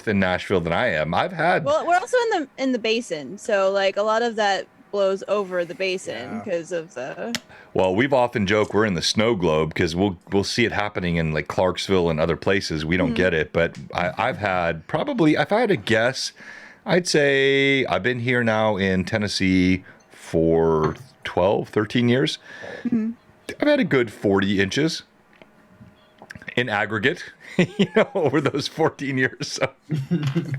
in Nashville than I am. I've had. Well, we're also in the basin, so like a lot of that blows over the basin Yeah. because of the. Well, we've often joked we're in the snow globe because we'll see it happening in like Clarksville and other places. We don't get it, but I've had probably, if I had to guess, I'd say I've been here now in Tennessee for 12, 13 years. Mhm. I've had a good 40 inches in aggregate, over those 14 years. So.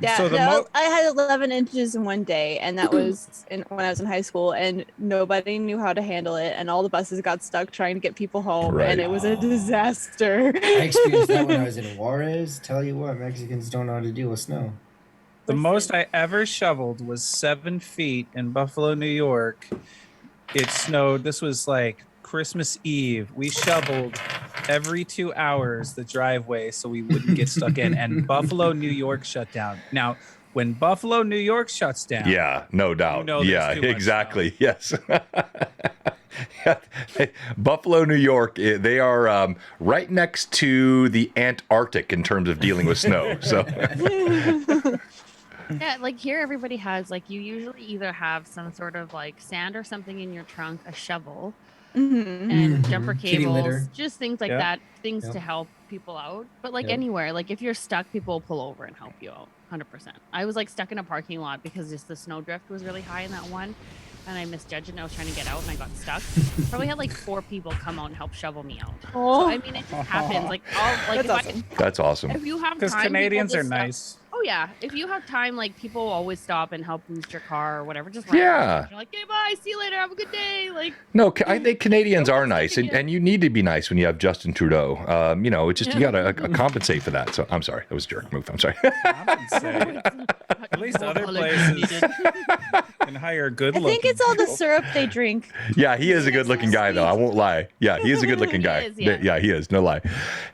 Yeah, So the no, I had 11 inches in one day, and that was when I was in high school, and nobody knew how to handle it, and all the buses got stuck trying to get people home, Right. and it was a disaster. I experienced that when I was in Juarez. Tell you what, Mexicans don't know how to deal with snow. The most I ever shoveled was 7 feet in Buffalo, New York. It snowed. This was like Christmas Eve. We shoveled every 2 hours the driveway so we wouldn't get stuck in. And Buffalo, New York shut down. Now, when Buffalo, New York shuts down. Yeah, no doubt. there's Yeah, too much exactly. Yes. Buffalo, New York, they are right next to the Antarctic in terms of dealing with snow. So Yeah, like here everybody has like you usually either have some sort of like sand or something in your trunk, a shovel, and jumper Kitty litter. cables, just things like Yeah. that, things Yep. to help people out. But like Yep. anywhere, like if you're stuck, people will pull over and help you out. 100%. I was like stuck in a parking lot because just the snow drift was really high in that one, and I misjudged it and I was trying to get out and I got stuck. Probably had like 4 people come out and help shovel me out. Oh. So I mean, it just happens. Like all like That's if, awesome. that's awesome. if you have Because time, people Canadians are just stop- nice. Oh yeah, if you have time, like people will always stop and help boost your car or whatever. Just ride Yeah. around. You're like, okay, bye, see you later, have a good day. Like, No, I think Canadians Don't are want nice, something and you need to be nice when you have Justin Trudeau. It's just you got to compensate for that. So I'm sorry, that was a jerk move. I'm sorry. Compensate. At least other places can hire good I think it's all the syrup they drink. Yeah, he is a good-looking guy, though. I won't lie. Yeah, he is a good-looking He guy. is, yeah. He is. No lie.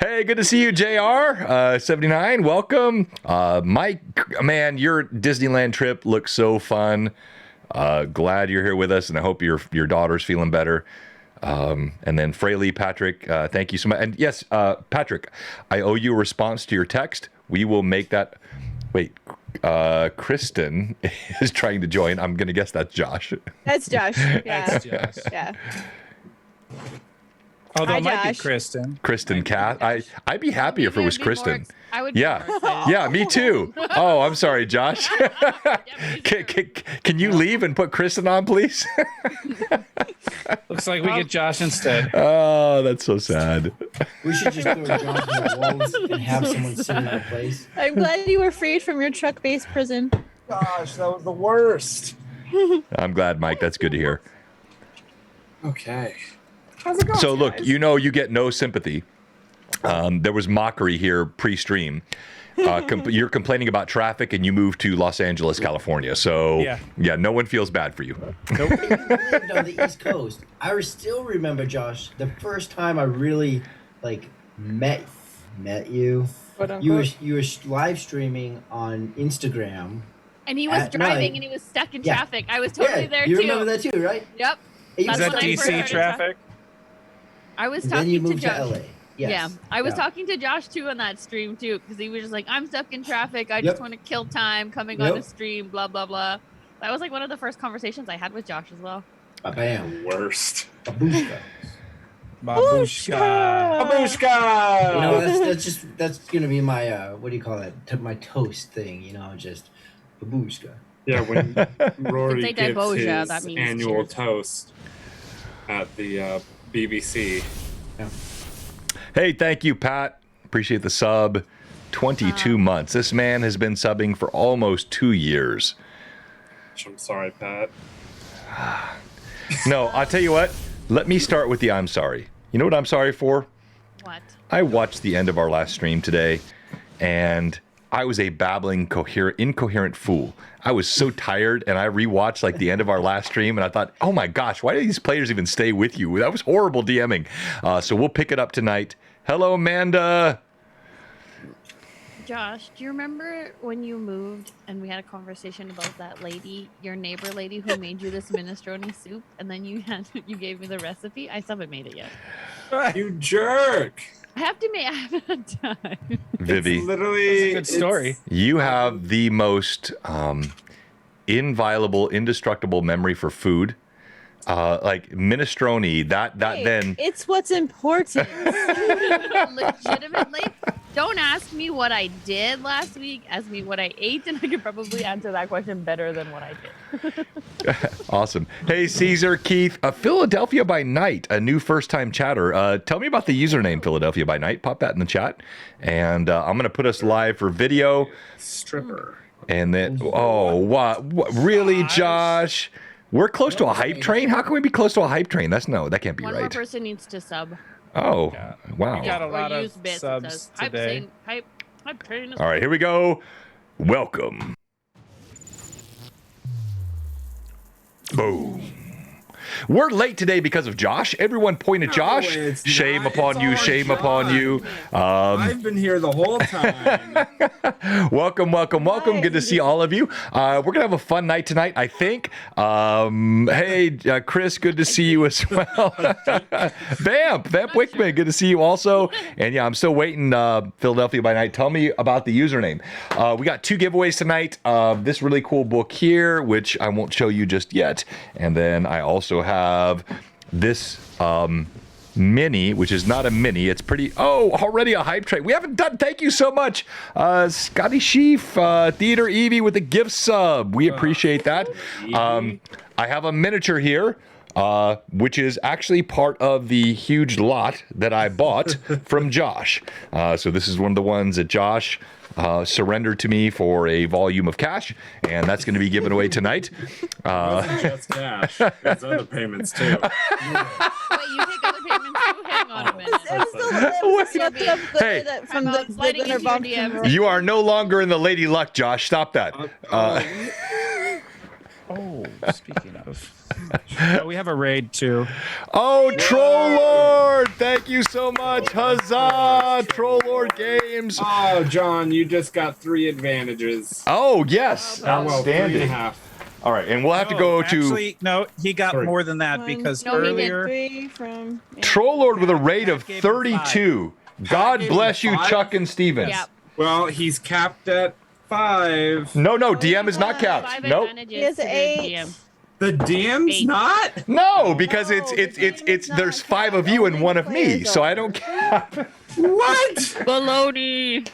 Hey, good to see you, JR. 79. Welcome, Mike. Man, your Disneyland trip looks so fun. Glad you're here with us, and I hope your daughter's feeling better. And then Fraley, Patrick, thank you so much. And yes, Patrick, I owe you a response to your text. We will make that. Wait, Kristen is trying to join. I'm gonna guess that's Josh. That's Josh. Yeah. That's Josh. Yeah. Although Hi, it might be Josh. Kristen. Kristen Cat. I'd be happy if it was Kristen. I would. Be Yeah, more excited. yeah, me too. Oh, I'm sorry, Josh. Can you leave and put Kristen on, please? Looks like we get Josh instead. Oh, that's so sad. We should just throw John to the walls and have someone sit in their place. I'm glad you were freed from your truck-based prison. Gosh, that was the worst. I'm glad, Mike. That's good to hear. Okay. How's it going? So look, guys? you get no sympathy. There was mockery here pre-stream. You're complaining about traffic, and you moved to Los Angeles, California. So yeah, no one feels bad for you. You lived on the East Coast. I still remember, Josh, the first time I really met you. Quote, You were live streaming on Instagram. And he was At driving night. and he was stuck in Yeah. traffic. I was totally Yeah, there you too. remember that too, right? Yep. Is Is That's that when I first DC started traffic? I was And talking then you to moved to Josh. LA. Yes. Yeah, I was Yeah. talking to Josh too on that stream too, because he was just like, "I'm stuck in traffic. I Yep. just want to kill time coming on Yep. the stream." Blah blah blah. That was like one of the first conversations I had with Josh as well. Bam. Worst. Babushka. Babushka. Babushka! You know, that's gonna be my what do you call that? My toast thing. Just babushka. Yeah, when Rory say gives Diboja, his that means annual cheers. toast at the BBC. Hey, thank you, Pat. Appreciate the sub. 22 months. This man has been subbing for almost 2 years. I'm sorry, Pat. No, I'll tell you what. Let me start with the I'm sorry. You know what I'm sorry for? What? I watched the end of our last stream today, and I was a babbling, incoherent fool. I was so tired, and I rewatched the end of our last stream, and I thought, oh my gosh, why do these players even stay with you? That was horrible DMing. So we'll pick it up tonight. Hello, Amanda. Josh, do you remember when you moved and we had a conversation about that lady, your neighbor lady who made you this minestrone soup, and then you gave me the recipe? I still haven't made it yet. You jerk! I have to admit, I haven't had time. Vivi, Literally, Good story. you have the most inviolable, indestructible memory for food. Like minestrone, that Hey, then. it's what's important. Legitimately, don't ask me what I did last week. Ask me what I ate, and I could probably answer that question better than what I did. Awesome. Hey, Caesar, Keith, Philadelphia by Night, a new first-time chatter. Tell me about the username Philadelphia by Night. Pop that in the chat, and I'm going to put us live for video. stripper. And then, oh, what? Really, Josh? We're close to a hype train? How can we be close to a hype train? That can't be One more right. person needs to sub. Oh, Yeah. wow. We got a lot or of use bits. It subs says, hype today. train, hype train is All right, here we go. Welcome. Boom. We're late today because of Josh. Everyone point at Josh. it's Shame not. upon It's you. all Shame Josh. upon you. I've been here the whole time. Welcome. Hi. Good to see all of you. We're going to have a fun night tonight, I think. Hey, Chris, good to see you as well. Vamp Wickman, good to see you also. And yeah, I'm still waiting, Philadelphia by Night. Tell me about the username. We got 2 giveaways tonight. This really cool book here, which I won't show you just yet. And then I also have this mini, which is not a mini. It's pretty. Oh, already a hype train. We haven't done. Thank you so much, Scotty Sheaf, Theater Evie with the gift sub. We appreciate that. I have a miniature here, which is actually part of the huge lot that I bought from Josh. So this is one of the ones that Josh surrendered to me for a volume of cash, and that's going to be given away tonight. It wasn't just cash. It's other payments too. Wait, you take other payments too? Hang on a minute. It was swept up Hey. from I'm the sliding glitter into your bomb DMs. from- You are no longer in the Lady Luck, Josh. Stop that. Oh, speaking of, we have a raid too. Oh, Troll Lord! Thank you so much. Huzzah! Troll Lord Games. Oh, John, you just got 3 advantages. Oh, yes. Oh, well, 3.5. All right, and we'll have to go to Actually, no, he got Sorry. more than that One, because No, he didn't. earlier. 3 from Troll Lord with a rate of Gave him 32. God gave bless him you, 5? Chuck and Stevens. Yep. Well, he's capped at 5. No, DM is not capped. 5 Nope. advantages He has to the 8. DM. The DM's 8. not? No, because No, it's the game is not there's 5 of capped. you and Only 1 the of me, players so are. I don't care. What? Baloney.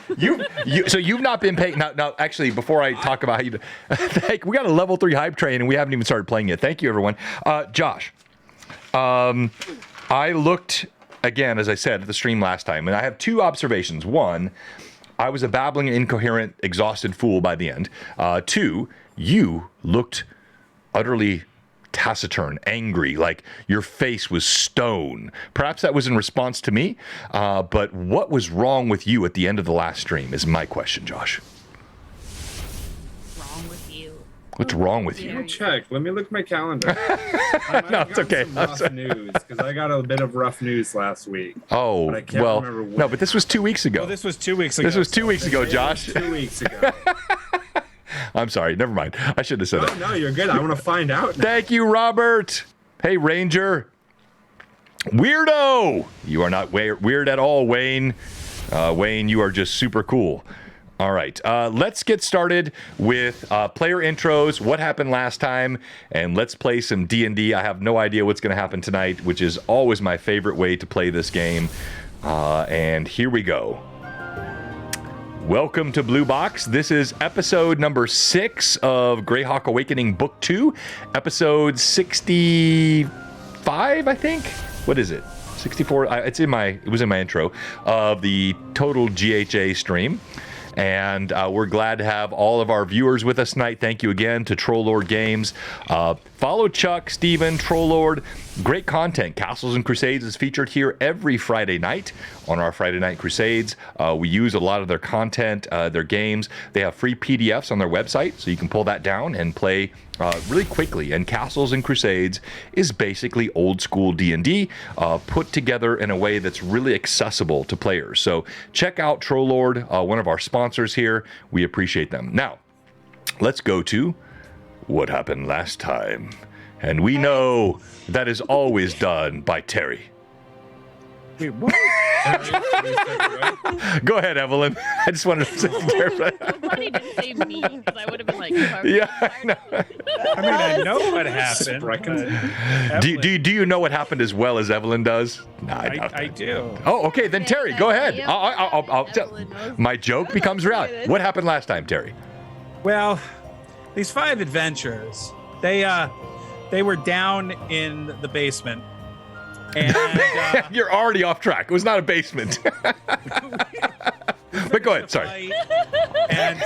So you've not been paying. Now, actually, before I talk about how you, we got a level 3 hype train and we haven't even started playing yet. Thank you, everyone. Josh, I looked again, as I said at the stream last time, and I have 2 observations. 1, I was a babbling, incoherent, exhausted fool by the end. 2, you looked utterly taciturn, angry, like your face was stone. Perhaps that was in response to me, but what was wrong with you at the end of the last stream is my question, Josh. Wrong with you. What's wrong with you? I'll check. Let me look at my calendar. No, it's okay. Some rough news, because I got a bit of rough news last week. Oh, But I can't well, remember no, when. but this was 2 weeks ago. Well, this was 2 weeks ago. This was 2 weeks ago, Josh. 2 weeks ago. I'm sorry. Never mind. I should have said Oh, that. no, you're good. I want to find out now. Thank you, Robert. Hey, Ranger. Weirdo. You are not weird at all, Wayne. Wayne, you are just super cool. All right. Let's get started with player intros, what happened last time, and let's play some D&D. I have no idea what's going to happen tonight, which is always my favorite way to play this game. And here we go. Welcome to Blue Box. This is episode number 6 of Greyhawk Awakening Book 2, episode 65, I think. What is it? 64. It was in my intro of the total GHA stream. And we're glad to have all of our viewers with us tonight. Thank you again to Troll Lord Games. Follow Chuck, Steven, Troll Lord. Great content. Castles and Crusades is featured here every Friday night on our Friday Night Crusades. We use a lot of their content, their games. They have free PDFs on their website, so you can pull that down and play really quickly. And Castles and Crusades is basically old school D&D put together in a way that's really accessible to players. So check out Troll Lord, one of our sponsors here. We appreciate them. Now, let's go to what happened last time. And we know that is always done by Terry. Wait, what? Go ahead, Evelyn. I just wanted to say I'm glad he didn't say me because I would have been like, Yeah, I know. I mean, I know what happened. but Do you know what happened as well as Evelyn does? No, I doubt I that. do. Oh, okay. Then Terry, go ahead. I'll tell. Evelyn knows. My joke becomes reality. What happened last time, Terry? Well, these 5 adventurers, they were down in the basement. And You're already off track. It was not a basement. But go ahead. Sorry. And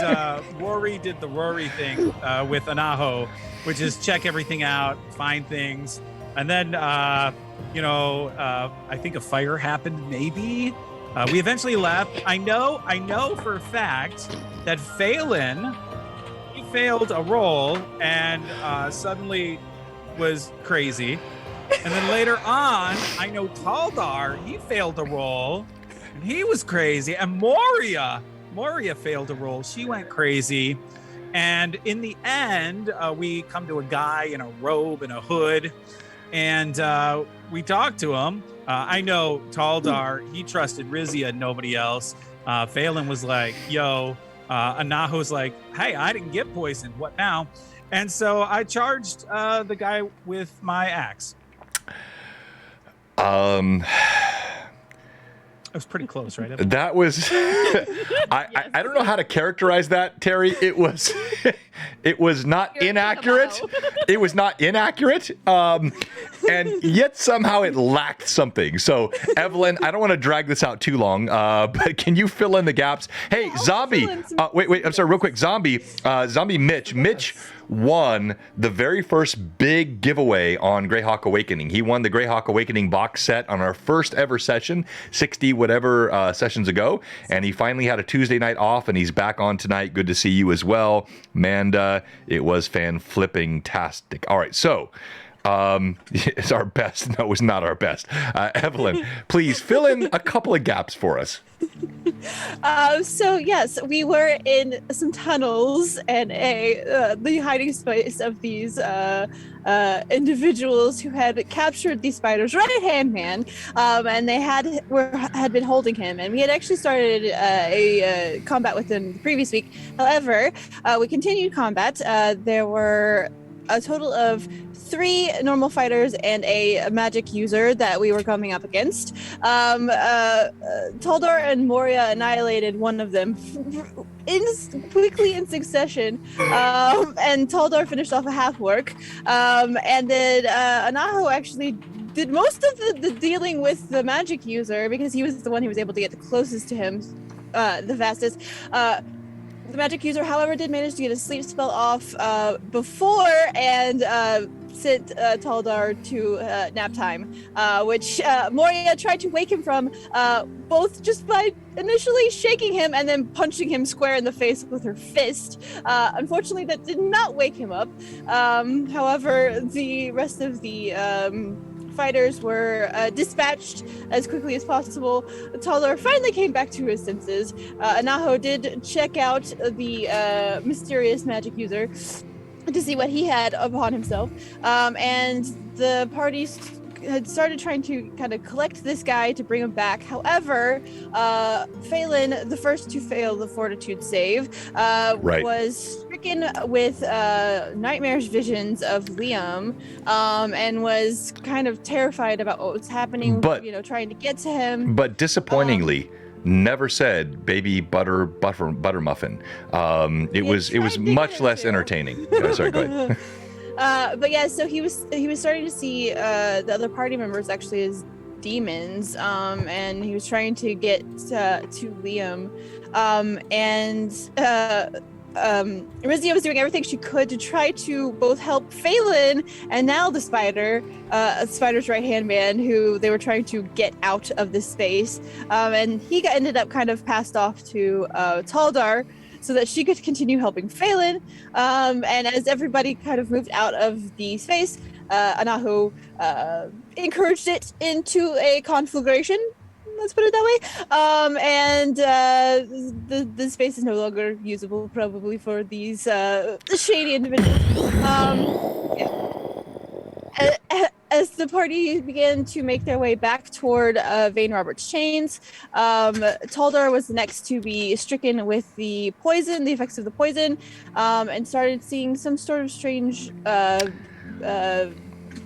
Rory did the Rory thing with Anaho, which is check everything out, find things. And then, I think a fire happened, maybe. We eventually left. I know for a fact that Phelan, he failed a roll and suddenly was crazy. And then later on, I know Taldar, he failed a roll, and he was crazy. And Moria failed a roll. She went crazy. And in the end, we come to a guy in a robe and a hood, and we talked to him. I know Taldar, he trusted Rizia and nobody else. Phelan was like, yo. Anaho's like, hey, I didn't get poisoned. What now? And so I charged the guy with my axe. Um, It was pretty close, right? Evan? that was. I don't know how to characterize that, Terry. It was. It was not You're inaccurate. It was not inaccurate. And yet somehow it lacked something. So, Evelyn, I don't want to drag this out too long, but can you fill in the gaps? Hey, Zombie. Wait. I'm sorry, real quick. Zombie Mitch. Mitch won the very first big giveaway on Greyhawk Awakening. He won the Greyhawk Awakening box set on our first ever session, 60 whatever sessions ago. And he finally had a Tuesday night off, and he's back on tonight. Good to see you as well. Manda, it was fan-flipping-tastic. All right, so... it's our best. No, it was not our best. Evelyn, please fill in a couple of gaps for us. So yes, we were in some tunnels and the hiding space of these individuals who had captured the spider's right-hand man, and they had been holding him. And we had actually started a combat with them the previous week. However, we continued combat. There were a total of 3 normal fighters and a magic user that we were coming up against. Taldar and Moria annihilated one of them quickly in succession, and Taldar finished off a half work, and then Anaho actually did most of the dealing with the magic user because he was the one who was able to get the closest to him, the fastest. The magic user, however, did manage to get a sleep spell off before and sent Taldar to nap time, which Moria tried to wake him from, both just by initially shaking him and then punching him square in the face with her fist. Unfortunately, that did not wake him up. However, the rest of the fighters were dispatched as quickly as possible. Taldar finally came back to his senses. Anaho did check out the mysterious magic user to see what he had upon himself, and the parties had started trying to kind of collect this guy to bring him back. However, Phelan, the first to fail the fortitude save, was stricken with nightmarish visions of Liam, and was kind of terrified about what was happening, trying to get to him. But disappointingly, never said baby butter muffin. It was much less entertaining. Sorry, go ahead. But yeah, so he was starting to see the other party members actually as demons, and he was trying to get to Liam, and Rizia was doing everything she could to try to both help Phelan and now the spider's right-hand man, who they were trying to get out of this space, and he ended up kind of passed off to Taldar, so that she could continue helping Phelan. And as everybody kind of moved out of the space, Anahu encouraged it into a conflagration. Let's put it that way. And the space is no longer usable, probably, for these shady individuals. as the party began to make their way back toward Vane Roberts' chains, Taldor was the next to be stricken with the poison, the effects of the poison, and started seeing some sort of strange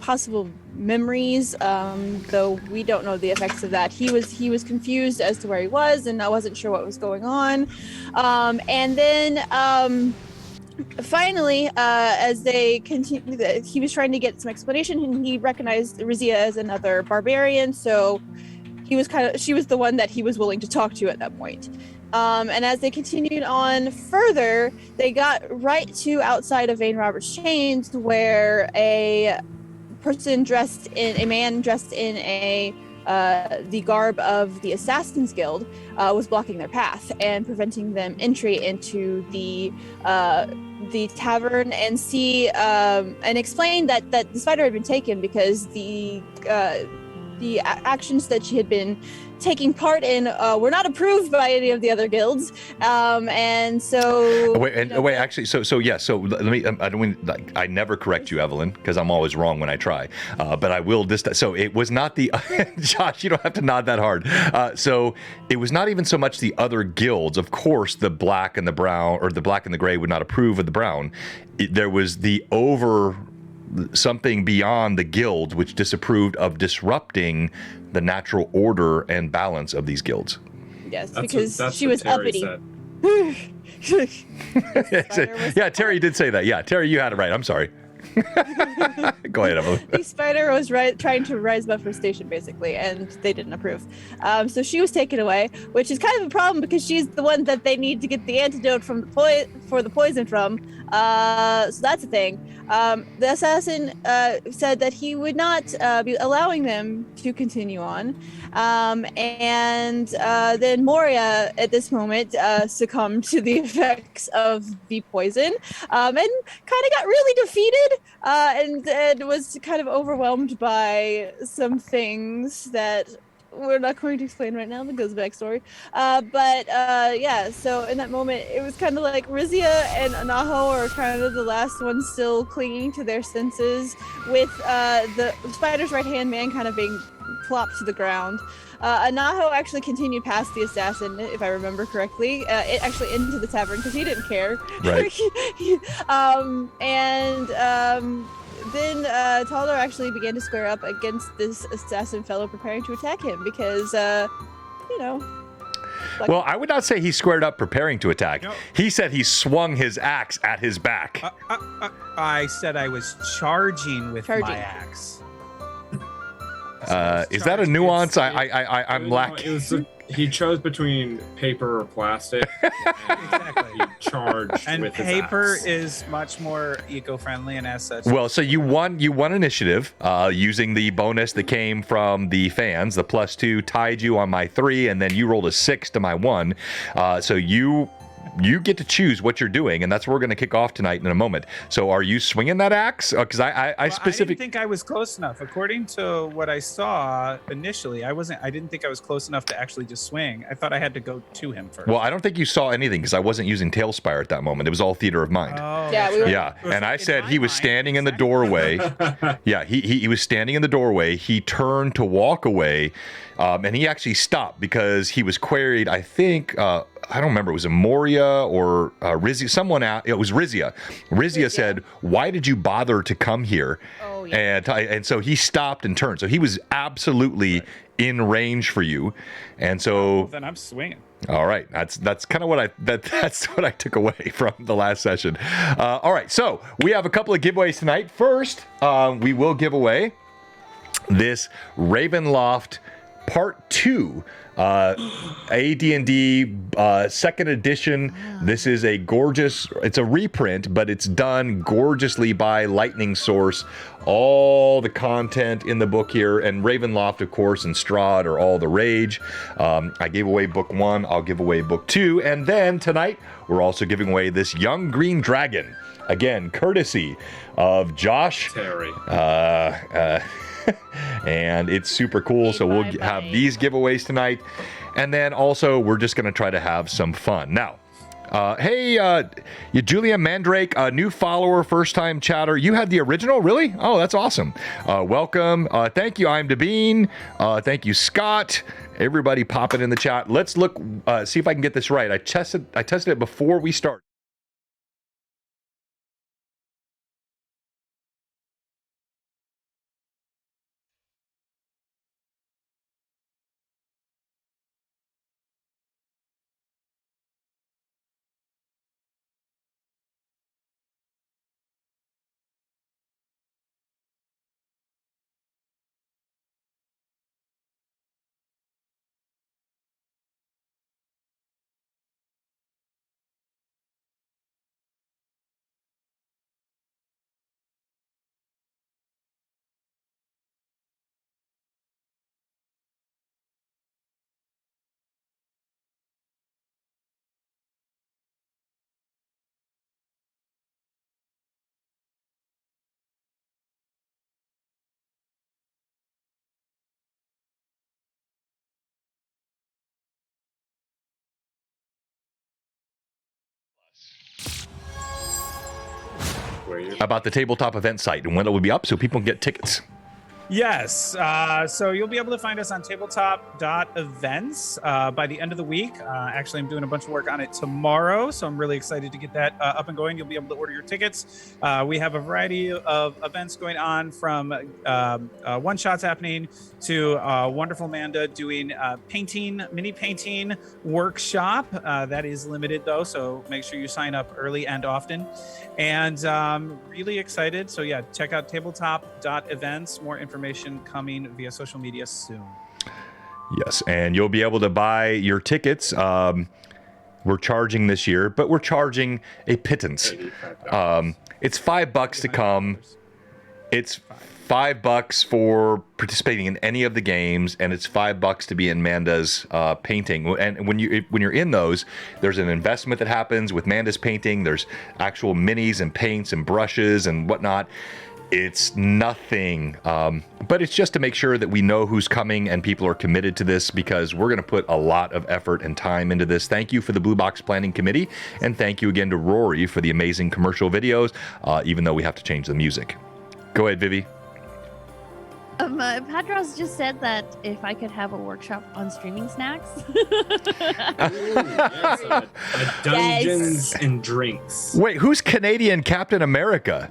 possible memories, though we don't know the effects of that. He was confused as to where he was, and I wasn't sure what was going on. And then finally, as they continued, he was trying to get some explanation, and he recognized Rizia as another barbarian. So she was the one that he was willing to talk to at that point. And as they continued on further, they got right to outside of Vane Roberts' chains, where a man dressed in the garb of the Assassin's Guild was blocking their path and preventing them entry into the tavern and and explained that the spider had been taken because the actions that she had been taking part in were not approved by any of the other guilds, and so actually, so let me. I don't mean, I never correct you, Evelyn, because I'm always wrong when I try. But I will this. So it was not the Josh. You don't have to nod that hard. So it was not even so much the other guilds. Of course, the black and the brown, or the black and the gray, would not approve of the brown. There was something beyond the guild which disapproved of disrupting the natural order and balance of these guilds. Yes, because she was uppity. Yeah, Terry did say that. Yeah, Terry, you had it right. I'm sorry. Go ahead, Evelyn. The spider was trying to rise above her station, basically, and they didn't approve. So she was taken away, which is kind of a problem because she's the one that they need to get the antidote from for the poison from. So that's a thing. The assassin said that he would not be allowing them to continue on. And then Moria, at this moment, succumbed to the effects of the poison, and kind of got really defeated, and was kind of overwhelmed by some things that we're not going to explain right now. That goes backstory. But yeah, so in that moment, it was kind of like Rizia and Anaho are kind of the last ones still clinging to their senses, with the spider's right-hand man kind of being plopped to the ground. Anaho actually continued past the assassin, if I remember correctly, actually into the tavern because he didn't care. Right. Then Taldor actually began to square up against this assassin fellow preparing to attack him because, Well, I would not say he squared up preparing to attack. No. He said he swung his axe at his back. I said I was charging with my axe. Is that a nuance I'm lacking? He chose between paper or plastic. Exactly. He charged and with his paper axe. is much more eco-friendly, and as such. Well, so you won initiative using the bonus that came from the fans. The +2 tied you on my 3, and then you rolled a 6 to my 1. So you get to choose what you're doing, and that's what we're going to kick off tonight in a moment. So are you swinging that axe? Because I didn't think I was close enough. According to what I saw initially, I didn't think I was close enough to actually just swing. I thought I had to go to him first. Well, I don't think you saw anything because I wasn't using Tailspire at that moment. It was all theater of mind. Oh, yeah, and I said he was standing in the doorway. Yeah, he was standing in the doorway. He turned to walk away, and he actually stopped because he was queried, I think, I don't remember, it was a Moria or Rizia, someone out. It was Rizia. Rizia said, "Why did you bother to come here?" Oh, yeah. And so he stopped and turned. So he was absolutely in range for you. And so well, then I'm swinging. All right, that's kind of what that's what I took away from the last session. All right, so we have a couple of giveaways tonight. First, we will give away this Ravenloft Part 2. AD&D second edition. This is it's a reprint, but it's done gorgeously by Lightning Source. All the content in the book here, and Ravenloft, of course, and Strahd are all the rage. I gave away book 1, I'll give away book 2, and then tonight we're also giving away this Young Green Dragon, again, courtesy of Josh. Terry. And it's super cool. So we'll have these giveaways tonight. And then also we're just going to try to have some fun. Now, Hey, you Julia Mandrake, a new follower, first time chatter. You had the original, really? Oh, that's awesome. Welcome. Thank you, I'm Devine. Thank you, Scott. Everybody popping in the chat. Let's look, see if I can get this right. I tested it before we start. About the tabletop event site and when it will be up so people can get tickets. Yes. So you'll be able to find us on tabletop.events by the end of the week. Actually, I'm doing a bunch of work on it tomorrow, so I'm really excited to get that up and going. You'll be able to order your tickets. We have a variety of events going on, from one-shots happening to wonderful Amanda doing mini painting workshop. That is limited, though, so make sure you sign up early and often. And really excited. So yeah, check out tabletop.events. More information coming via social media soon. Yes, and you'll be able to buy your tickets. We're charging this year, but we're charging a pittance. It's $5 to come. It's $5 for participating in any of the games, and it's $5 to be in Manda's painting. And when you're in those, there's an investment that happens with Manda's painting. There's actual minis and paints and brushes and whatnot. It's nothing, but it's just to make sure that we know who's coming and people are committed to this, because we're going to put a lot of effort and time into this. Thank you for the Blue Box Planning Committee, and thank you again to Rory for the amazing commercial videos, even though we have to change the music. Go ahead, Vivi. Padros just said that if I could have a workshop on streaming snacks. Yes, a Dungeons and Drinks. Wait, who's Canadian Captain America?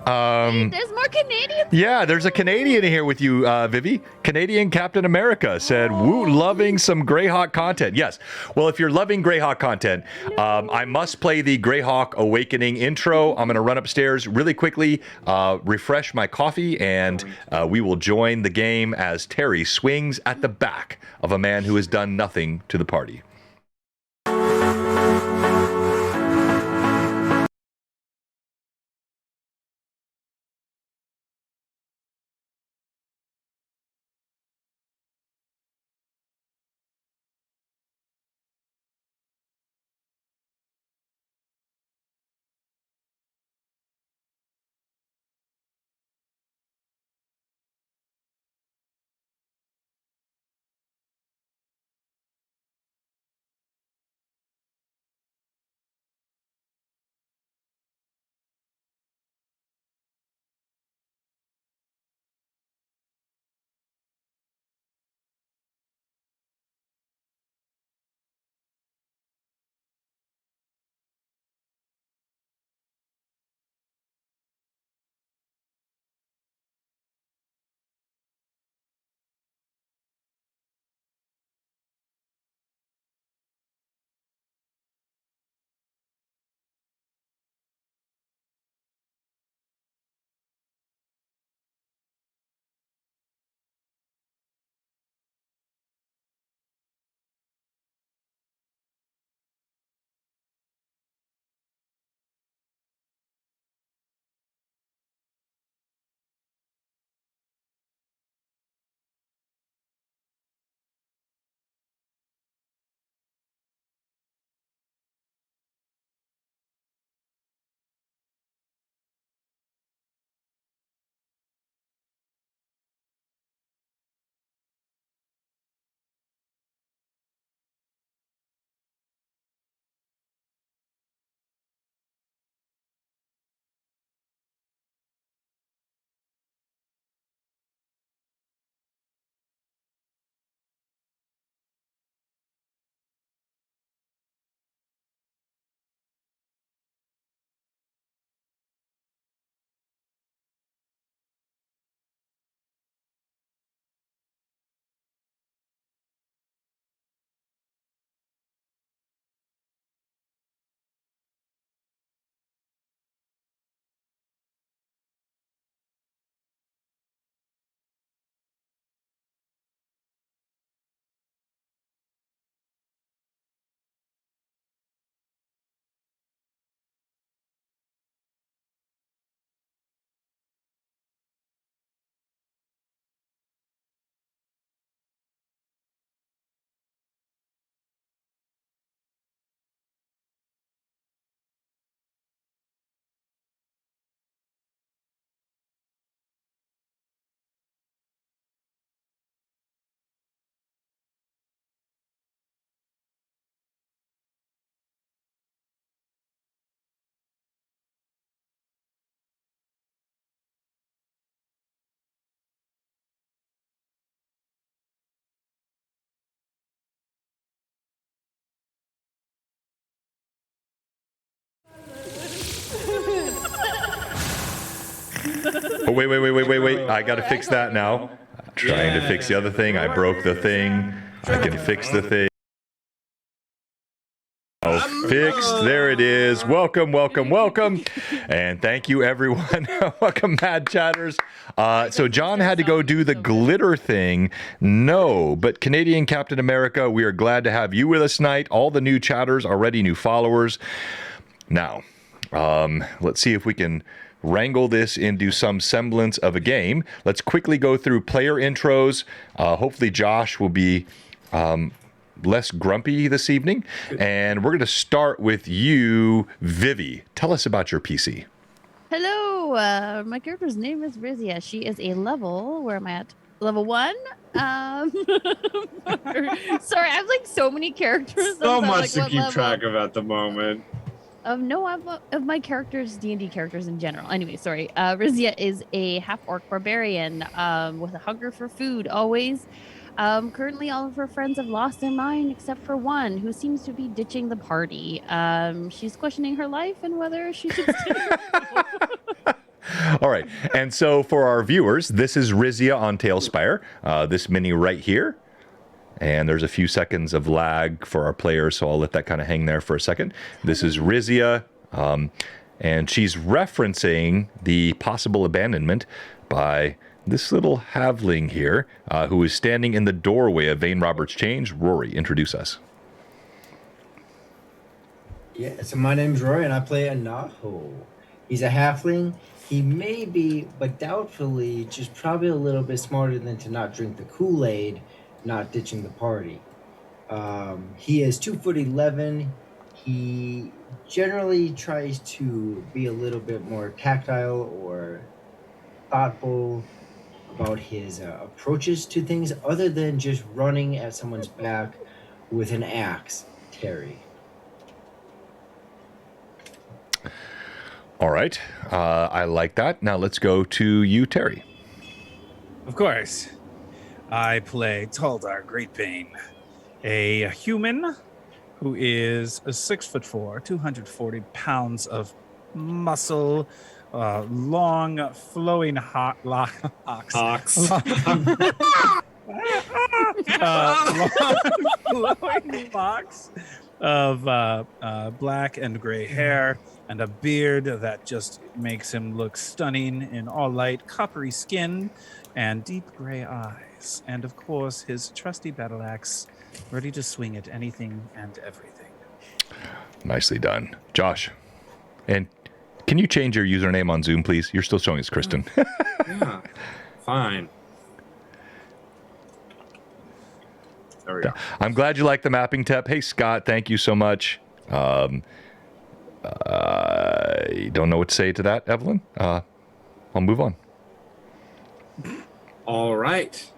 There's more Canadians. Yeah, there's a Canadian here with you, Vivi. Canadian Captain America said, woo, loving some Greyhawk content. Yes. Well, if you're loving Greyhawk content, I must play the Greyhawk Awakening intro. I'm going to run upstairs really quickly, refresh my coffee, and we will join the game as Terry swings at the back of a man who has done nothing to the party. Oh, wait. I got to fix that now. Trying to fix the other thing. I broke the thing. I can fix the thing. Oh, fixed. There it is. Welcome. And thank you, everyone. Welcome, Mad Chatters. So John had to go do the glitter thing. No, but Canadian Captain America, we are glad to have you with us tonight. All the new chatters, already new followers. Now, let's see if we can wrangle this into some semblance of a game. Let's quickly go through player intros. Hopefully Josh will be less grumpy this evening. And we're going to start with you, Vivi. Tell us about your PC. Hello, my character's name is Rizia. She is a level, where am I at? Level 1? Sorry, I have like so many characters. So much like, to keep track of at the moment. Of my characters, D&D characters in general. Anyway, sorry. Rizia is a half-orc barbarian with a hunger for food, always. Currently, all of her friends have lost their mind except for one, who seems to be ditching the party. She's questioning her life and whether she should stay. All right. And so for our viewers, this is Rizia on Tailspire, this mini right here. And there's a few seconds of lag for our players, so I'll let that kind of hang there for a second. This is Rizia, and she's referencing the possible abandonment by this little halfling here, who is standing in the doorway of Vane Roberts' Change. Rory, introduce us. Yeah, so my name's Roy, and I play Anaho. He's a halfling. He may be, but doubtfully, just probably a little bit smarter than to not drink the Kool-Aid, not ditching the party. He is 2'11". He generally tries to be a little bit more tactile or thoughtful about his approaches to things, other than just running at someone's back with an axe. Terry. All right. I like that. Now let's go to you, Terry. Of course. I play Taldar Greatbane, a human who is 6'4", 240 pounds of muscle, long, flowing locks. Long, flowing locks of black and gray hair, and a beard that just makes him look stunning in all light, coppery skin, and deep gray eyes. And of course, his trusty battle axe, ready to swing at anything and everything. Nicely done. Josh, and can you change your username on Zoom, please? You're still showing us Kristen. Yeah, fine. There we go. I'm glad you like the mapping tip. Hey, Scott, thank you so much. I don't know what to say to that, Evelyn. I'll move on. All right.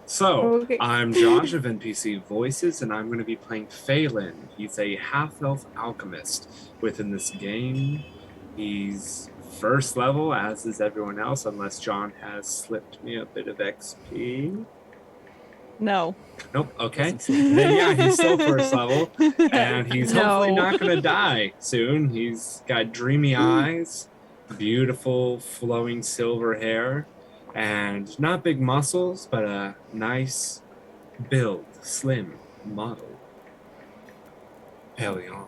So, Okay. I'm Josh of NPC Voices, and I'm going to be playing Phelan. He's a half-elf alchemist within this game. He's first level, as is everyone else, unless John has slipped me a bit of XP. No. Nope, okay. Then yeah, he's still first level, and he's hopefully not going to die soon. He's got dreamy eyes, beautiful flowing silver hair, and not big muscles, but a nice build, slim model. Paleon.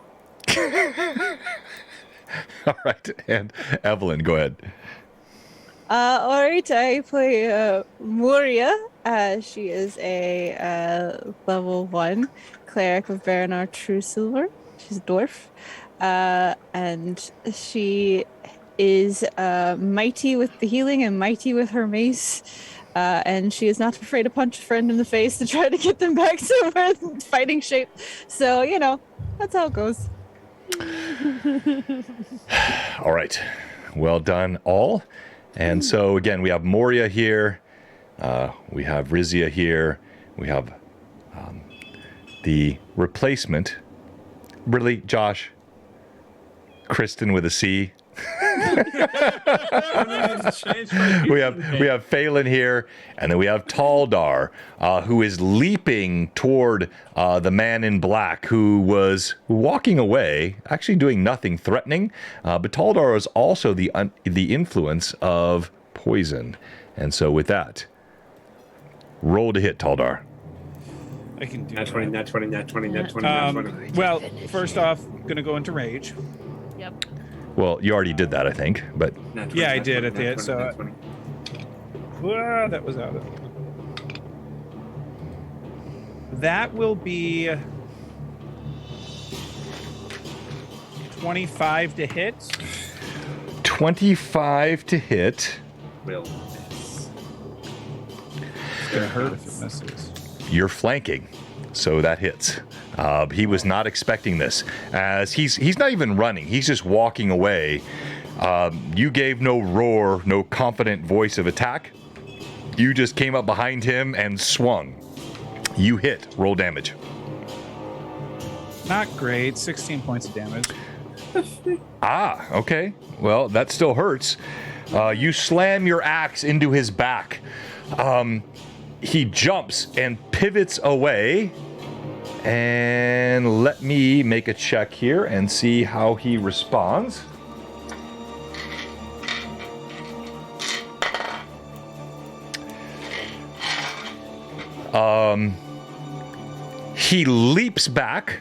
All right, and Evelyn, go ahead. All right, I play Moria. She is a level 1 cleric of Baranar True Silver. She's a dwarf. And she is mighty with the healing and mighty with her mace. And she is not afraid to punch a friend in the face to try to get them back to fighting shape. So, you know, that's how it goes. All right. Well done, all. And so, again, we have Moria here. We have Rizia here. We have the replacement. Really, Josh? Kristen with a C. we have Phelan here, and then we have Taldar, who is leaping toward the man in black, who was walking away, actually doing nothing threatening. But Taldar is also the influence of poison, and so with that, roll to hit, Taldar. I can do Nat 20, nat 20, nat 20, nat 20, nat 20. Well, first off, gonna go into rage. Yep. Well, you already did that, I think, but Nat 20, Yeah, I nat did 20, at the nat end, 20, so- nat 20. That was out of. That will be 25 to hit. 25 to hit. Will miss. It's gonna hurt if it misses. You're flanking, so that hits. He was not expecting this, as he's not even running. He's just walking away. You gave no roar, no confident voice of attack. You just came up behind him and swung. You hit. Roll damage. Not great. 16 points of damage. Okay. Well, that still hurts. You slam your axe into his back. He jumps and pivots away. And let me make a check here and see how he responds. He leaps back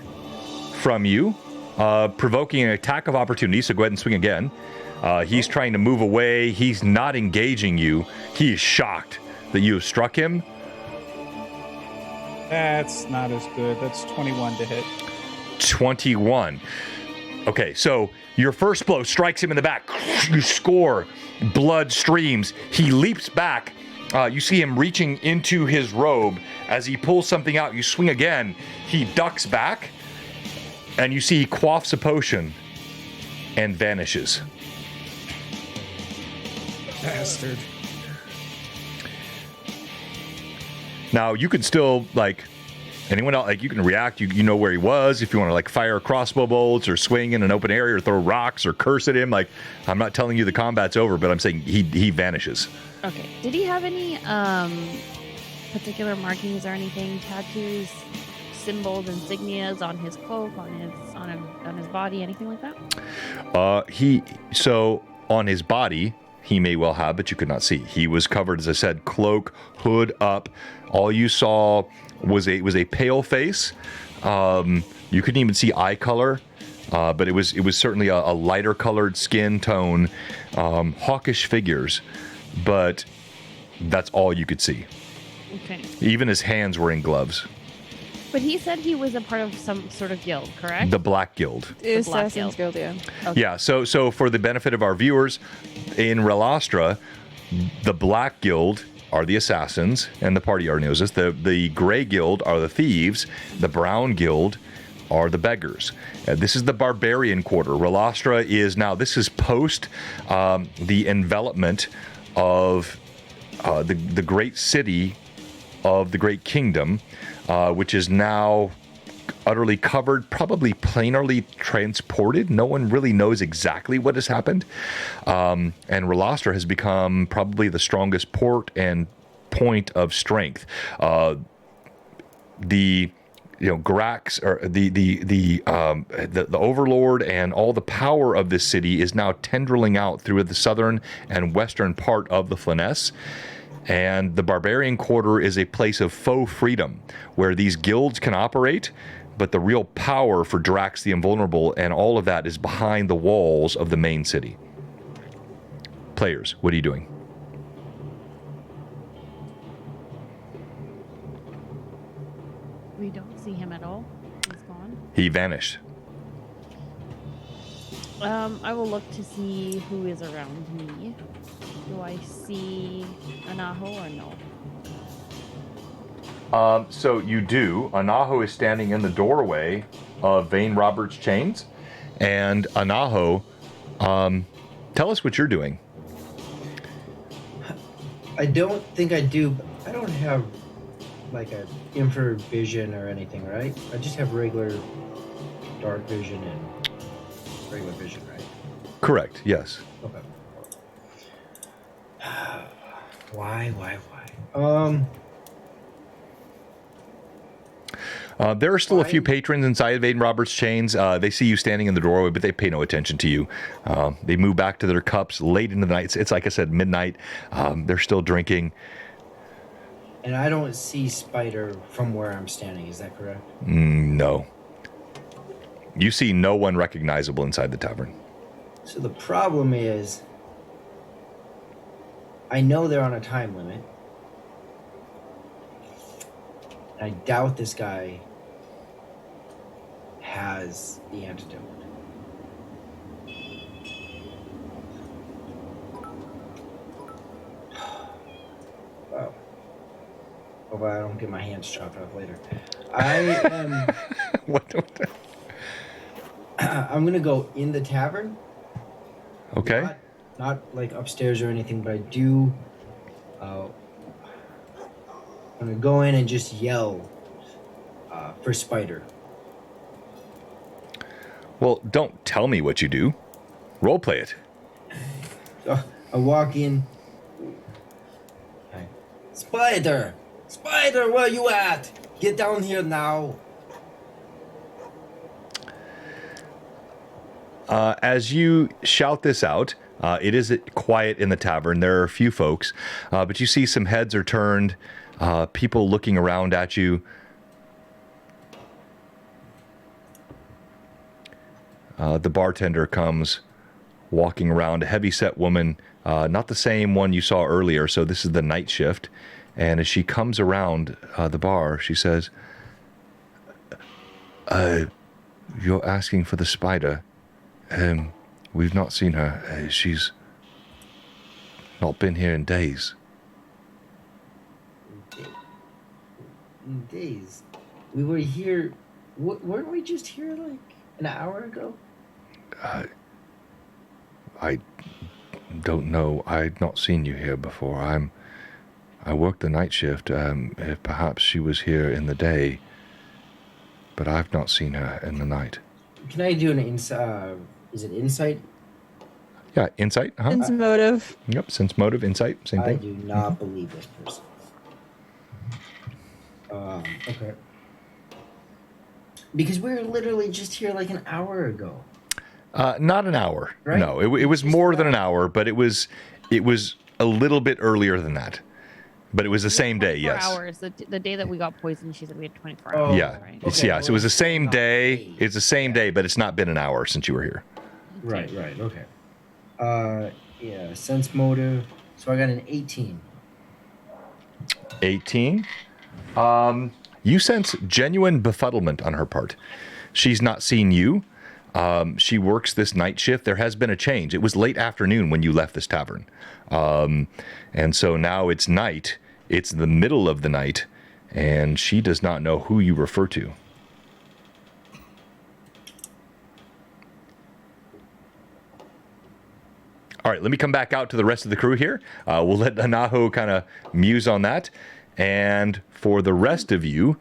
from you, provoking an attack of opportunity, so go ahead and swing again. He's trying to move away. He's not engaging you. He is shocked that you have struck him. That's not as good. That's 21 to hit. 21. Okay, so your first blow strikes him in the back. You score. Blood streams. He leaps back. You see him reaching into his robe. As he pulls something out, you swing again. He ducks back, and you see he quaffs a potion and vanishes. Bastard. Now, you can still, like, anyone else, like, you can react. You know where he was. If you want to, like, fire crossbow bolts or swing in an open area or throw rocks or curse at him, like, I'm not telling you the combat's over, but I'm saying he vanishes. Okay. Did he have any particular markings or anything? Tattoos, symbols, insignias on his cloak, on his body, anything like that? So on his body, he may well have, but you could not see. He was covered, as I said, cloak, hood up. All you saw was a pale face. You couldn't even see eye color, but it was certainly a lighter colored skin tone, hawkish figures, but that's all you could see. Okay. Even his hands were in gloves. But he said he was a part of some sort of guild, correct? The Black Guild. The Black Assassin's Guild, yeah. Okay. Yeah, so for the benefit of our viewers, in Relastra, the Black Guild are the assassins, and the party already knows this. The Gray Guild are the thieves. The Brown Guild are the beggars. This is the Barbarian Quarter. Relastra is now, this is post the envelopment of the great city of the Great Kingdom, which is now utterly covered, probably plainly transported. No one really knows exactly what has happened. And Relastra has become probably the strongest port and point of strength. Grax, or the Overlord, and all the power of this city is now tendriling out through the southern and western part of the Flyness. And the Barbarian Quarter is a place of faux freedom where these guilds can operate, but the real power for Drax the Invulnerable and all of that is behind the walls of the main city. Players, what are you doing? We don't see him at all. He's gone. He vanished. I will look to see who is around me. Do I see Anaho or no? So you do. Anaho is standing in the doorway of Vane Roberts' Chains. And Anaho, tell us what you're doing. I don't think I do. But I don't have like a infrared vision or anything, right? I just have regular dark vision and regular vision, right? Correct. Yes. Okay. Why? There are still a few patrons inside of Aiden Roberts' chains. They see you standing in the doorway, but they pay no attention to you. They move back to their cups late into the night. It's like I said, midnight. They're still drinking. And I don't see Spider from where I'm standing. Is that correct? No. You see no one recognizable inside the tavern. So the problem is, I know they're on a time limit. I doubt this guy has the antidote. Wow. Hope I don't get my hands chopped off later. I am. What? I'm gonna go in the tavern. Okay. Not like upstairs or anything, but I do. I'm gonna go in and just yell for Spider. Well, don't tell me what you do. Role play it. So I walk in. Okay. Spider! Spider, where you at? Get down here now. As you shout this out, it is quiet in the tavern. There are a few folks, but you see some heads are turned, people looking around at you. The bartender comes walking around, a heavy-set woman, not the same one you saw earlier, so this is the night shift. And as she comes around the bar, she says, you're asking for the Spider. We've not seen her. She's not been here in days. In days? We were here. Weren't we just here like an hour ago? I don't know. I'd not seen you here before. I work the night shift. Perhaps she was here in the day, but I've not seen her in the night. Can I do an insight? Is it insight? Yeah, insight. Uh-huh. Sense motive. Yep, sense motive, insight, same I thing. do not believe this person. Okay. Because we were literally just here like an hour ago. Not an hour. Right? No, it was more than an hour, but it was a little bit earlier than that. But it was the same day, 24 yes. hours. The day that we got poisoned, she said we had 24 hours. Oh, Yeah, Right? it's, Okay, so it was the same not day. days. It's the same day, but it's not been an hour since you were here. Right, okay. Yeah, sense motive. So I got an 18. 18. You sense genuine befuddlement on her part. She's not seen you. She works this night shift. There has been a change. It was late afternoon when you left this tavern. And so now it's night. It's the middle of the night, and she does not know who you refer to. All right, let me come back out to the rest of the crew here. We'll let Anaho kind of muse on that. And for the rest of you,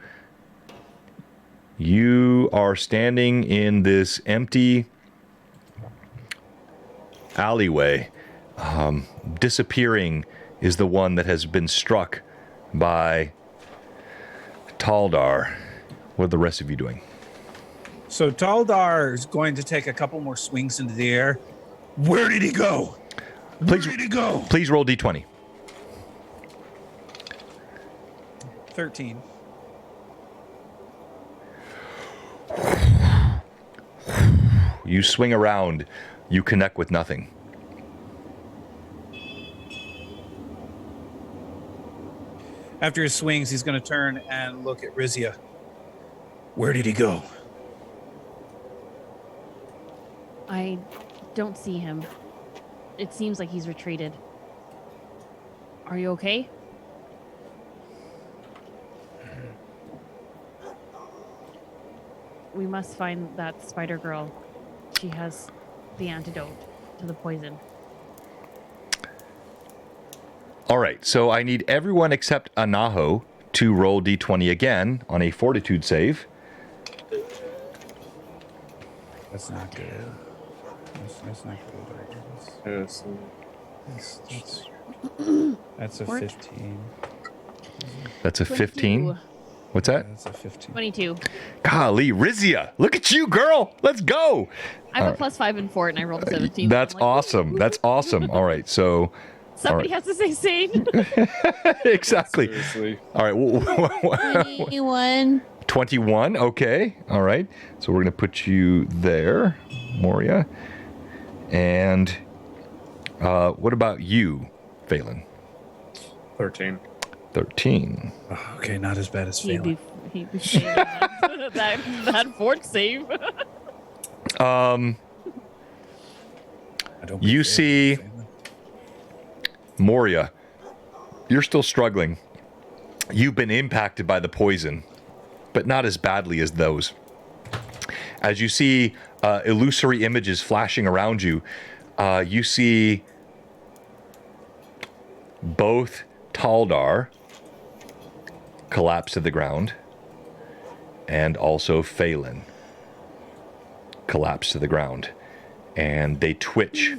you are standing in this empty alleyway. Disappearing is the one that has been struck by Taldar. What are the rest of you doing? So Taldar is going to take a couple more swings into the air. Where did he go? Where did he go? Please roll D20. 13. You swing around. You connect with nothing. After his swings, he's going to turn and look at Rizia. Where did he go? I don't see him. It seems like he's retreated. Are you okay? We must find that spider girl. She has the antidote to the poison. All right, so I need everyone except Anaho to roll D20 again on a fortitude save. That's not good. That's not good. Yes. That's a 15. That's a 15. 22. What's that? That's a 15. 22. Golly, Rizia, look at you, girl. Let's go. I have a +5 in fort, and I rolled a 17. That's so I'm like, awesome. That's awesome. All right, so Somebody has to say sane. exactly. Seriously. All right, 21. 21. Okay. All right. So we're gonna put you there, Moria. And what about you, Phelan? 13. 13. Oh, okay, not as bad as He'd failing. be failing that fort save. Um, I don't you be see- failing. Moria, you're still struggling. You've been impacted by the poison, but not as badly as those. As you see illusory images flashing around you, you see both Taldar collapse to the ground and also Phelan collapse to the ground. And they twitch,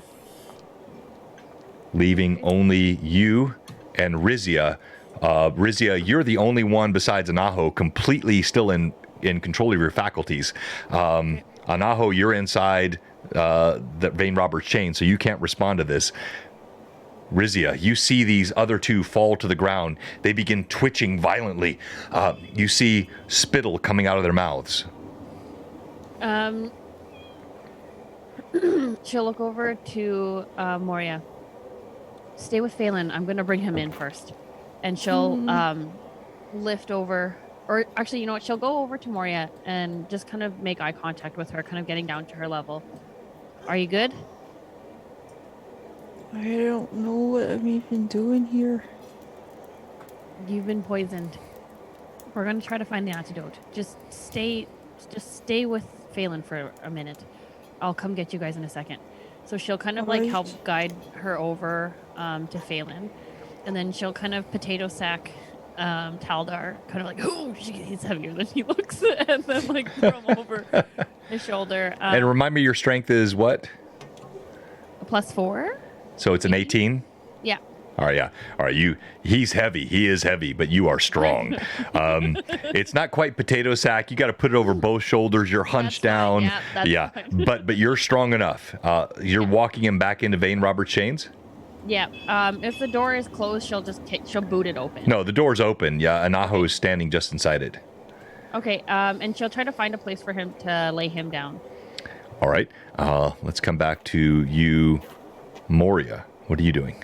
leaving only you and Rizia. Rizia, you're the only one besides Anaho completely still in control of your faculties. Anaho, you're inside the Vein Robert's chain, so you can't respond to this. Rizia, you see these other two fall to the ground. They begin twitching violently. You see spittle coming out of their mouths. She'll look over to Moria. Stay with Phelan. I'm going to bring him in first. And she'll lift over. Or actually, you know what? She'll go over to Moria and just kind of make eye contact with her, kind of getting down to her level. Are you good? I don't know what I'm even doing here. You've been poisoned. We're going to try to find the antidote. Just stay with Phelan for a minute. I'll come get you guys in a second. So she'll kind of like help guide her over to Phelan. And then she'll kind of potato sack Taldar, kind of like, oh, he's heavier than he looks. And then like throw him over his shoulder. And remind me, your strength is what? A +4? So it's an 18? Yeah. All right, yeah. All right, he's heavy. He is heavy, but you are strong. It's not quite potato sack. You got to put it over both shoulders. You're hunched down. Yeah, that's fine. but you're strong enough. You're walking him back into Vein Robert's chains? Yeah. If the door is closed, she'll boot it open. No, the door's open. Yeah, Anaho is standing just inside it. Okay. And she'll try to find a place for him to lay him down. All right. Let's come back to you, Moria. What are you doing?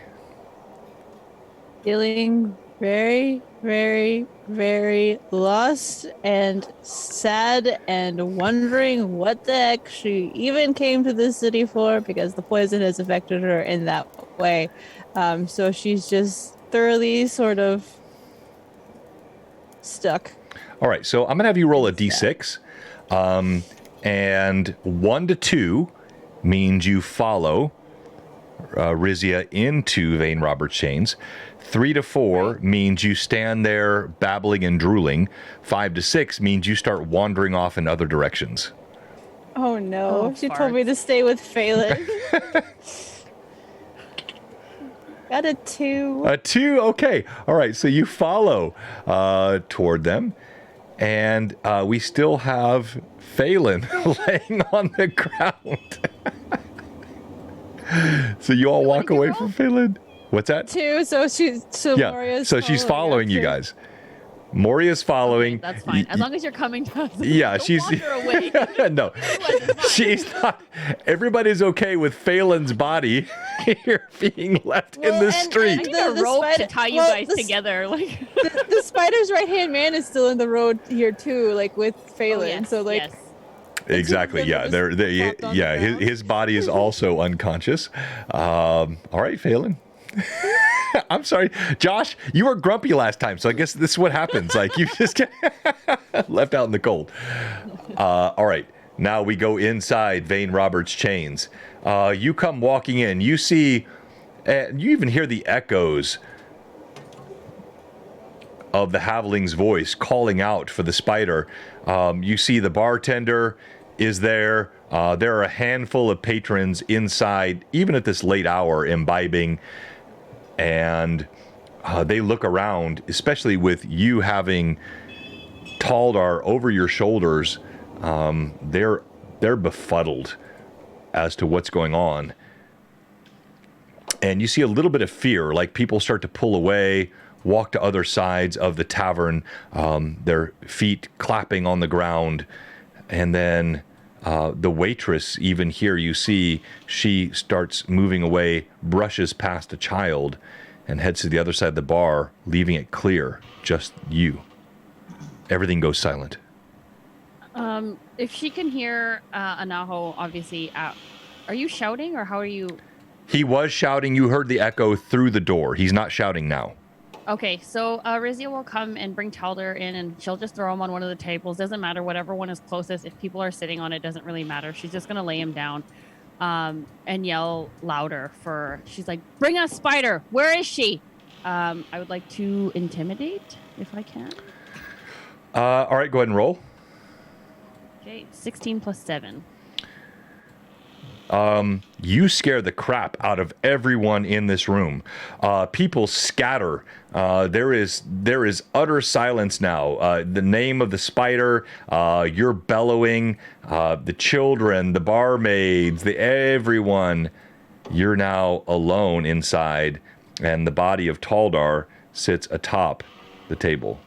Feeling very, very, very lost and sad and wondering what the heck she even came to this city for, because the poison has affected her in that way. So she's just thoroughly sort of stuck. All right, so I'm going to have you roll a d6. And 1 to 2 means you follow Rizia into Vein Robert's chains. 3 to 4 means you stand there babbling and drooling. 5 to 6 means you start wandering off in other directions. Oh no, Oh, she told me farts. to stay with Phelan. Got a 2. A 2, okay. All right, so you follow toward them. And we still have Phelan laying on the ground. So you all walk away from Phelan. What's that? 2, so Yeah, Moria's so she's following you after. guys. Moria's following. That's fine. As long as you're coming to us. Yeah, Don't she's wander away. no, It's fine. she's not. Everybody's okay with Phelan's body here being left in Well, the and- street. I need a The rope to spider- tie you well, guys the s- together. Like The spider's right hand man is still in the road here too, like with Phelan. yes, so like yes. Exactly. them Yeah. just They're flopped on yeah. the ground. His body is also unconscious. All right, Phelan. I'm sorry, Josh. You were grumpy last time, so I guess this is what happens. Like you just get left out in the cold. All right. Now we go inside Vein Robert's chains. You come walking in. You see. You even hear the echoes of the Havling's voice calling out for the spider. You see the bartender is there There are a handful of patrons inside, even at this late hour, imbibing, and they look around, especially with you having Taldar over your shoulders. They're befuddled as to what's going on. And you see a little bit of fear, like people start to pull away, walk to other sides of the tavern, their feet clapping on the ground. And then the waitress, even here, you see she starts moving away, brushes past a child, and heads to the other side of the bar, leaving it clear, just you. Everything goes silent. If she can hear Anaho, obviously, are you shouting or how are you? He was shouting. You heard the echo through the door. He's not shouting now. Okay, so Rizia will come and bring Taldar in, and she'll just throw him on one of the tables. Doesn't matter, whatever one is closest. If people are sitting on it, doesn't really matter. She's just gonna lay him down, and yell louder for. She's like, "Bring us Spider. Where is she?" I would like to intimidate if I can. All right, go ahead and roll. Okay, 16 plus 7. You scare the crap out of everyone in this room. People scatter. There is utter silence now. The name of the spider, you're bellowing, the children, the barmaids, everyone. You're now alone inside, and the body of Taldar sits atop the table.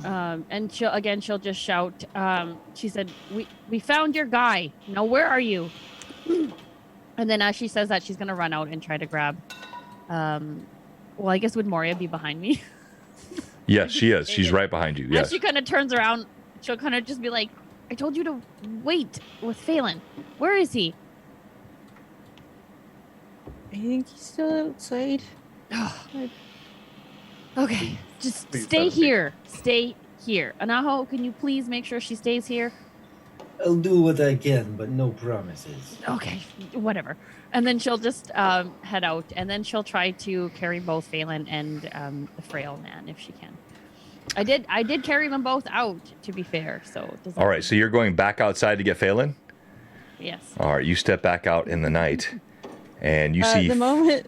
And she'll just shout. She said, "We found your guy. Now where are you?" And then as she says that, she's gonna run out and try to grab. Well, I guess would Moria be behind me? Yes, she is. She's right behind you. Yes. As she kind of turns around, she'll kind of just be like, "I told you to wait with Phelan. Where is he?" I think he's still outside. Okay, just Please stay let him be. here. Stay here. Anaho, can you please make sure she stays here? I'll do what I can, but no promises. Okay, whatever. And then she'll just head out, and then she'll try to carry both Phelan and the frail man if she can. I did carry them both out, to be fair. So it doesn't. All right, so you're going back outside to get Phelan? Yes. All right, you step back out in the night, and you see. The moment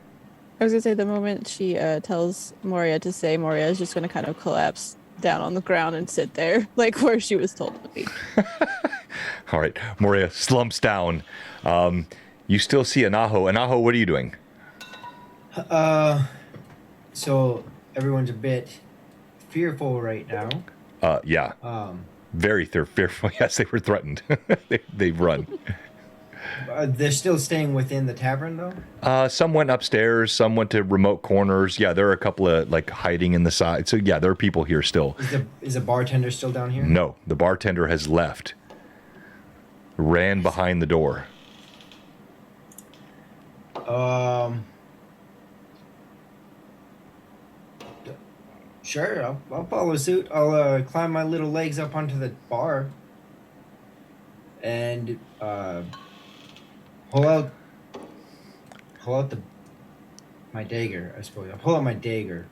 she tells Moria to stay, Moria is just going to kind of collapse down on the ground and sit there, like where she was told to be. All right, Moria slumps down. You still see Anaho. Anaho, what are you doing? So everyone's a bit fearful right now. Yeah, very fearful. Yes, they were threatened. They've run. They're still staying within the tavern, though? Some went upstairs. Some went to remote corners. Yeah, there are a couple of like hiding in the side. So yeah, there are people here still. Is the bartender still down here? No, the bartender has left. Ran behind the door. Sure, I'll follow suit. I'll climb my little legs up onto the bar and pull out my dagger. I suppose I'll pull out my dagger.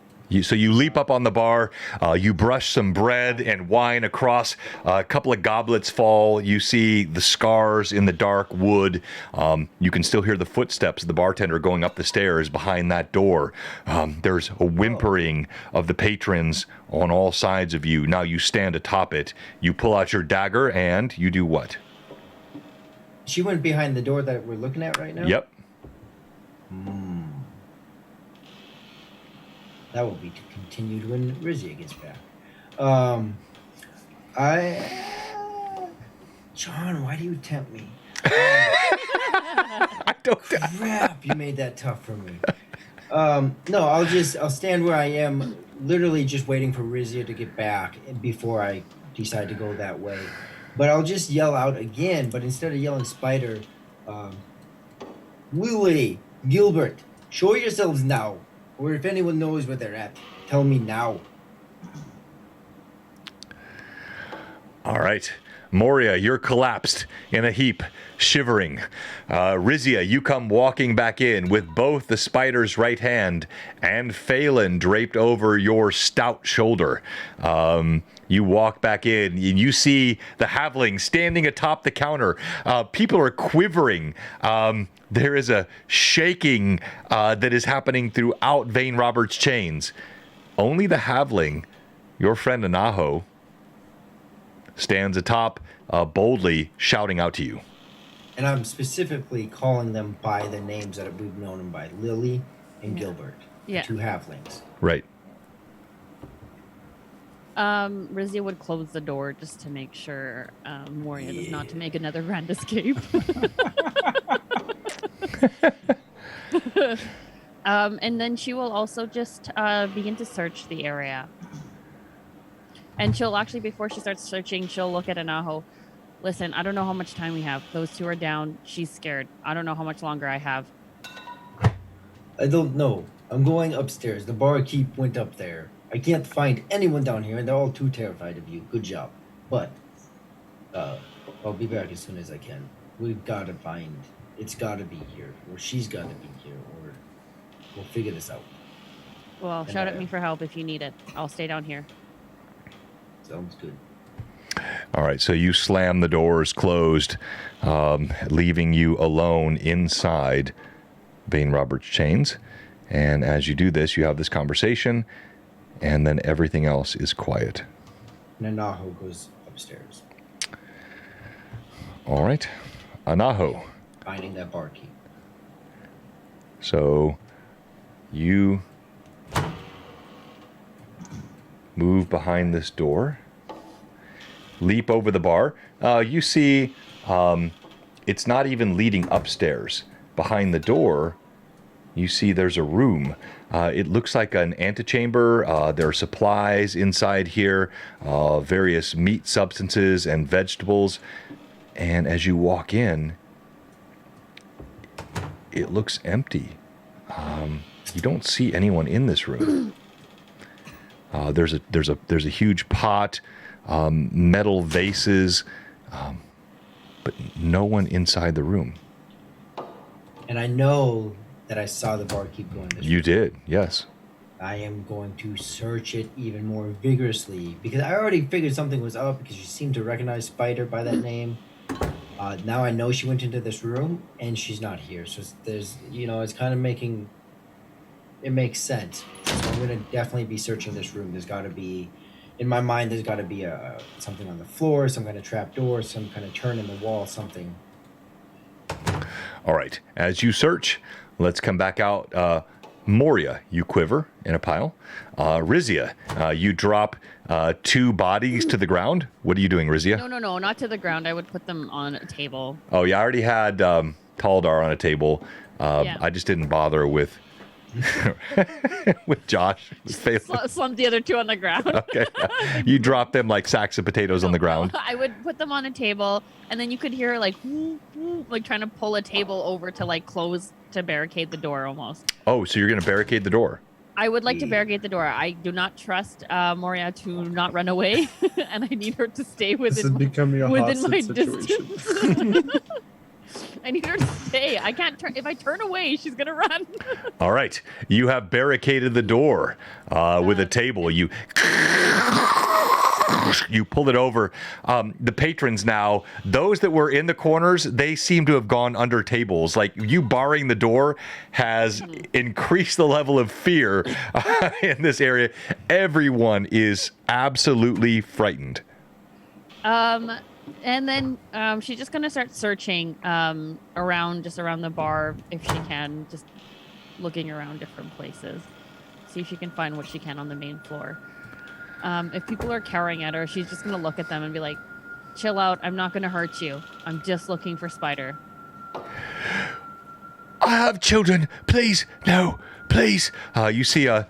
So you leap up on the bar, you brush some bread and wine across, a couple of goblets fall, you see the scars in the dark wood, you can still hear the footsteps of the bartender going up the stairs behind that door. There's a whimpering of the patrons on all sides of you. Now you stand atop it, you pull out your dagger and you do what? She went behind the door that we're looking at right now? Yep. That will be continued when Rizia gets back. John, why do you tempt me? I don't. Crap, you made that tough for me. No, I'll stand where I am, literally just waiting for Rizia to get back before I decide to go that way. But I'll just yell out again, but instead of yelling Spider, Willie, Gilbert, show yourselves now. Or if anyone knows where they're at, tell me now. All right. Moria, you're collapsed in a heap, shivering. Rizia, you come walking back in with both the spider's right hand and Phelan draped over your stout shoulder. You walk back in, and you see the halfling standing atop the counter. People are quivering. There is a shaking that is happening throughout Vane Roberts' chains. Only the halfling, your friend Anaho, stands atop, boldly shouting out to you. And I'm specifically calling them by the names that we've known them by, Lily and Gilbert, Yeah. 2 halflings. Right. Rizia would close the door just to make sure Moria does not to make another grand escape. And then she will also just begin to search the area. And she'll actually, before she starts searching, she'll look at Anaho. Listen, I don't know how much time we have. Those 2 are down. She's scared. I don't know how much longer I have. I don't know. I'm going upstairs. The barkeep went up there. I can't find anyone down here, and they're all too terrified of you. Good job. But, I'll be back as soon as I can. We've got to find... It's got to be here, or she's got to be here, or we'll figure this out. Well, shout at me for help if you need it. I'll stay down here. Sounds good. All right, so you slam the doors closed, leaving you alone inside Vane Roberts' chains. And as you do this, you have this conversation, and then everything else is quiet. Anaho goes upstairs. All right, Anaho. Finding that barkeep. So you move behind this door, leap over the bar. You see it's not even leading upstairs. Behind the door, you see there's a room. It looks like an antechamber. There are supplies inside here, various meat substances and vegetables. And as you walk in, it looks empty. You don't see anyone in this room. There's a huge pot, metal vases, but no one inside the room. And I know that I saw the barkeep go in this You room. did, yes. I am going to search it even more vigorously because I already figured something was up because she seemed to recognize Spider by that name. Now I know she went into this room and she's not here. So there's, it's kind of it makes sense. So I'm going to definitely be searching this room. There's got to be, in my mind, there's got to be something on the floor, some kind of trap door, some kind of turn in the wall, something. All right, as you search, let's come back out. Moria, you quiver in a pile. Rizia, you drop 2 bodies to the ground. What are you doing, Rizia? No, not to the ground. I would put them on a table. Oh, yeah, I already had Taldar on a table. Yeah. I just didn't bother with with Josh. Slump the other 2 on the ground. Okay. You drop them like sacks of potatoes on the ground. I would put them on a table, and then you could hear like trying to pull a table over to like close to barricade the door almost. Oh, so you're going to barricade the door? I would like to barricade the door. I do not trust Moria to not run away, and I need her to stay This is within becoming a within hostage my situation. distance. I need her to stay. I can't turn. If I turn away, she's gonna run. All right. You have barricaded the door with a table. You pull it over. The patrons now, those that were in the corners, they seem to have gone under tables. Like you barring the door has increased the level of fear in this area. Everyone is absolutely frightened. And then she's just gonna start searching around the bar if she can, just looking around different places, see if she can find what she can on the main floor. If people are cowering at her, she's just gonna look at them and be like, "Chill out. I'm not gonna hurt you. I'm just looking for Spider." I have children. Please, no, please. You see a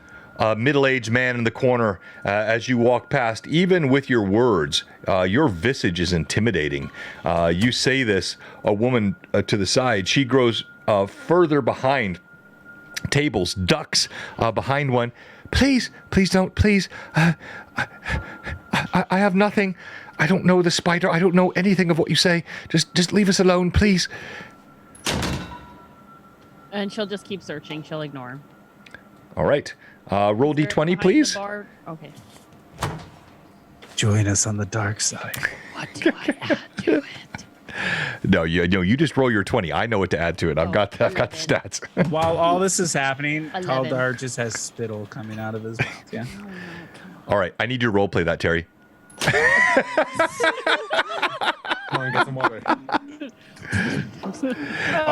middle-aged man in the corner as you walk past. Even with your words, your visage is intimidating. You say this, a woman to the side. She grows further behind tables, ducks behind one. Please don't, please. I have nothing. I don't know the spider. I don't know anything of what you say. Just leave us alone, please. And she'll just keep searching. She'll ignore him. All right. Roll Is there d20, behind please. the bar? Okay. Join us on the dark side. What do I add to it? No, you just roll your 20. I know what to add to it. I've got the 11. stats. While all this is happening, 11. Taldar just has spittle coming out of his mouth. Yeah. Oh, no, come on. All right. I need you to role play that, Terry. Come on, get some water.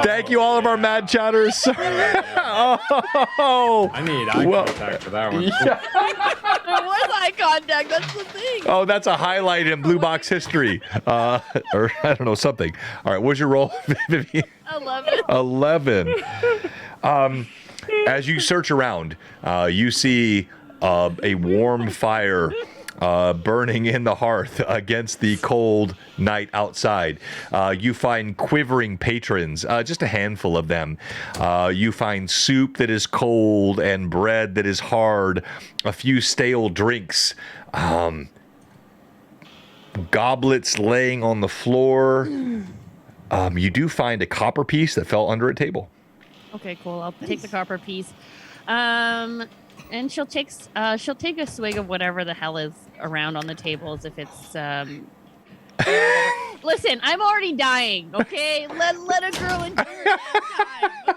Thank you, all of our mad chatters. Oh, I need eye contact for that one. yeah. There was eye contact. That's the thing. Oh, that's a highlight in Blue Box history. Or I don't know, something. All right, what's your roll, Vivian? 11. 11. As you search around, you see a warm fire burning in the hearth against the cold night outside. You find quivering patrons, just a handful of them. You find soup that is cold and bread that is hard, a few stale drinks, goblets laying on the floor. You do find a copper piece that fell under a table. Okay, cool. I'll take the copper piece. And she'll take a swig of whatever the hell is around on the tables. If it's listen, I'm already dying. Okay, let a girl enjoy her time.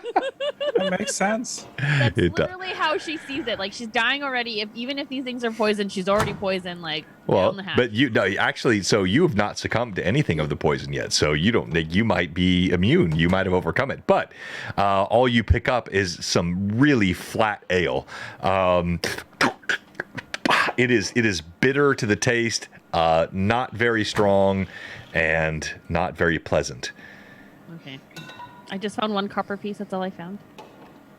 That makes sense. That's It does. literally how she sees it. Like she's dying already. Even if these things are poison, she's already poisoned. Like Well, down the hatch. but actually, so you have not succumbed to anything of the poison yet. So you don't think you might be immune. You might have overcome it. But all you pick up is some really flat ale. It is bitter to the taste, not very strong, and not very pleasant. Okay, I just found one copper piece. That's all I found.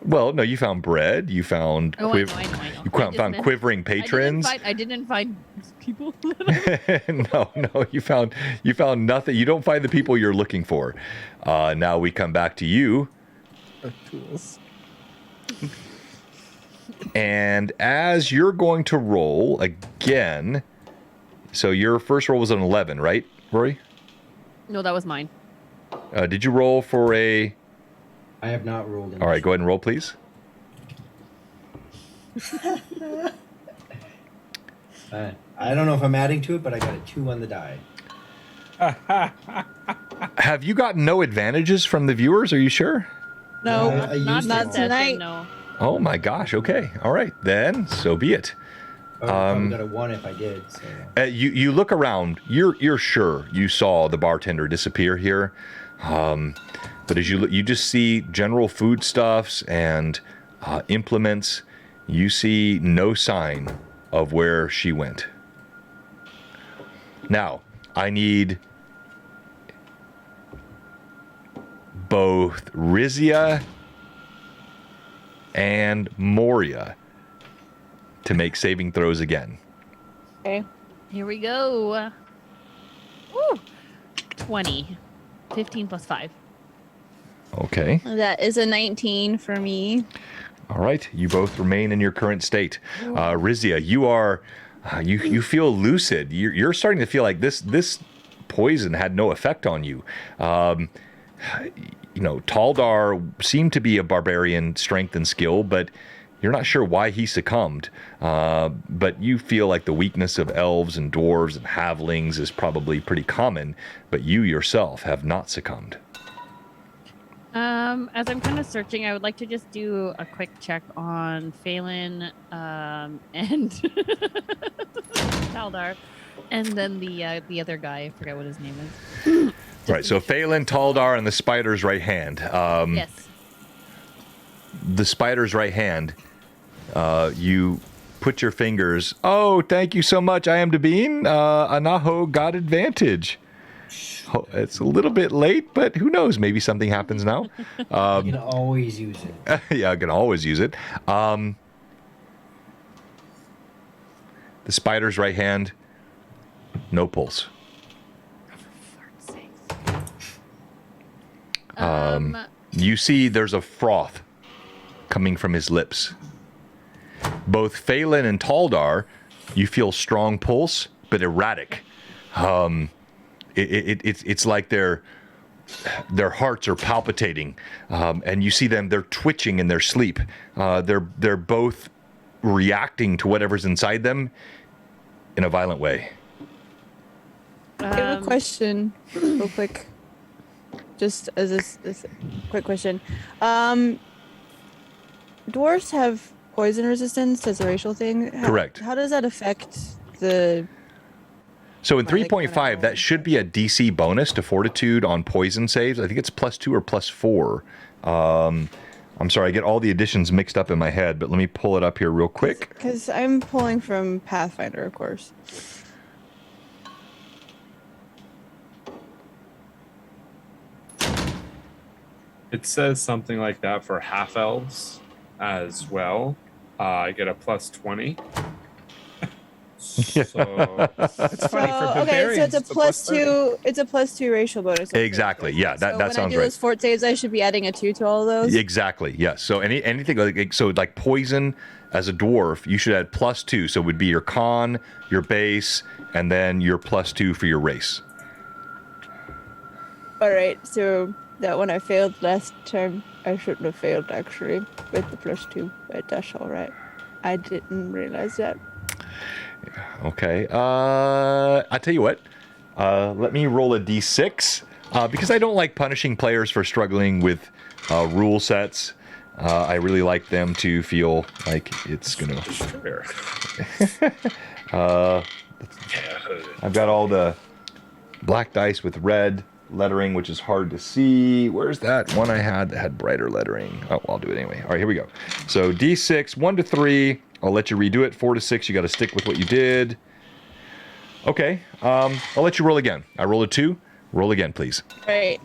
Well, no, you found bread. You found Oh, I know. I you just found meant- quivering patrons. I didn't find people. No, you found nothing. You don't find the people you're looking for. Now we come back to you, Tools. and as you're going to roll again, so your first roll was an 11, right, Rory? No, that was mine. Did you roll for a? I have not rolled. All right, go ahead and roll, please. I don't know if I'm adding to it, but I got a 2 on the die. Have you gotten no advantages from the viewers? Are you sure? No, I used Not to. not this tonight. session, no. Oh my gosh. Okay. All right. Then so be it. I probably got a 1 if I did. So. You look around. You're sure you saw the bartender disappear here, but as you look, you just see general foodstuffs and implements. You see no sign of where she went. Now I need both Rizia and Moria to make saving throws again. Okay. Here we go. Woo! 20. 15 plus 5. Okay. That is a 19 for me. All right. You both remain in your current state. Rizia, you are, you feel lucid. You're starting to feel like this poison had no effect on you. Taldar seemed to be a barbarian strength and skill, but you're not sure why he succumbed. But you feel like the weakness of elves and dwarves and halflings is probably pretty common, but you yourself have not succumbed. As I'm kind of searching, I would like to just do a quick check on Phelan and Taldar, and then the other guy. I forget what his name is. Right, so Phelan, Taldar, and the spider's right hand. Yes. The spider's right hand, you put your fingers. Oh, thank you so much. I am Devine. Anaho got advantage. Oh, it's a little bit late, but who knows? Maybe something happens now. You can always use it. Yeah, I can always use it. The spider's right hand, no pulse. For fuck's sakes. You see there's a froth coming from his lips. Both Phelan and Taldar, you feel strong pulse, but erratic. It's like their hearts are palpitating, and you see them. They're twitching in their sleep. They're both reacting to whatever's inside them in a violent way. I have a question, real quick. Just as this quick question. Dwarves have poison resistance. That's a racial thing. Correct. How does that affect the... So in Like, 3.5, that should be a DC bonus to Fortitude on poison saves. I think it's +2 or +4. I'm sorry, I get all the additions mixed up in my head, but let me pull it up here real quick. Because I'm pulling from Pathfinder, of course. It says something like that for half elves as well. I get a +20. So It's funny for Okay, so barbarians. it's a +2. It's a +2 racial bonus. Exactly. Yeah, that So sounds when I do right. those fort saves, I should be adding a 2 to all of those. Exactly. Yes. So anything like poison as a dwarf, you should add +2. So it would be your con, your base, and then your +2 for your race. All right, so that one I failed last time. I shouldn't have failed actually with the +2, but that's all right. I didn't realize that. Okay. I tell you what. Let me roll a d6 because I don't like punishing players for struggling with rule sets. I really like them to feel like it's gonna. I've got all the black dice with red lettering, which is hard to see. Where's that one I had that had brighter lettering? Oh, well, I'll do it anyway. All right, here we go. So D6, 1 to 3. I'll let you redo it. 4 to 6, you got to stick with what you did. Okay, I'll let you roll again. I roll a 2. Roll again, please. Right.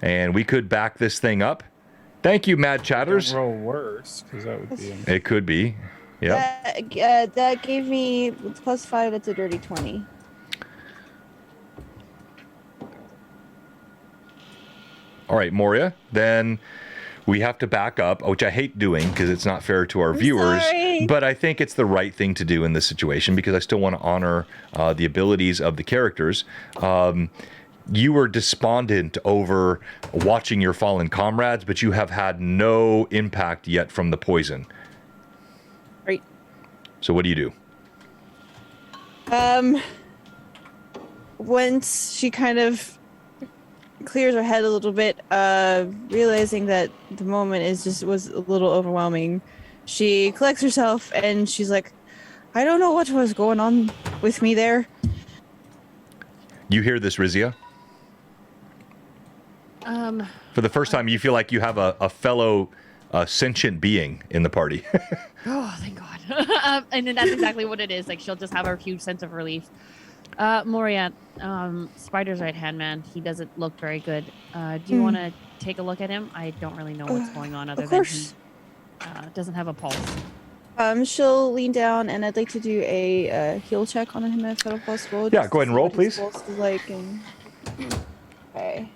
And we could back this thing up. Thank you, Mad Chatters. Don't roll worse, because that would be... It could be. Yep. That gave me +5. That's a dirty 20. All right, Moria, then we have to back up, which I hate doing because it's not fair to our viewers. Sorry. But I think it's the right thing to do in this situation because I still want to honor the abilities of the characters. You were despondent over watching your fallen comrades, but you have had no impact yet from the poison. Right. So what do you do? Once she kind of clears her head a little bit, realizing that the moment was a little overwhelming, she collects herself and she's like, I don't know what was going on with me there. You hear this, Rizia? For the first time, you feel like you have a fellow sentient being in the party. Oh, thank God. And then that's exactly what it is. Like, she'll just have a huge sense of relief. Moria, Spider's right hand man. He doesn't look very good. Do you want to take a look at him? I don't really know what's going on other than he doesn't have a pulse. She'll lean down and I'd like to do a heal check on him if at all possible. Yeah, go ahead and roll, please. Okay.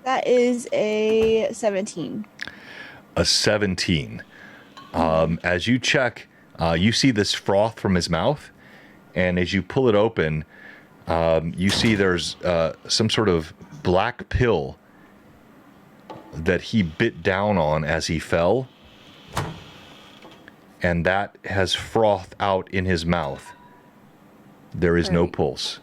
That is a 17. A 17. As you check, you see this froth from his mouth, and as you pull it open, you see there's some sort of black pill that he bit down on as he fell, and that has froth out in his mouth. There is no pulse.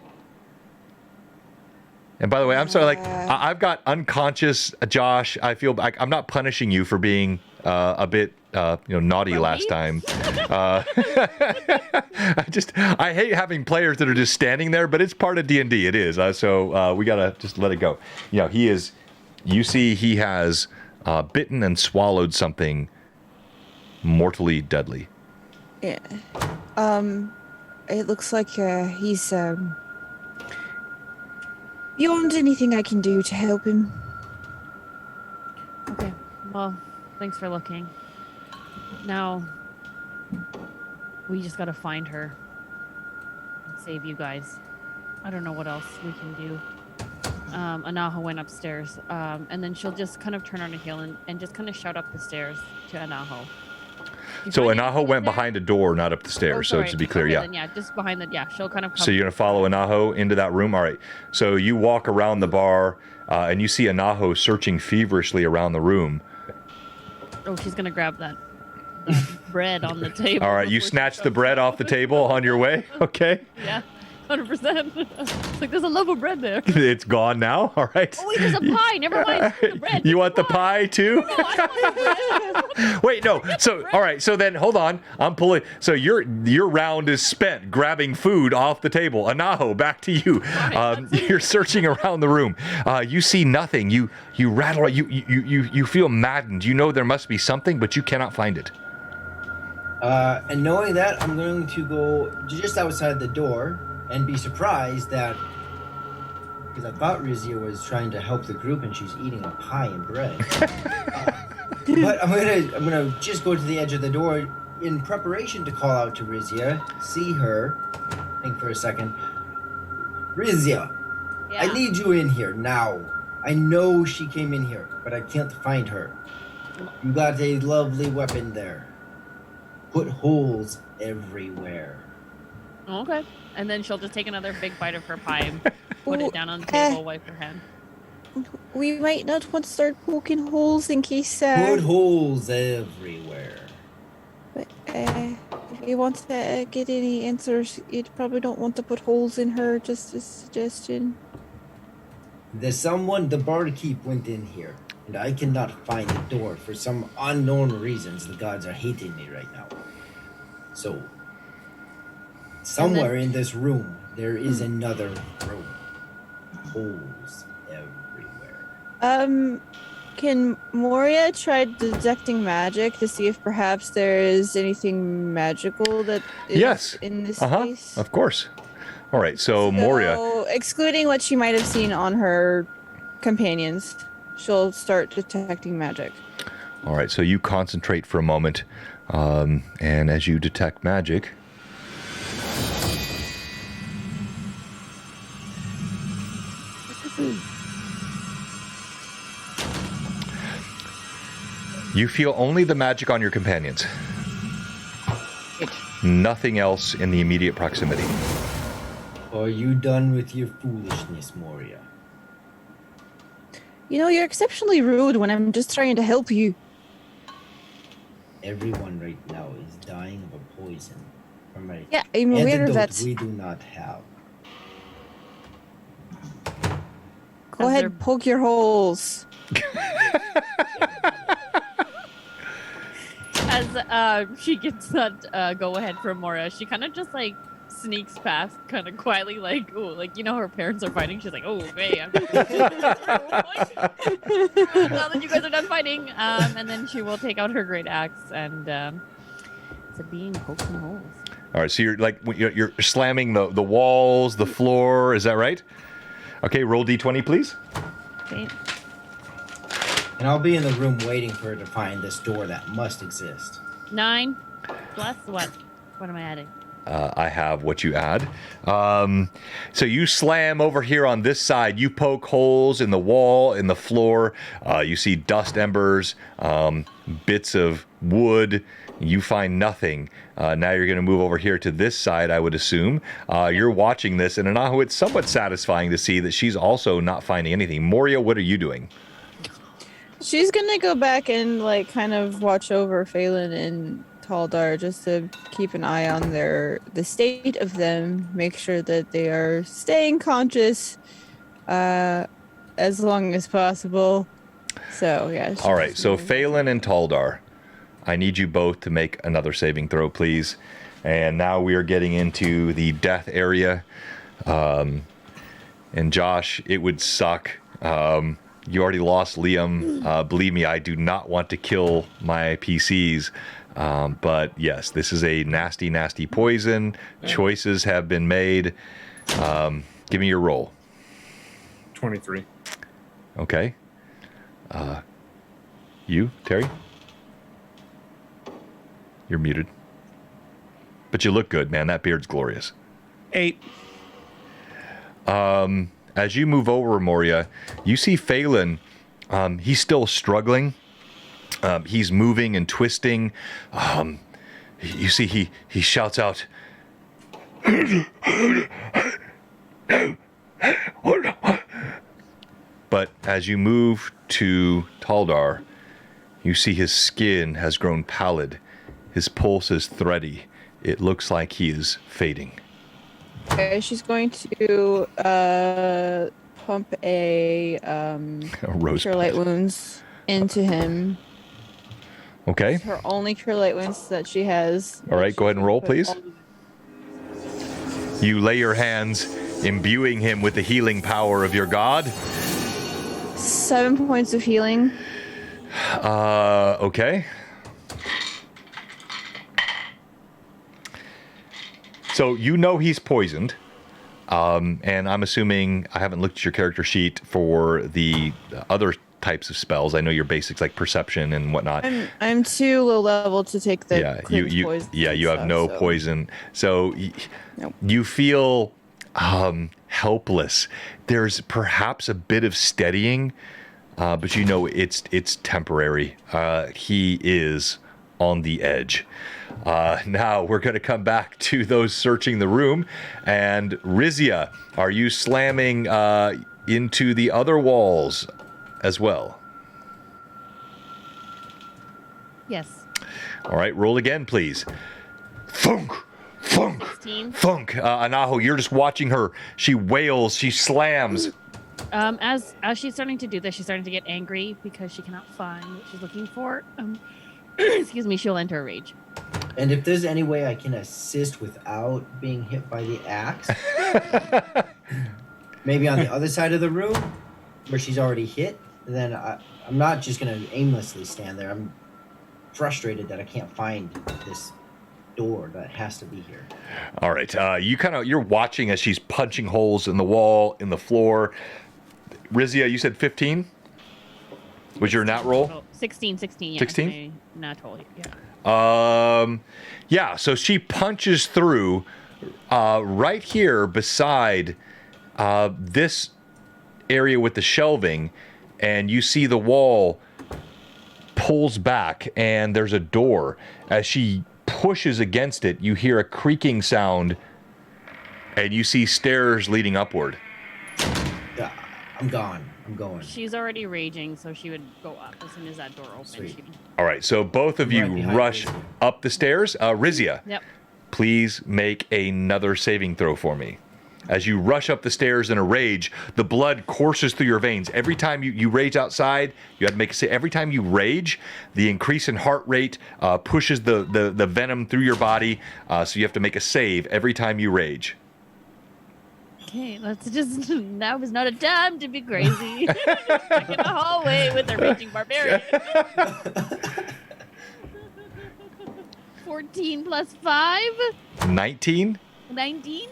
And by the way, I'm sorry, like, I've got unconscious Josh. I feel like I'm not punishing you for being a bit naughty last time. I hate having players that are just standing there, but it's part of D&D. It is. So we got to just let it go. You see he has bitten and swallowed something mortally deadly. Yeah. It looks like he's beyond anything I can do to help him. Okay. Well, thanks for looking. Now, we just gotta find her and save you guys. I don't know what else we can do. Anaho went upstairs, and then she'll just kind of turn on a heel and just kind of shout up the stairs to Anaho. So find Anaho anything went there? behind a door, not up the stairs. So sorry. to be clear, Okay, yeah. Then, yeah, just behind the she'll kind of come. So you're gonna follow Anaho into that room. All right. So you walk around the bar, and you see Anaho searching feverishly around the room. Oh, she's gonna grab that bread on the table. All right. You before she snatch the comes bread out. off the table on your way. Okay. Yeah, 100%. It's like there's a loaf of bread there. It's gone now. All right. Oh wait, there's a pie. Never mind. The bread. You want the pie too? No, I don't want the bread. Wait, no. So, all right. So then, hold on. I'm pulling. So your round is spent grabbing food off the table. Anaho, back to you. You're searching around the room. You see nothing. You rattle. You feel maddened. You know there must be something, but you cannot find it. And knowing that, I'm going to go just outside the door and be surprised that, because I thought Rizia was trying to help the group and she's eating a pie and bread. But I'm gonna just go to the edge of the door in preparation to call out to Rizia, see her, think for a second. Rizia, Yeah. I need you in here now. I know she came in here, but I can't find her. You got a lovely weapon there. Put holes everywhere. Okay. And then she'll just take another big bite of her pie and put Ooh, it down on the table, wipe her hand. We might not want to start poking holes in case. Put holes everywhere. But, if you want to get any answers, you probably don't want to put holes in her. Just a suggestion. The barkeep went in here, and I cannot find the door for some unknown reasons. The gods are hating me right now. So, somewhere in this room, there is another room. Holes everywhere. Can Moria try detecting magic to see if perhaps there is anything magical that is Yes. in this Uh-huh. space? Of course. All right. So Moria. Excluding what she might have seen on her companions, she'll start detecting magic. All right. So you concentrate for a moment, and as you detect magic. You feel only the magic on your companions. Nothing else in the immediate proximity. Are you done with your foolishness, Moria? You know, you're exceptionally rude when I'm just trying to help you. Everyone right now is dying of a poison from a Yeah, I'm aware of antidote that. we do not have. Go ahead, poke your holes. As she gets that go ahead from Mora, she kind of just like sneaks past kind of quietly, like, oh, like, you know, her parents are fighting. She's like, oh, okay. Now that you guys are done fighting. And then she will take out her great axe and Sabine pokes some holes. All right. So you're like you're slamming the walls, the floor. Is that right? Okay. Roll d20, please. Okay. And I'll be in the room waiting for her to find this door that must exist. 9 plus what? What am I adding? I have what you add. So you slam over here on this side. You poke holes in the wall, in the floor. You see dust embers, bits of wood. You find nothing. Now you're going to move over here to this side, I would assume. You're watching this, and Anahu, it's somewhat satisfying to see that she's also not finding anything. Moria, what are you doing? She's gonna go back and like kind of watch over Phelan and Taldar just to keep an eye on the state of them, make sure that they are staying conscious as long as possible. So yeah. All right, so Phelan and Taldar, I need you both to make another saving throw, please. And now we are getting into the death area. And Josh, it would suck. You already lost Liam. Believe me, I do not want to kill my PCs. But yes, this is a nasty, nasty poison. Choices have been made. Give me your roll. 23. Okay. You, Terry? You're muted. But you look good, man. That beard's glorious. 8. As you move over, Moria, you see Phelan. He's still struggling. He's moving and twisting. You see, he shouts out. But as you move to Taldar, you see his skin has grown pallid. His pulse is thready. It looks like he is fading. Okay, she's going to pump a rose cure light wounds into him. Okay. It's her only cure light wounds that she has. All right, go ahead and roll, please. You lay your hands, imbuing him with the healing power of your god. 7 points of healing. Okay. So you know he's poisoned, and I'm assuming I haven't looked at your character sheet for the other types of spells. I know your basics like perception and whatnot. I'm too low level to take the poison. Yeah, you have no so. poison, so Nope. you feel helpless. There's perhaps a bit of steadying, but you know it's temporary. He is on the edge. Now we're going to come back to those searching the room. And Rizia, are you slamming into the other walls as well? Yes. All right, roll again, please. Thunk, thunk, 16. thunk. Anaho, you're just watching her. She wails, she slams. As she's starting to do this, she's starting to get angry because she cannot find what she's looking for. Excuse me, she'll enter a rage. And if there's any way I can assist without being hit by the axe, maybe on the other side of the room where she's already hit, then I'm not just going to aimlessly stand there. I'm frustrated that I can't find this door that has to be here. All right, you're watching as she's punching holes in the wall, in the floor. Rizia, you said 15? Was your nat roll? Oh, 16, yeah. 16? Nat roll, yeah. Yeah, so she punches through right here beside this area with the shelving, and you see the wall pulls back, and there's a door. As she pushes against it, you hear a creaking sound, and you see stairs leading upward. Yeah, I'm gone. I'm going. She's already raging, so she would go up as soon as that door opens. Sweet. All right, so both of you Right behind rush Rizia. up the stairs. Rizia, Yep. please make another saving throw for me. As you rush up the stairs in a rage, the blood courses through your veins. Every time you rage outside, you have to make a save. Every time you rage, the increase in heart rate pushes the venom through your body, so you have to make a save every time you rage. Okay, let's just. That was not a time to be crazy. Stuck in a hallway with a raging barbarian. 14 plus 5? 19? 19?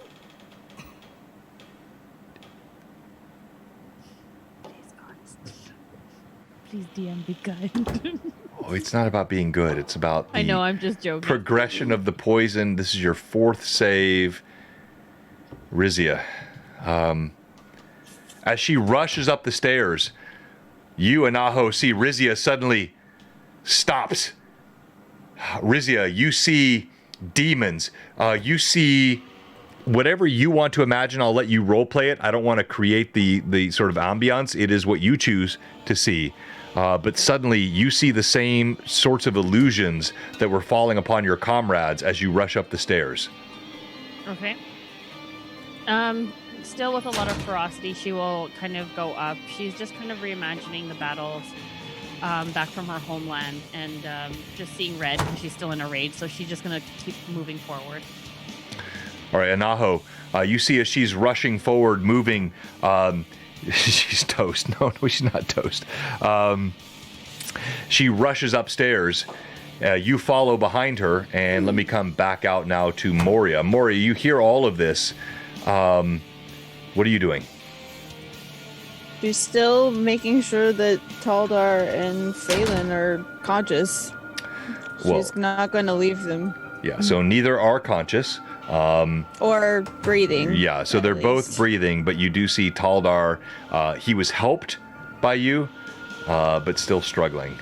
Please, DM, be kind. Oh, it's not about being good. It's about the I know, I'm just joking. progression of the poison. This is your fourth save. Rizia. As she rushes up the stairs, you and Aho see Rizia suddenly stops. Rizia, you see demons. You see whatever you want to imagine. I'll let you role play it. I don't want to create the sort of ambiance. It is what you choose to see. But suddenly you see the same sorts of illusions that were falling upon your comrades as you rush up the stairs. Okay. Still with a lot of ferocity, she will kind of go up. She's just kind of reimagining the battles back from her homeland and just seeing red because she's still in a rage. So she's just going to keep moving forward. All right, Anaho, you see as she's rushing forward, moving. She's toast. No, she's not toast. She rushes upstairs. You follow behind her, and let me come back out now to Moria. Moria, you hear all of this. What are you doing? She's still making sure that Taldar and Phelan are conscious. She's not going to leave them. Yeah, so neither are conscious. Or breathing. Yeah, so they're both breathing, but you do see Taldar. He was helped by you, but still struggling.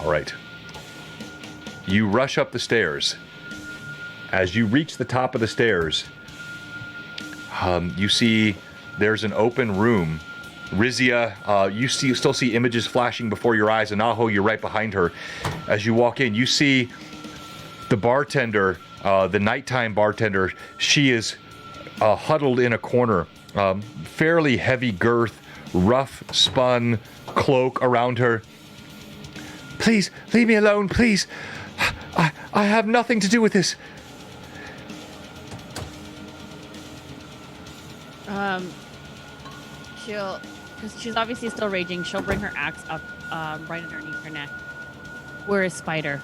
All right. You rush up the stairs. As you reach the top of the stairs, you see there's an open room. Rizia, you still see images flashing before your eyes. Anaho, you're right behind her. As you walk in, you see the bartender, the nighttime bartender. She is huddled in a corner. Fairly heavy girth, rough spun cloak around her. Please, leave me alone, please. I have nothing to do with this. Because she's obviously still raging, she'll bring her axe up right underneath her neck. Where is Spider?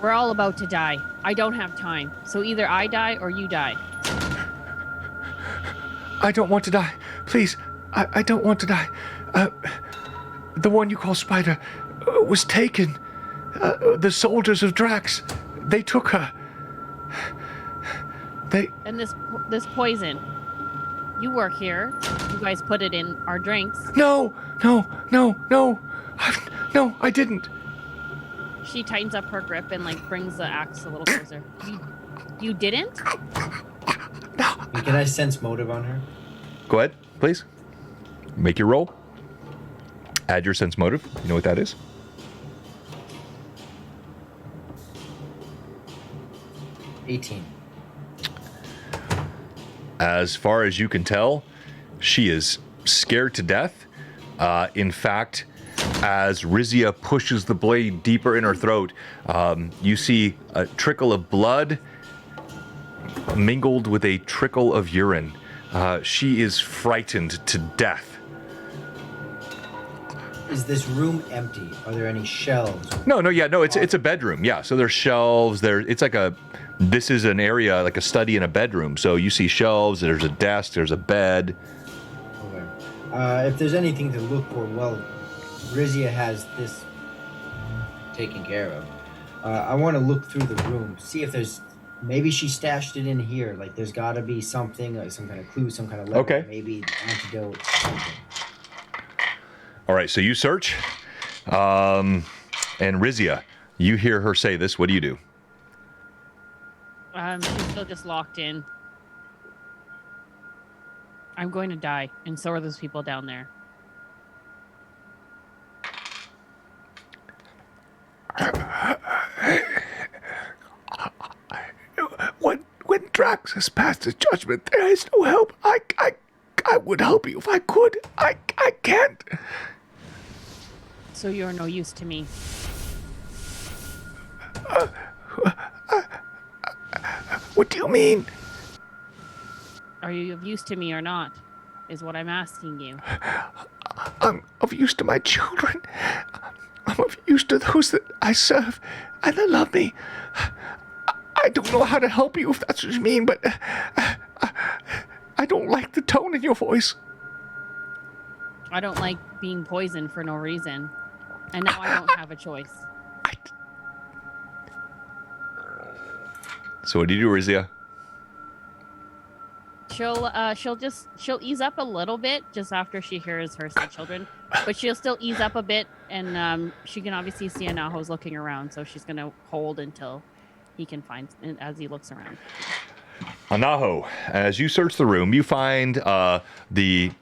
We're all about to die. I don't have time. So either I die or you die. I don't want to die. Please, I don't want to die. The one you call Spider was taken. The soldiers of Drax, they took her. And this poison. You work here. You guys put it in our drinks. No, I didn't. She tightens up her grip and brings the axe a little closer. You didn't? No. Can I sense motive on her? Go ahead, please. Make your roll. Add your sense motive. You know what that is? $18. As far as you can tell, she is scared to death. In fact, as Rizia pushes the blade deeper in her throat, you see a trickle of blood mingled with a trickle of urine. She is frightened to death. Is this room empty? Are there any shelves? No, it's a bedroom. Yeah, so there's shelves. This is an area like a study in a bedroom. So you see shelves. There's a desk. There's a bed. Okay. If there's anything to look for, well, Rizia has this taken care of. I want to look through the room, see if there's. Maybe she stashed it in here. There's got to be something, like some kind of clue, some kind of letter. Okay. Maybe antidote. Something. All right, so you search, and Rizia, you hear her say this. What do you do? She's still just locked in. I'm going to die, and so are those people down there. When Drax has passed his judgment, there is no help. I would help you if I could. I can't. So you're no use to me. What do you mean? Are you of use to me or not? Is what I'm asking you. I'm of use to my children. I'm of use to those that I serve and that love me. I don't know how to help you if that's what you mean, but I don't like the tone in your voice. I don't like being poisoned for no reason. And now I don't have a choice. So what do you do, Rizia? She'll ease up a little bit just after she hears her say children, but she'll still ease up a bit, and she can obviously see Anaho's looking around, so she's gonna hold until he can find as he looks around. Anaho, as you search the room, you find the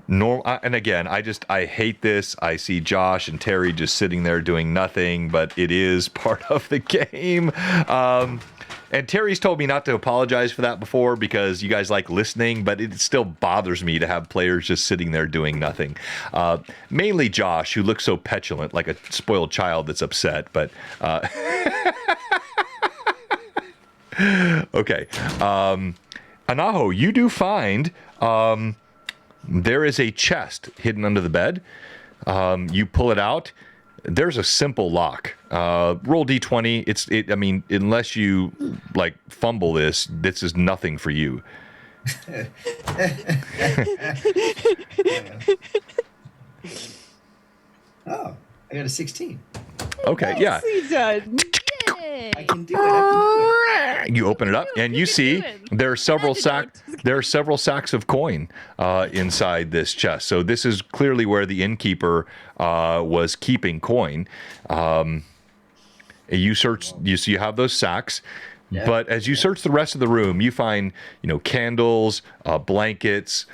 normal. And again, I hate this. I see Josh and Terry just sitting there doing nothing, but it is part of the game. And Terry's told me not to apologize for that before because you guys like listening, but it still bothers me to have players just sitting there doing nothing. Mainly Josh, who looks so petulant, like a spoiled child that's upset. But okay. Anaho, you do find there is a chest hidden under the bed. You pull it out. There's a simple lock. Roll d20. I mean, unless you fumble this is nothing for you. Oh, I got a 16. Okay, yeah. Done. I can do it. You open it up and you see there are several there are several sacks of coin inside this chest. So this is clearly where the innkeeper was keeping coin. You search, you have those sacks. Yeah. But as you search the rest of the room, you find, candles, blankets,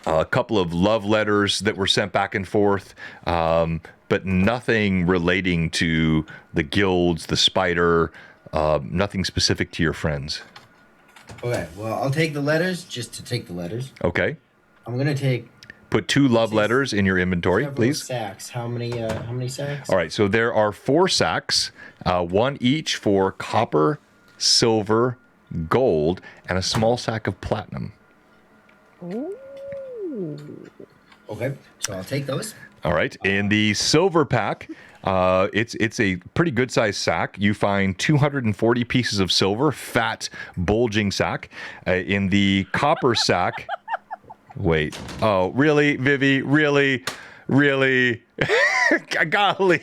a couple of love letters that were sent back and forth, but nothing relating to the guilds, the spider, nothing specific to your friends. Okay, well, I'll take the letters just to take the letters. Okay. I'm gonna take Put 2 love letters in your inventory, several please. sacks. How many sacks? All right, so there are 4 sacks, 1 each for copper, silver, gold, and a small sack of platinum. Ooh. Okay, so I'll take those. All right, in the silver pack, it's a pretty good sized sack. You find 240 pieces of silver, fat, bulging sack. In the copper sack, wait, oh, really, Vivi, really? Golly,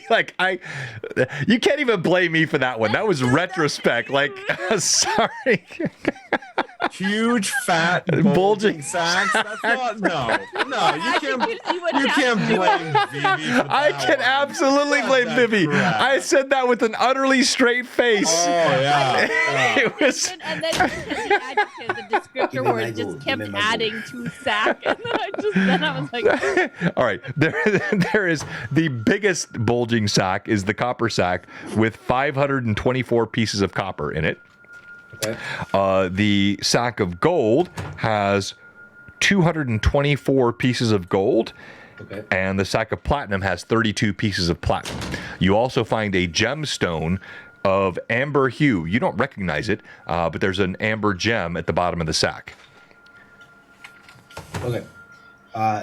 you can't even blame me for that one. That was retrospect. Sorry. Huge, fat, bulging sacks. That's not, no, you can't blame Vivi for that. I can absolutely blame Vivi. Crap. I said that with an utterly straight face. Oh, yeah. It was. And then the adjective, the descriptor word just kept adding to sack. And then I was like, All right, there is the biggest bulging sack is the copper sack with 524 pieces of copper in it. Okay. The sack of gold has 224 pieces of gold. Okay. And the sack of platinum has 32 pieces of platinum. You also find a gemstone of amber hue. You don't recognize it, but there's an amber gem at the bottom of the sack. Okay.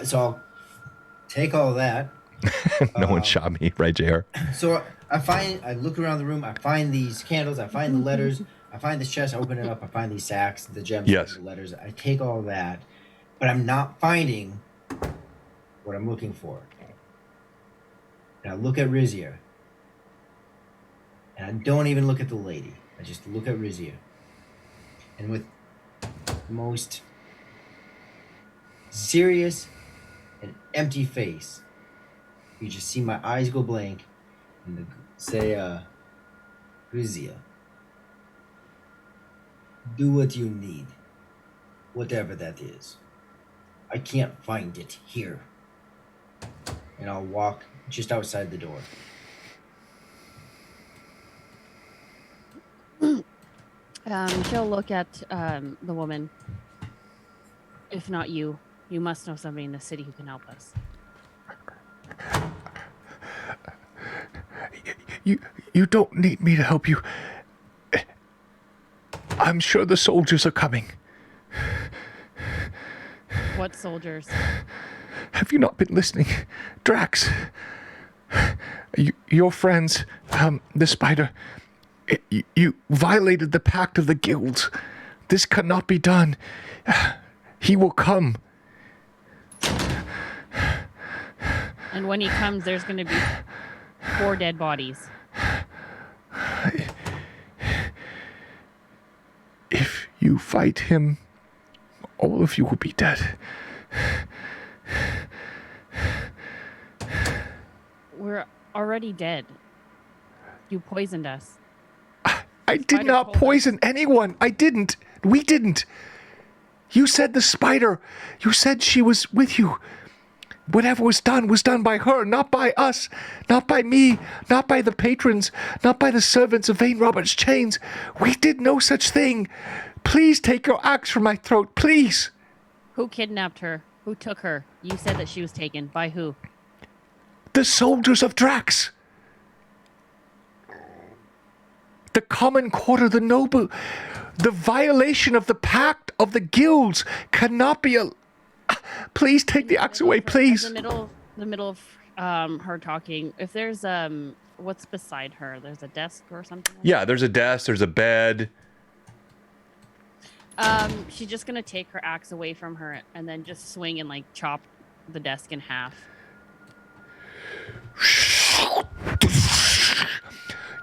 So I'll take all that. No one shot me, right, JR? So I look around the room, I find these candles, I find the letters, I find this chest, I open it up, I find these sacks, the gems, Yes. the letters. I take all that, but I'm not finding what I'm looking for. And I look at Rizia. And I don't even look at the lady. I just look at Rizia. And with the most serious and empty face, you just see my eyes go blank and say, Rizia, do what you need, whatever that is. I can't find it here. And I'll walk just outside the door. she'll look at the woman. If not you, you must know somebody in the city who can help us. You don't need me to help you. I'm sure the soldiers are coming. What soldiers? Have you not been listening? Drax, your friends, the spider, you violated the pact of the guilds. This cannot be done. He will come. And when he comes, there's going to be 4 dead bodies. If you fight him, all of you will be dead. We're already dead. You poisoned us. I did not poison anyone. I didn't. We didn't. You said the spider. You said she was with you. Whatever was done by her, not by us, not by me, not by the patrons, not by the servants of Vane Robert's chains. We did no such thing. Please take your axe from my throat, please. Who kidnapped her? Who took her? You said that she was taken. By who? The soldiers of Drax. The common quarter, the noble. The violation of the pact of the guilds cannot be a... Please take the axe away, please. In the middle of her talking, if there's what's beside her? There's a desk or something? Yeah, there's a desk, there's a bed. She's just gonna take her axe away from her and then just swing and chop the desk in half.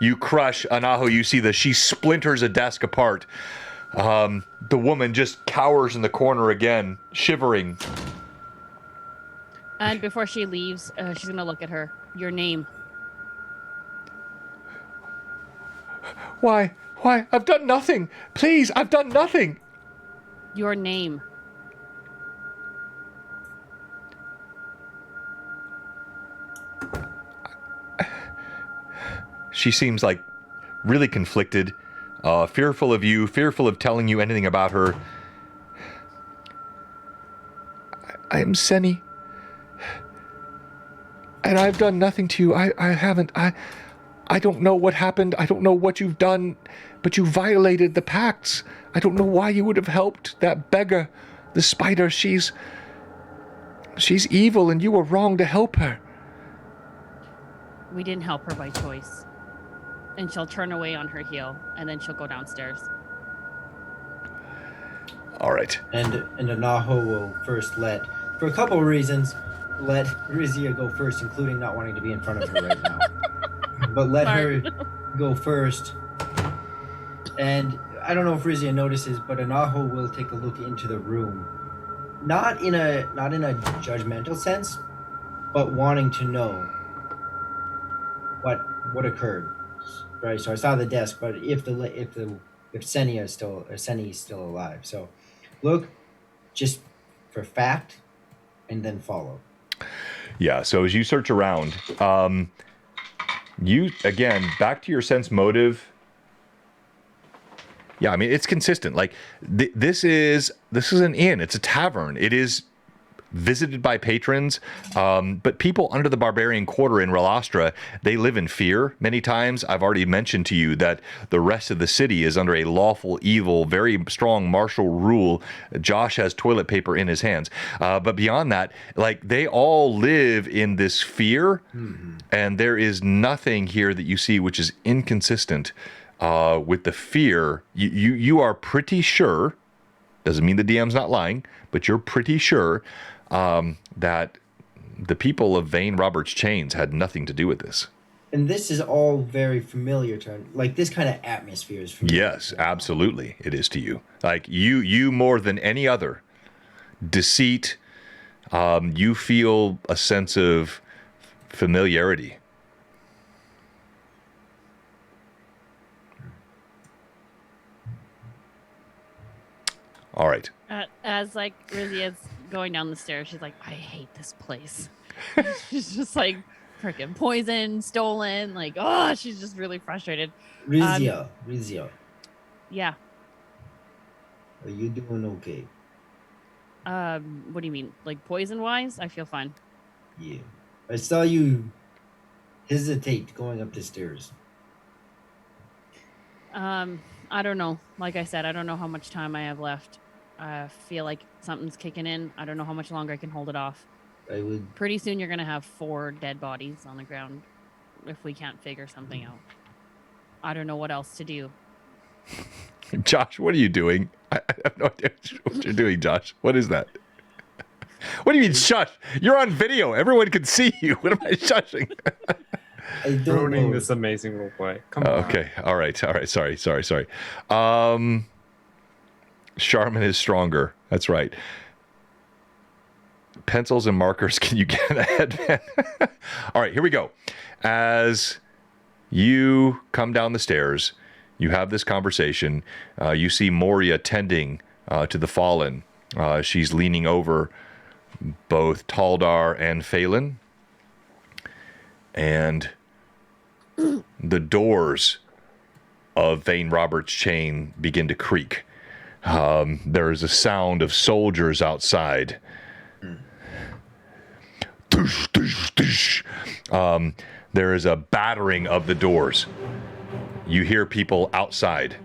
You crush Anaho. You see that she splinters a desk apart. The woman just cowers in the corner again, shivering. And before she leaves, she's gonna look at her. Your name. Why? I've done nothing. Please, I've done nothing. Your name. She seems like really conflicted, fearful of you, fearful of telling you anything about her. I am Senny. And I've done nothing to you. I haven't. I don't know what happened. I don't know what you've done, but you violated the pacts. I don't know why you would have helped that beggar, the spider. She's evil, and you were wrong to help her. We didn't help her by choice. And she'll turn away on her heel, and then she'll go downstairs. All right. And Anaho will first for a couple of reasons, let Rizia go first, including not wanting to be in front of her right now. But let her go first. And I don't know if Rizia notices, but Anaho will take a look into the room. Not in a judgmental sense, but wanting to know what occurred. Right, so I saw the desk, but if Senny is still alive, so look just for fact, and then follow. Yeah. So as you search around, you again back to your sense motive. Yeah, I mean it's consistent. Like this is an inn. It's a tavern. It is visited by patrons, but people under the barbarian quarter in Relastra, they live in fear. Many times, I've already mentioned to you that the rest of the city is under a lawful, evil, very strong martial rule. Josh has toilet paper in his hands. But beyond that, like they all live in this fear, and there is nothing here that you see which is inconsistent with the fear. You are pretty sure, doesn't mean the DM's not lying, but you're pretty sure that the people of Vane Roberts Chains had nothing to do with this. And this is all very familiar to, like, this kind of atmosphere is familiar. Yes, absolutely, it is to you. Like you more than any other, deceit. You feel a sense of familiarity. All right. As like Rizia's going down the stairs, she's like, I hate this place. She's just like freaking poisoned, stolen, like, oh, she's just really frustrated. Rizia. Yeah. Are you doing okay? What do you mean? Like poison wise? I feel fine. Yeah. I saw you hesitate going up the stairs. I don't know. Like I said, I don't know how much time I have left. I feel like something's kicking in. I don't know how much longer I can hold it off. Pretty soon you're going to have 4 dead bodies on the ground if we can't figure something out. I don't know what else to do. Josh, what are you doing? I have no idea what you're doing, Josh. What is that? What do you mean, shush? You're on video. Everyone can see you. What am I shushing? Ruining this amazing roleplay. Come on. Okay. All right. Sorry. Charmin is stronger. That's right. Pencils and markers. Can you get a headband? All right. Here we go. As you come down the stairs, you have this conversation. You see Moria tending to the fallen. She's leaning over both Taldar and Phelan. And the doors of Vane Roberts' chain begin to creak. There is a sound of soldiers outside. Tush, tush, tush. There is a battering of the doors. You hear people outside.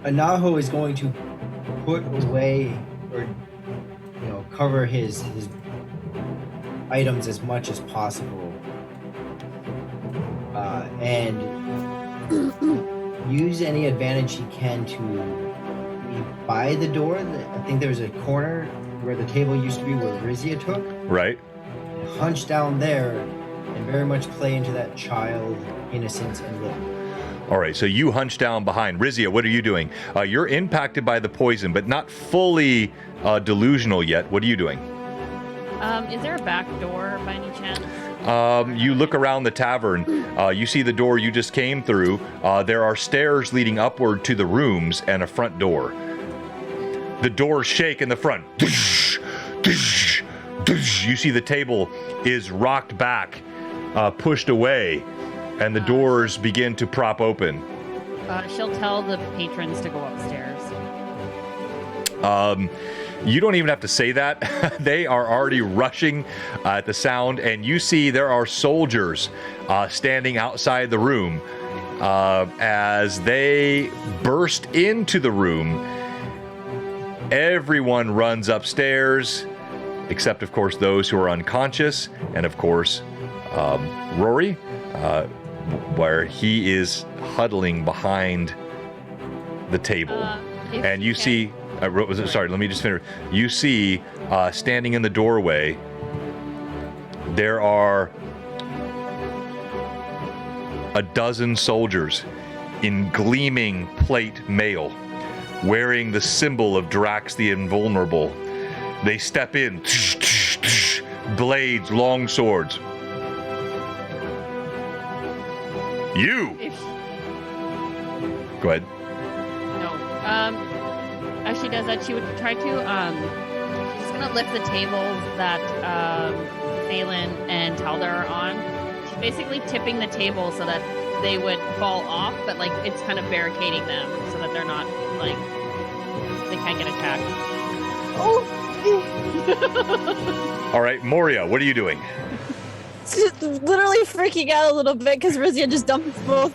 Anaho is going to put away or cover his items as much as possible, and use any advantage he can to be by the door. I think there's a corner where the table used to be where Rizia took. Right. Hunch down there and very much play into that child innocence and look. All right, so you hunch down behind. Rizia, what are you doing? You're impacted by the poison, but not fully delusional yet. What are you doing? Is there a back door by any chance? You look around the tavern. You see the door you just came through. There are stairs leading upward to the rooms and a front door. The doors shake in the front. You see the table is rocked back, pushed away, and the doors begin to prop open. She'll tell the patrons to go upstairs. You don't even have to say that. They are already rushing at the sound, and you see there are soldiers standing outside the room as they burst into the room. Everyone runs upstairs, except, of course, those who are unconscious, and, of course, Rory, where he is huddling behind the table. And you see... sorry, let me just finish. You see, standing in the doorway, there are a dozen soldiers in gleaming plate mail, wearing the symbol of Drax the Invulnerable. They step in, blades, long swords. You! Go ahead. No. As she does that, she would try to, she's gonna lift the tables that Phelan and Talda are on. She's basically tipping the table so that they would fall off, but like it's kind of barricading them so that they're not like they can't get attacked. Oh. All right, Moria, what are you doing? Just literally freaking out a little bit because Rizia just dumped both.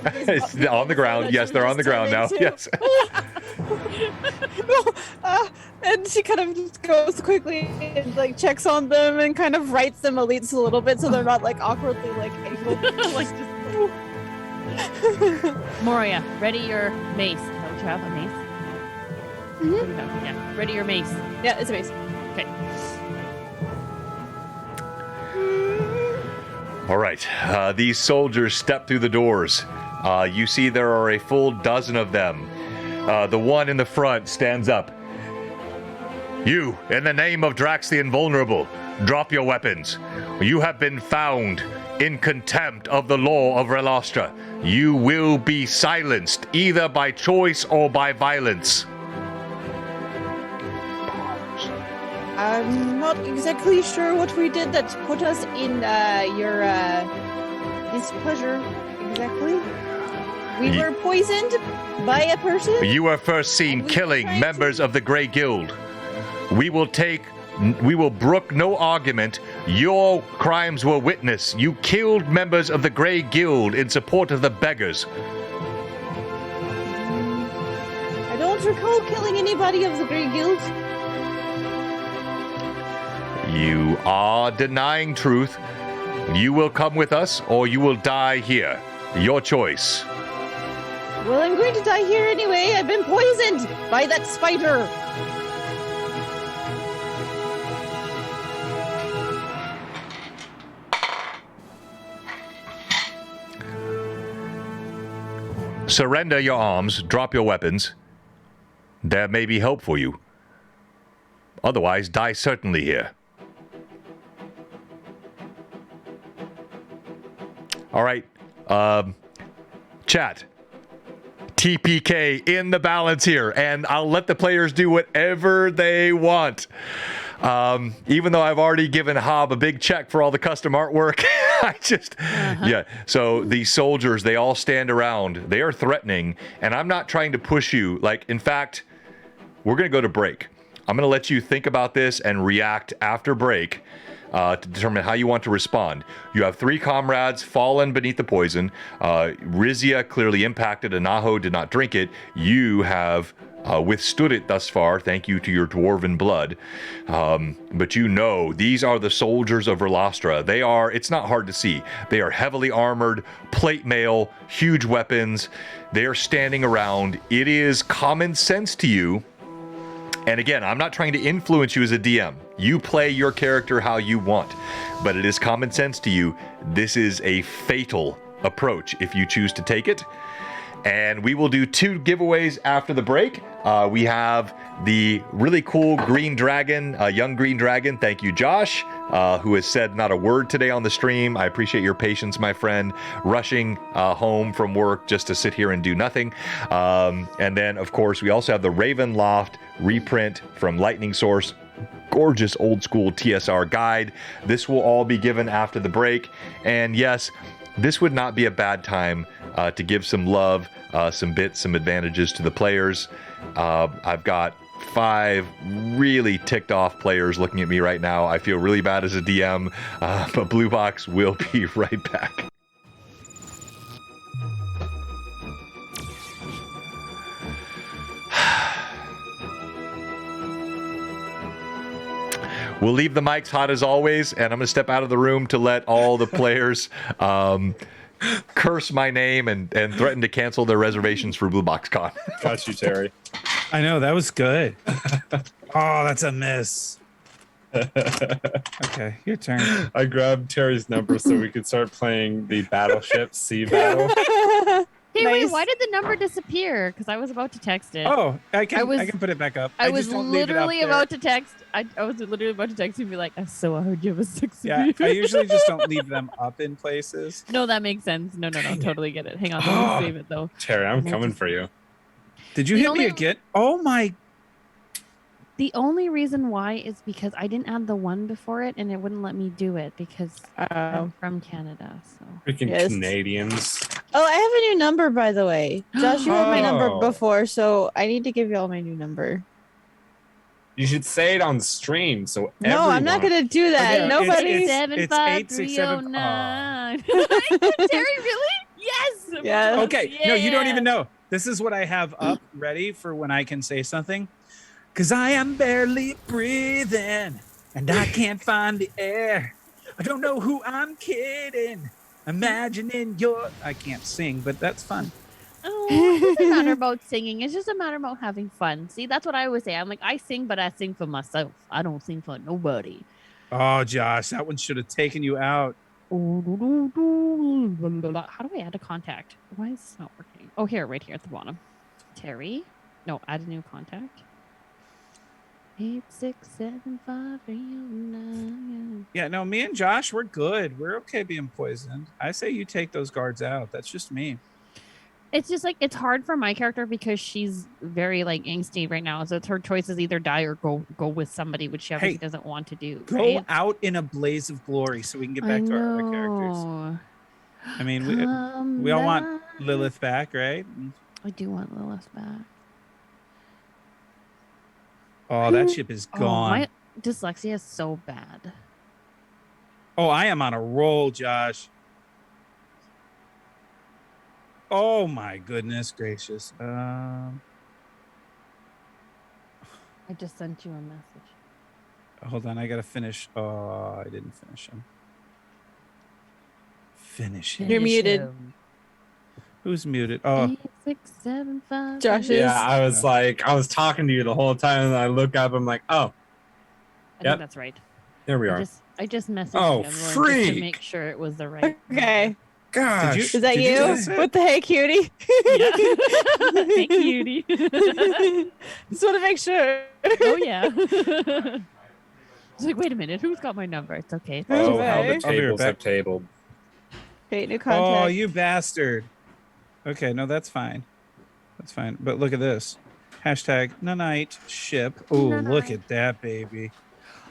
On the ground. Yes, they're on the ground now. Yes. And she kind of just goes quickly and like checks on them and kind of writes them elites a little bit so they're not like awkwardly like able like just. Moria, ready your mace. Don't you have a mace? Mm-hmm. Yeah, ready your mace. Yeah, it's a mace. Okay. All right, these soldiers step through the doors. You see there are a full dozen of them. The one in the front stands up. You, in the name of Drax the Invulnerable, drop your weapons. You have been found in contempt of the law of Relastra. You will be silenced, either by choice or by violence. I'm not exactly sure what we did that put us in your displeasure exactly. We were poisoned by a person. You were first seen killing members of the Grey Guild. We will brook no argument. Your crimes were witnessed. You killed members of the Grey Guild in support of the beggars. I don't recall killing anybody of the Grey Guild. You are denying truth. You will come with us, or you will die here. Your choice. Well, I'm going to die here anyway. I've been poisoned by that spider. Surrender your arms. Drop your weapons. There may be help for you. Otherwise, die certainly here. All right. Chat. TPK in the balance here, and I'll let the players do whatever they want. Even though I've already given Hob a big check for all the custom artwork, yeah. So these soldiers, they all stand around. They are threatening, and I'm not trying to push you. Like, in fact, we're going to go to break. I'm going to let you think about this and react after break. To determine how you want to respond. You have 3 comrades fallen beneath the poison. Rizia clearly impacted. Anaho did not drink it. You have withstood it thus far, thank you to your dwarven blood. But you know, these are the soldiers of Relastra. They are, it's not hard to see. They are heavily armored, plate mail, huge weapons. They are standing around. It is common sense to you. And again, I'm not trying to influence you as a DM. You play your character how you want. But it is common sense to you. This is a fatal approach if you choose to take it. And we will do 2 giveaways after the break. We have the really cool green dragon, young green dragon. Thank you, Josh, who has said not a word today on the stream. I appreciate your patience, my friend, rushing home from work just to sit here and do nothing. And then, of course, we also have the Ravenloft reprint from Lightning Source. Gorgeous old school TSR guide. This will all be given after the break. And yes, this would not be a bad time to give some love, some bits, some advantages to the players. I've got 5 really ticked off players looking at me right now. I feel really bad as a DM, but Blue Box will be right back. We'll leave the mics hot as always, and I'm going to step out of the room to let all the players curse my name and threaten to cancel their reservations for Blue Box Con. Got you, Terry. I know, that was good. Oh, that's a miss. Okay, your turn. I grabbed Terry's number so we could start playing the Battleship Sea Battle. Hey, wait, Nice. why did the number disappear? Because I was about to text it. Oh, I can was- put it back up. I was just don't leave it up literally there. about to text. I was literally about to text you and be like, so I heard you have a 6. Yeah, I usually just don't leave them up in places. No, that makes sense. No, Dang it. totally get it. Hang on, let me save it though. Terry, I'm coming for you. Did you The hit me only- again? Oh my! The only reason why is because I didn't add the 1 before it, and it wouldn't let me do it because I'm from Canada. So Freaking Yes. Canadians. Oh, I have a new number, by the way. Josh, you had my number Oh. before, so I need to give you all my new number. You should say it on stream so No, I'm not everyone- gonna do that. Okay, Nobody. it's- 75309. Terry, really? Yes. Yes. Okay, no, you don't Yeah. even know. This is what I have up ready for when I can say something. Cause I am barely breathing and I can't find the air. I don't know who I'm kidding. Imagining I can't sing, but that's fun. Oh, it doesn't matter about singing. It's just a matter about having fun. See, that's what I always say. I'm like, I sing, but I sing for myself. I don't sing for nobody. Oh, Josh, that one should have taken you out. How do I add a contact? Why is this not working? Oh, here, right here at the bottom. Terry. No, add a new contact. 8675309. Yeah, no, me and Josh, we're good. We're okay being poisoned. I say you take those guards out. That's just me. It's just like it's hard for my character because she's very like angsty right now. So it's her choice is either die or go with somebody, which she obviously doesn't want to do. Go right? out in a blaze of glory so we can get back to our other characters. know. I mean, we all want Lilith back, right? I do want Lilith back. Oh, that ship is Oh, gone. my dyslexia is so bad. Oh, I am on a roll, Josh. Oh my goodness gracious. I just sent you a message. Hold on, I gotta finish. Oh, I didn't finish him. Finish him. You're muted. him. Who's muted? Oh, 8675309. Josh is- Yeah, I was talking to you the whole time, and I look up. I'm like, oh, I Yep. think that's right. there we are. I just messaged Oh, you just to freak. make sure it was the right. Okay. Gosh, Did Is that Did you? just- What the heck, cutie? Yeah. Hey, cutie. Just want to make sure. Oh yeah. It's like, wait a minute, who's got my number? It's okay. Oh, how Okay. the I'll be right tables back. have tabled. Create new contact. Oh, you bastard. Okay, no, that's fine. That's fine. But look at this. Hashtag nanite ship. Oh, look Nanite. at that, baby.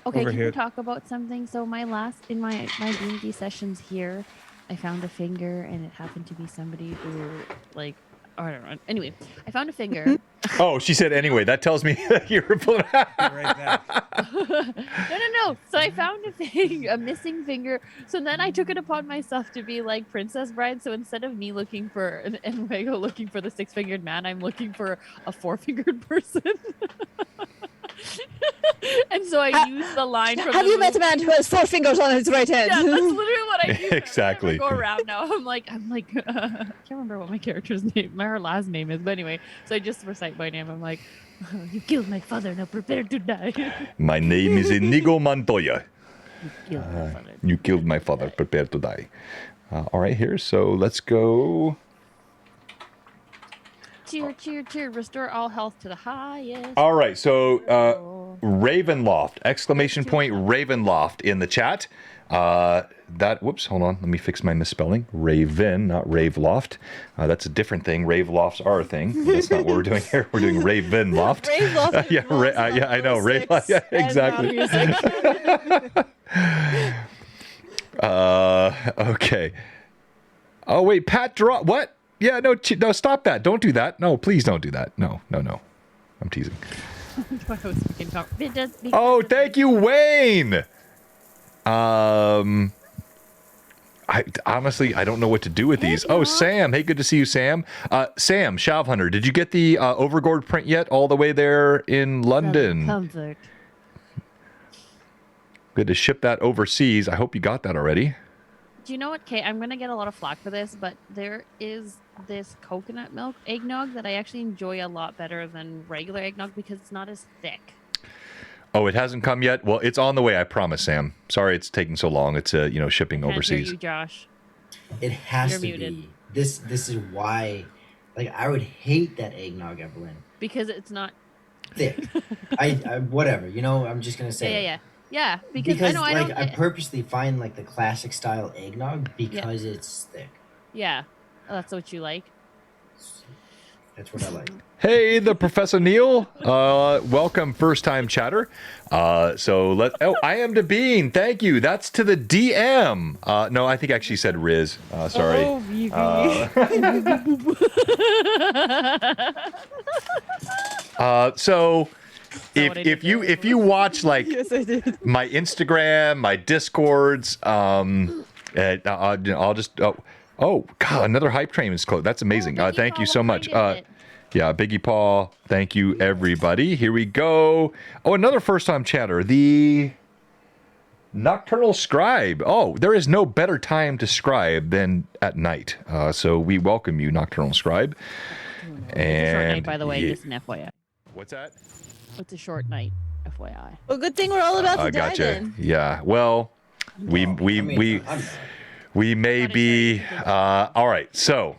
Okay, over can here. we talk about something? So my D&D sessions here, I found a finger, and it happened to be somebody who like. I don't know. Anyway, I found a finger. Oh, she said anyway. That tells me that you're pulling Be right back. No. So I found a missing finger. So then I took it upon myself to be like Princess Bride. So instead of me looking for an Enwego looking for the 6-fingered man, I'm looking for a 4-fingered person. And so I used the line from Have the you met a movie. man who has 4 fingers on his right hand? Yeah, that's literally what I do. Exactly. I go around now. I'm like, I can't remember what my character's name, her last name is, but anyway. So I just recite my name. I'm like, you killed my father. Now prepare to die. My name is Inigo Montoya. You killed my father. You killed my father. Prepare to die. All right, here. So let's go. Cheer, cheer, cheer. Restore all health to the highest. All right, so level. Ravenloft, exclamation point Ravenloft in the chat. Whoops, hold on. Let me fix my misspelling. Raven, not Raveloft. That's a different thing. Ravelofts are a thing. That's not what we're doing here. We're doing Ravenloft. Raveloft. Yeah, I know. Raveloft. Yeah, exactly. Okay. Oh, wait, Pat draw. What? Yeah, no, stop that. Don't do that. No, please don't do that. No. I'm teasing. Oh, thank you, Wayne. Honestly, I don't know what to do with these. Oh, Sam. Hey, good to see you, Sam. Sam, Shav Hunter, did you get the Overgord print yet all the way there in London? Comfort. Good to ship that overseas. I hope you got that already. Do you know what, Kate? I'm going to get a lot of flack for this, but there is this coconut milk eggnog that I actually enjoy a lot better than regular eggnog because it's not as thick. Oh, it hasn't come yet? Well, it's on the way, I promise, Sam. Sorry it's taking so long. It's shipping overseas. Hear you, Josh. It has You're to muted. be. This is why, like, I would hate that eggnog, Evelyn. Because it's not Thick. I whatever. I'm just gonna say. Yeah, because I know I purposely find like the classic style eggnog because it's thick. Yeah, that's what you like. That's what I like. Hey, the Professor Neil. Welcome, first time chatter. I am the Bean. Thank you. That's to the DM. No, I think I actually said Riz. Sorry. Oh, So if you watch like Yes, I did. my Instagram, my Discords, I'll just oh god, another hype train is closed. That's amazing. Thank you so much. Yeah, Biggie Paul. Thank you, everybody. Here we go. Oh, another first-time chatter. The Nocturnal Scribe. Oh, there is no better time to scribe than at night. So we welcome you, Nocturnal Scribe. It's a short night, by the way. Just an FYI. What's that? It's a short night, FYI. Well, good thing we're all about to die Gotcha. then. Yeah. Well, we may be. All right. So,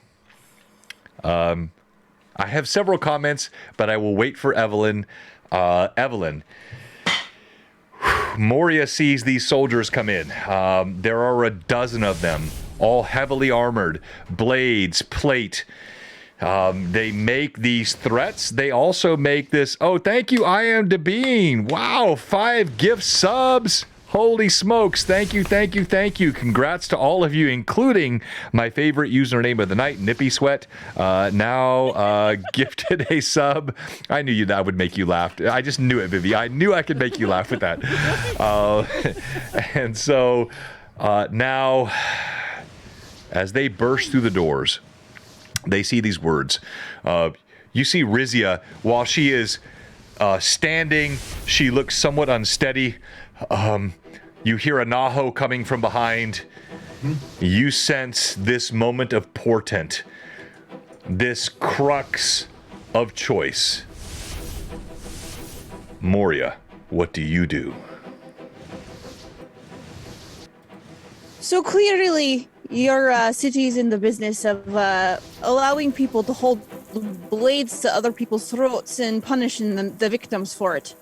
I have several comments, but I will wait for Evelyn. Evelyn, Moria sees these soldiers come in. There are a dozen of them, all heavily armored, blades, plate. They make these threats. They also make this. Oh, thank you, I am Debean. Wow, 5 gift subs. Holy smokes. Thank you. Congrats to all of you, including my favorite username of the night, Nippy Sweat. Now gifted a sub. I knew that would make you laugh. I just knew it, Vivi. I knew I could make you laugh with that. And so now, as they burst through the doors, they see these words. You see Rizia, while she is standing, she looks somewhat unsteady. You hear a Naho coming from behind. You sense this moment of portent, this crux of choice. Moria, what do you do? So clearly, your city is in the business of allowing people to hold blades to other people's throats and punishing the victims for it.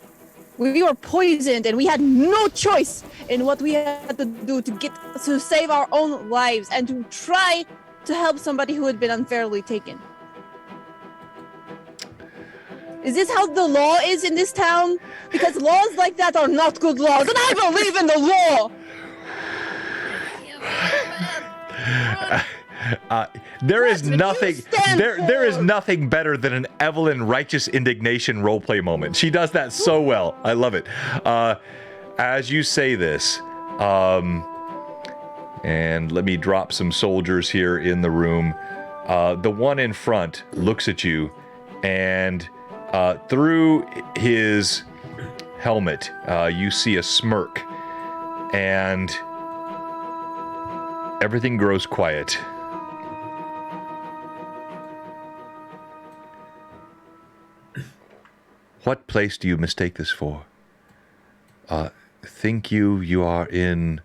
We were poisoned, and we had no choice in what we had to do to save our own lives and to try to help somebody who had been unfairly taken. Is this how the law is in this town? Because laws like that are not good laws, and I believe in the law. There is nothing. There is nothing better than an Evelyn righteous indignation roleplay moment. She does that so well. I love it. As you say this, and let me drop some soldiers here in the room. The one in front looks at you, and through his helmet, you see a smirk, and everything grows quiet. What place do you mistake this for? Think you are in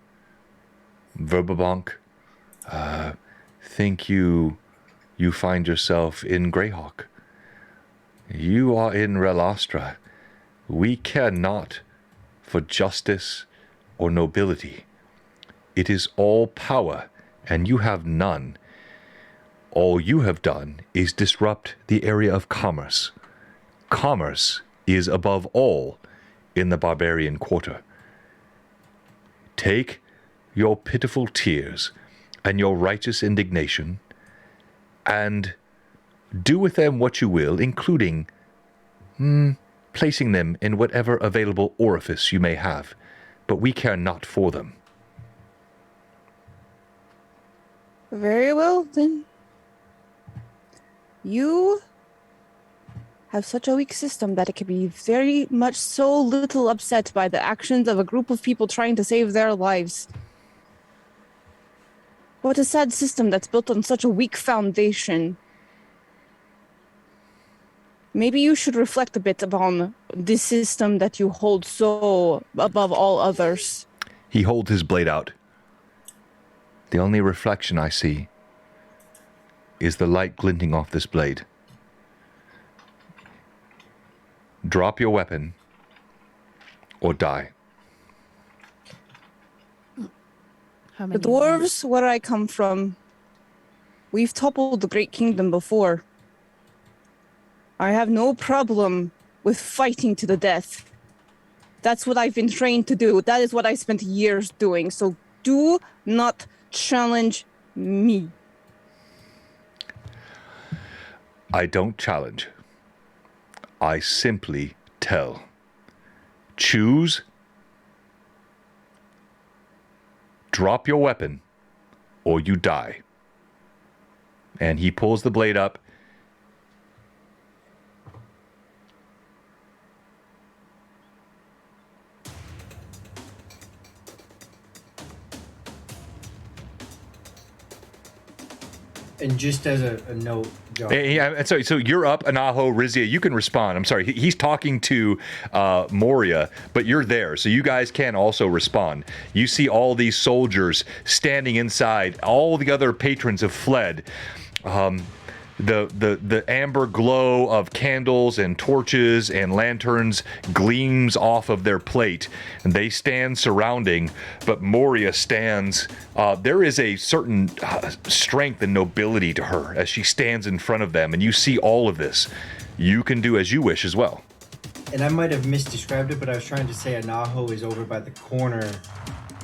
Verbabank? Think you find yourself in Greyhawk? You are in Relastra. We care not for justice or nobility. It is all power, and you have none. All you have done is disrupt the area of commerce. Commerce is above all in the barbarian quarter. Take your pitiful tears and your righteous indignation, and do with them what you will, including placing them in whatever available orifice you may have, but we care not for them. Very well, then. You have such a weak system that it can be very much so little upset by the actions of a group of people trying to save their lives. What a sad system that's built on such a weak foundation. Maybe you should reflect a bit upon this system that you hold so above all others. He holds his blade out. The only reflection I see is the light glinting off this blade. Drop your weapon or die. The dwarves, where I come from, we've toppled the Great Kingdom before. I have no problem with fighting to the death. That's what I've been trained to do. That is what I spent years doing. So do not challenge me. I don't challenge. I simply tell. Choose. Drop your weapon, or you die. And he pulls the blade up. And just as a note, Joe. Yeah, sorry, so you're up, Anaho, Rizia. You can respond. I'm sorry. He's talking to Moria, but you're there, so you guys can also respond. You see all these soldiers standing inside. All the other patrons have fled. The amber glow of candles and torches and lanterns gleams off of their plate, and they stand surrounding, but Moria stands. There is a certain strength and nobility to her as she stands in front of them, and you see all of this. You can do as you wish as well. And I might have misdescribed it, but I was trying to say Anaho is over by the corner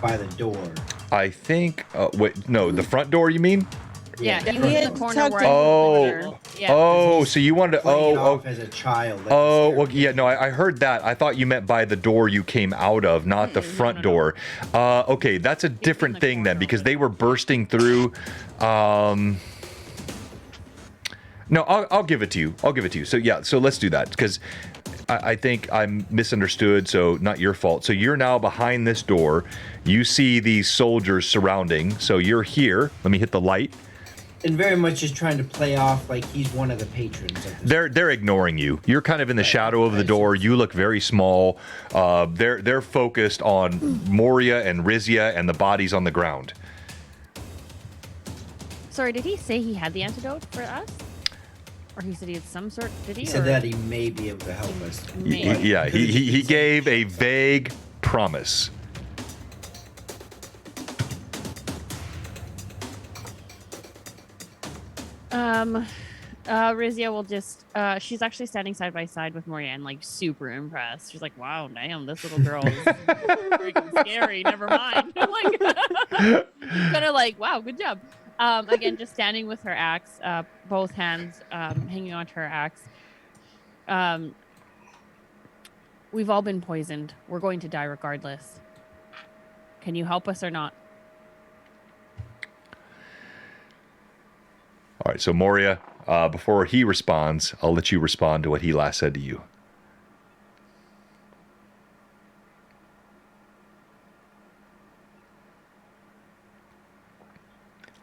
by the door. I think, wait, no, the front door you mean? Yeah, he Yeah, was he in had the corner tucked where in. I Oh, yeah. oh, so you wanted to, Playing oh, off as a child. That oh, was well, yeah, no, I heard that. I thought you meant by the door you came out of, not the front no. door. Okay, that's a different the thing then, corner because over they were bursting through. No, I'll give it to you. I'll give it to you. So yeah, so let's do that, because I think I'm misunderstood, so not your fault. So you're now behind this door. You see these soldiers surrounding. So you're here. Let me hit the light. And very much just trying to play off like he's one of the patrons. Of this. They're ignoring you. You're kind of in the shadow of the door. You look very small. They're focused on Moria and Rizia and the bodies on the ground. Sorry, did he say he had the antidote for us? Or he said he had some sort? Did he? He said that he may be able to help us. Yeah, he gave a vague promise. Rizia will just, she's actually standing side by side with Moria and like super impressed. She's like, wow, damn, this little girl is freaking scary. Never mind. Like, kind of like, wow, good job. Again, just standing with her axe, both hands hanging onto her axe. We've all been poisoned. We're going to die regardless. Can you help us or not? All right, so Moria, before he responds, I'll let you respond to what he last said to you.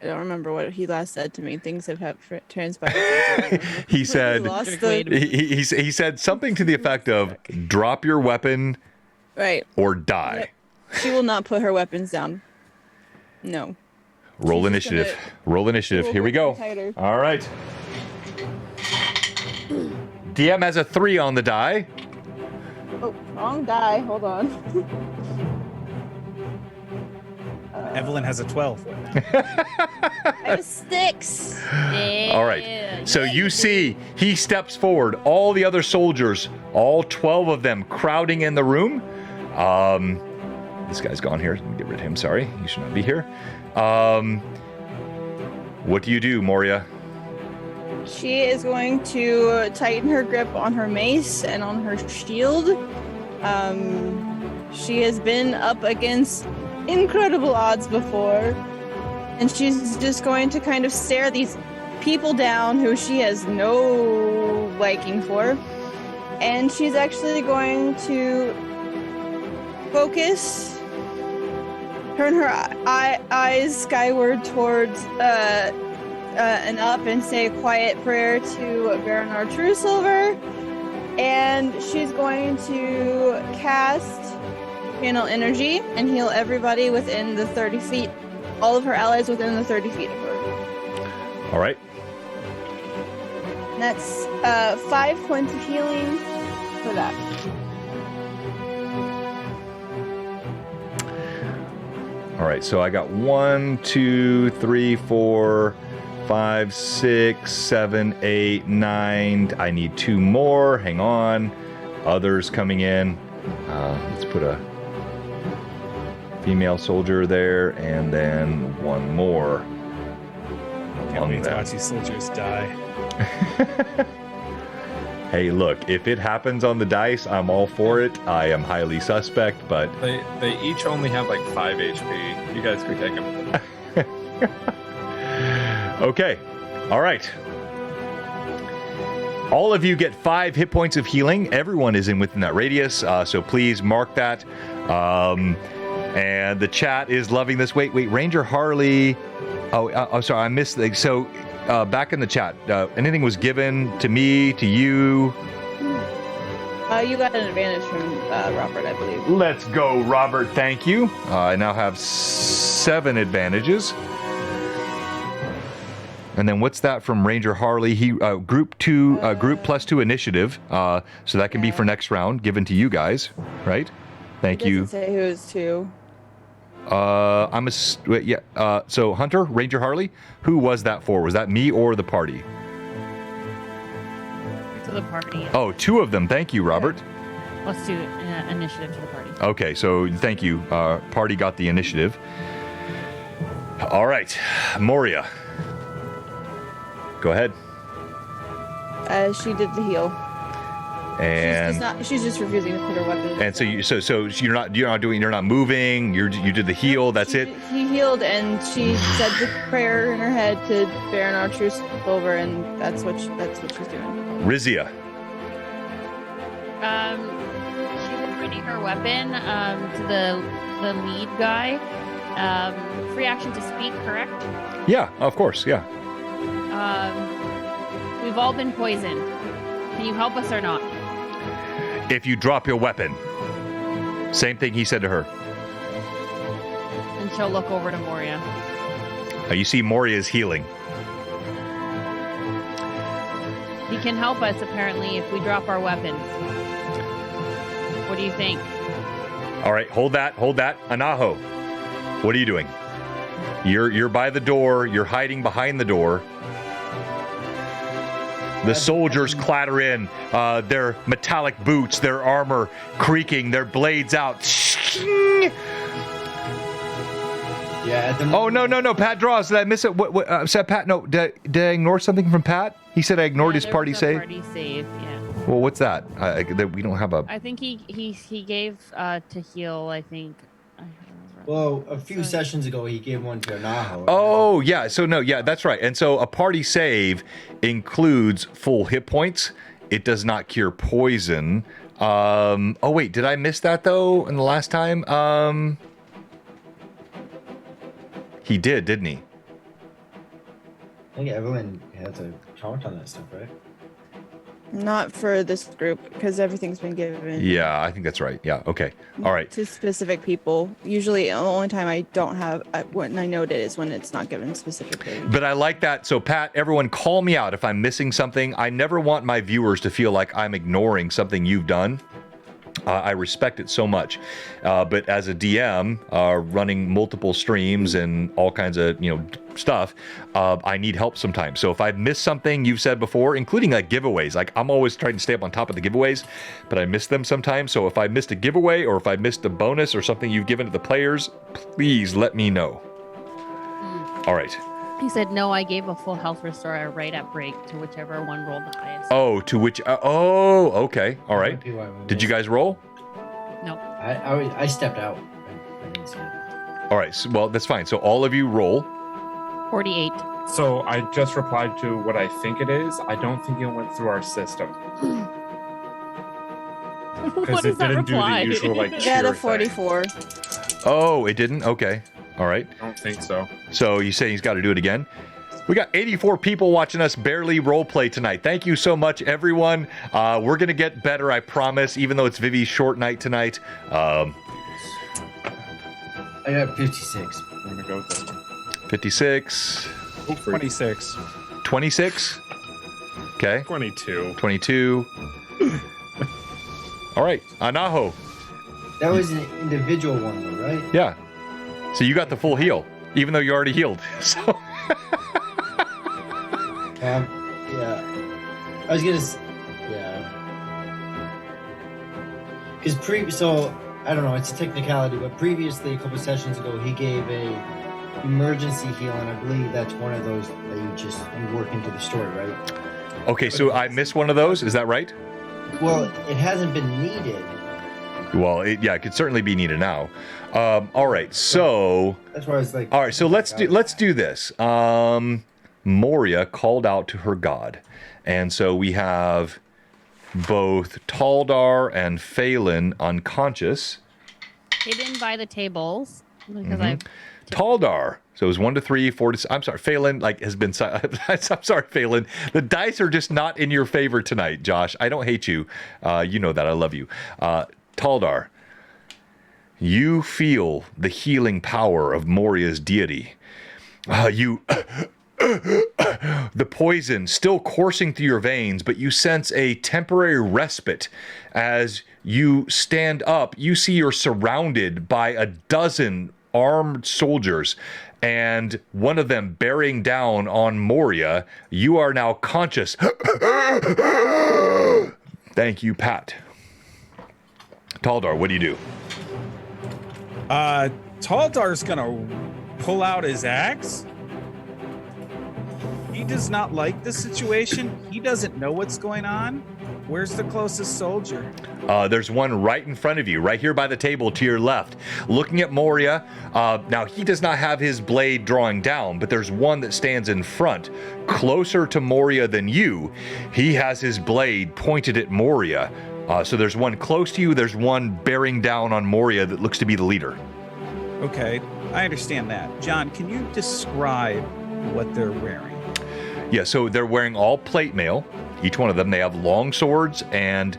I don't remember what he last said to me. Things have transpired. He said, Lost the... he said something to the effect of, drop your weapon Right. or die. Yep. She will not put her weapons down. No. Roll She's just initiative. Roll initiative. We'll Here we go go. tighter. All right. DM has a 3 on the die. Oh, wrong die. Hold on. Evelyn has a 12. I have a 6. All right. So you see, he steps forward. All the other soldiers, all 12 of them, crowding in the room. This guy's gone here. Let me get rid of him. Sorry, he should not be here. What do you do, Moria? She is going to tighten her grip on her mace and on her shield. She has been up against incredible odds before, and she's just going to kind of stare these people down who she has no liking for, and she's actually going to focus, turn her eyes skyward towards and up and say a quiet prayer to Baron True Silver, and she's going to cast Channel Energy and heal everybody within the 30 feet, all of her allies within the 30 feet of her. All right. And that's 5 points of healing for that. All right. So I got 1, 2, 3, 4, 5, 6, 7, 8, 9. I need 2 more. Hang on. Others coming in. Let's put a female soldier there, and then 1 more. Can't wait to watch these soldiers die. Hey, look, if it happens on the dice, I'm all for it. I am highly suspect, but They each only have like 5 HP. You guys could take them. okay. All right. All of you get 5 hit points of healing. Everyone is within that radius, so please mark that. And the chat is loving this. Wait, Ranger Harley. Oh, sorry, I missed. So, back in the chat, anything was given to me, to you? You got an advantage from Robert, I believe. Let's go, Robert. Thank you. I now have 7 advantages. And then what's that from Ranger Harley? He group +2 initiative. So that can be for next round, given to you guys, right? Thank you. Doesn't say who is to. So Hunter, Ranger Harley, who was that for? Was that me or the party? To the party. Oh, 2 of them. Thank you, Robert. Let's do initiative to the party. Okay, so thank you. Party got the initiative. All right, Moria. Go ahead. She did the heal. And she's just refusing to put her weapon. And so you're not moving. You did the heal. That's it. He healed, and she said the prayer in her head to Baron True Silver, and that's what she's doing. Rizia. She's pointing her weapon to the lead guy. Free action to speak, correct? Yeah, of course. Yeah. We've all been poisoned. Can you help us or not? If you drop your weapon. Same thing he said to her. And she'll look over to Moria. You see Moria is healing. He can help us, apparently, if we drop our weapons. What do you think? All right, hold that. Anaho, what are you doing? You're by the door. You're hiding behind the door. The soldiers clatter in, their metallic boots, their armor creaking, their blades out. Yeah. Oh, no. Pat draws. Did I miss it? What said Pat? No, did I ignore something from Pat? He said I ignored his party save. Party save, yeah. Well, what's that? We don't have a... I think he gave to heal, I think. Well, a few sessions ago, he gave one to Anaho. Oh, yeah. So, no, yeah, that's right. And so a party save includes full hit points. It does not cure poison. Oh, wait, did I miss that, though, in the last time? He did, didn't he? I think Evelyn had to count on that stuff, right? Not for this group because everything's been given. Yeah, I think that's right. Yeah. Okay. All right. To specific people. Usually, the only time I don't have when I note it is when it's not given specifically. But I like that. So, Pat, everyone call me out if I'm missing something. I never want my viewers to feel like I'm ignoring something you've done. I respect it so much. But as a DM, running multiple streams and all kinds of, stuff, I need help sometimes. So if I've missed something you've said before, including like giveaways, like I'm always trying to stay up on top of the giveaways, but I miss them sometimes. So if I missed a giveaway or if I missed a bonus or something you've given to the players, please let me know. All right. He said, no, I gave a full health restore right at break to whichever one rolled the highest. Oh, to which? Oh, okay. All right. Did you guys roll? No. I stepped out. I didn't see it. All right. So, well, that's fine. So all of you roll. 48. So I just replied to what I think it is. I don't think it went through our system. What is that didn't reply? do the usual like Got cheer a thing. 44. Oh, it didn't? Okay. All right. I don't think so. So you say he's got to do it again? We got 84 people watching us barely roleplay tonight. Thank you so much, everyone. We're going to get better, I promise, even though it's Vivi's short night tonight. I got 56. I'm going to go with this one. 56. 26. 26. Okay. 22. 22. All right. Anaho. That was an individual one, though, right? Yeah. So you got the full heal, even though you already healed. So. Yeah. I was gonna. Yeah. Because so I don't know. It's a technicality, but previously, a couple sessions ago, he gave a emergency heal, and I believe that's one of those that you work into the story, right? Okay, so I missed one of those. Is that right? Well, it hasn't been needed. Well, it could certainly be needed now. All right, so That's why I was like. all right, so let's do this. Moria called out to her god, and so we have both Taldar and Phelan unconscious. Hidden by the tables. Because I've Taldar. So it was 1 to 3, 4 to. I'm sorry, Phelan has been. I'm sorry, Phelan. The dice are just not in your favor tonight, Josh. I don't hate you. You know that. I love you. Taldar, you feel the healing power of Moria's deity. The poison still coursing through your veins, but you sense a temporary respite. As you stand up, you see you're surrounded by a dozen armed soldiers, and one of them bearing down on Moria. You are now conscious. Thank you, Pat. Taldar, what do you do? Taldar's gonna pull out his axe. He does not like the situation. He doesn't know what's going on. Where's the closest soldier? There's one right in front of you, right here by the table to your left, looking at Moria. Now, he does not have his blade drawing down, but there's one that stands in front, closer to Moria than you. He has his blade pointed at Moria. So there's one close to you, there's one bearing down on Moria that looks to be the leader. Okay, I understand that. John, can you describe what they're wearing? Yeah, so they're wearing all plate mail. Each one of them, they have long swords and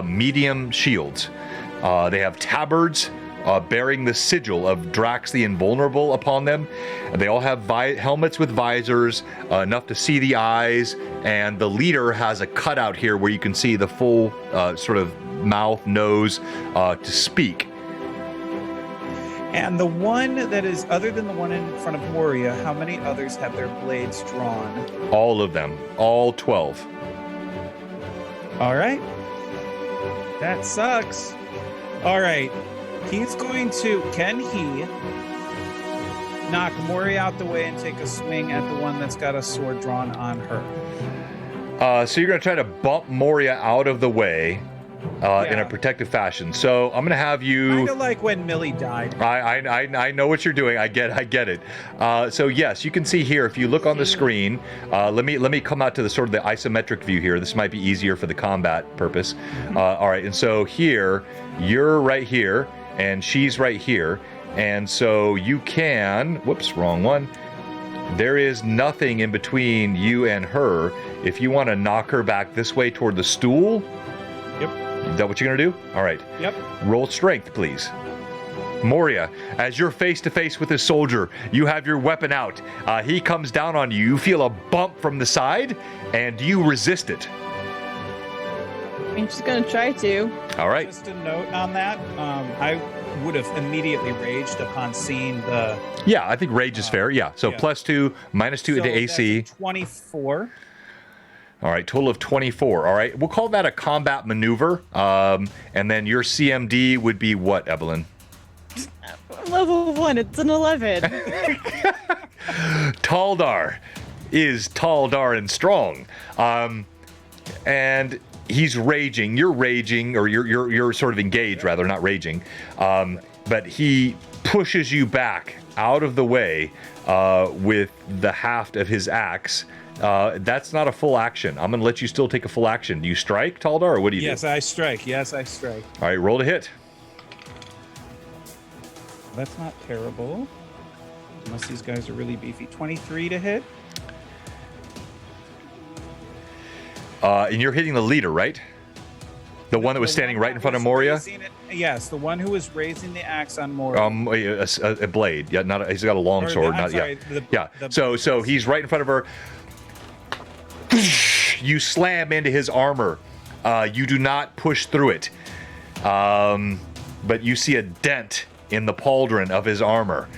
medium shields. They have tabards bearing the sigil of Drax the Invulnerable upon them. They all have helmets with visors, enough to see the eyes, and the leader has a cutout here where you can see the full sort of mouth, nose to speak. And the one that is, other than the one in front of Moria, how many others have their blades drawn? All of them, all 12. All right. That sucks. All right. He's going to, can he knock Moria out the way and take a swing at the one that's got a sword drawn on her? So you're going to try to bump Moria out of the way in a protective fashion. So I'm going to have you... Kind of like when Millie died. I know what you're doing. I get it. So yes, you can see here, if you look on the screen, let me come out to the sort of the isometric view here. This might be easier for the combat purpose. All right, and so here, you're right here, and she's right here. And so you can, whoops, wrong one. There is nothing in between you and her. If you want to knock her back this way toward the stool. Yep. Is that what you're going to do? All right. Yep. Roll strength, please. Moria, as you're face to face with this soldier, you have your weapon out. He comes down on you. You feel a bump from the side, and you resist it. I'm just gonna try to. All right. Just a note on that. I would have immediately raged upon seeing the. Yeah, I think rage is fair. Yeah. So yeah. +2, -2 So to AC. that's 24. All right, total of 24. All right, we'll call that a combat maneuver. And then your CMD would be what, Evelyn? Level 1, it's an 11. Taldar is Taldar and strong. And he's raging. You're raging, or you're sort of engaged, rather, not raging. But he pushes you back out of the way with the haft of his axe. That's not a full action. I'm going to let you still take a full action. Do you strike, Taldar, or what do you do? Yes, I strike. Yes, I strike. All right, roll to hit. That's not terrible. Unless these guys are really beefy. 23 to hit. And you're hitting the leader, right? The one that was standing right in front of Moria? Yes, the one who was raising the axe on Moria. A blade. Yeah, not. He's got a long sword. So he's right in front of her. You slam into his armor. You do not push through it. But you see a dent in the pauldron of his armor.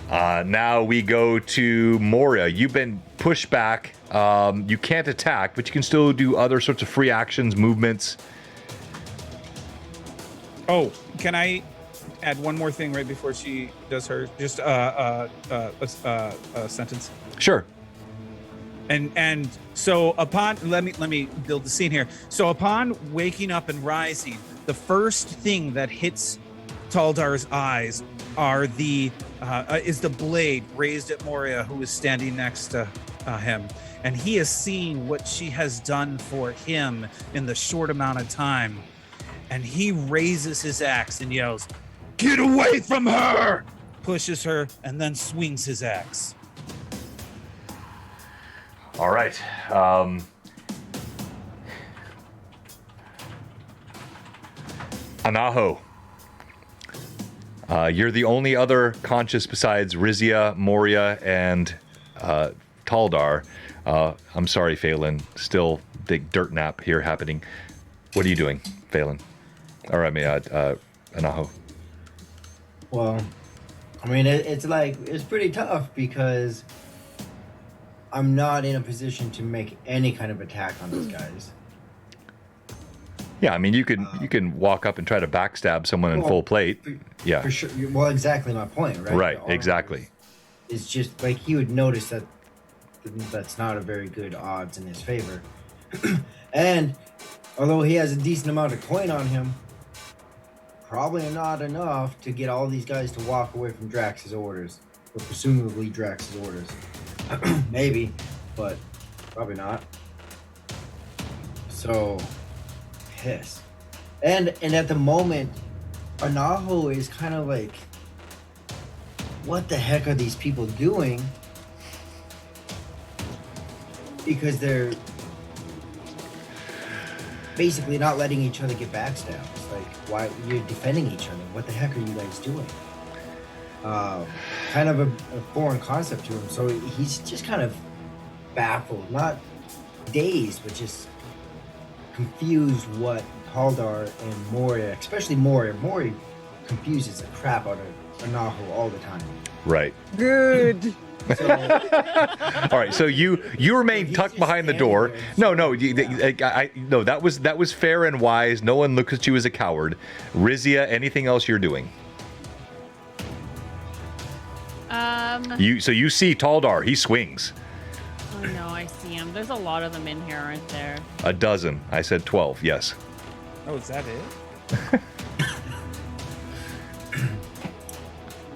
Now we go to Moria. You've been pushed back. You can't attack, but you can still do other sorts of free actions, movements. Oh, can I add one more thing right before she does her? Just a sentence. Sure. And so upon let me build the scene here. So upon waking up and rising, the first thing that hits Taldar's eyes are is the blade raised at Moria, who is standing next to him, and he is seeing what she has done for him in the short amount of time, and he raises his axe and yells, "Get away from her!" Pushes her and then swings his axe. All right. Anaho. You're the only other conscious besides Rizia, Moria, and Taldar. I'm sorry, Phelan. Still big dirt nap here happening. What are you doing, Phelan? Or I mean, Anaho. Well, I mean, it's pretty tough because I'm not in a position to make any kind of attack on these guys. Yeah, I mean, you can walk up and try to backstab someone in full plate. Yeah, for sure. Well, exactly my point, right? Right, exactly. It's just like he would notice that that's not a very good odds in his favor. And although he has a decent amount of coin on him, probably not enough to get all these guys to walk away from Drax's orders, or presumably Drax's orders. Maybe, but probably not. So pissed. And at the moment, Anaho is kind of like, what the heck are these people doing? Because they're basically not letting each other get backstabbed. It's like, why you're defending each other? What the heck are you guys doing? Kind of a foreign concept to him. So he's just kind of baffled, not dazed, but just confused what Taldar and Moria, especially Moria confuses the crap out of Anaho all the time. Right. Good. So, all right. So you remain tucked behind the door. No. No. That was fair and wise. No one looks at you as a coward. Rizia, anything else you're doing? You see Taldar. He swings. Oh no, I see him. There's a lot of them in here, aren't there? A dozen. I said 12. Yes. Oh, is that it?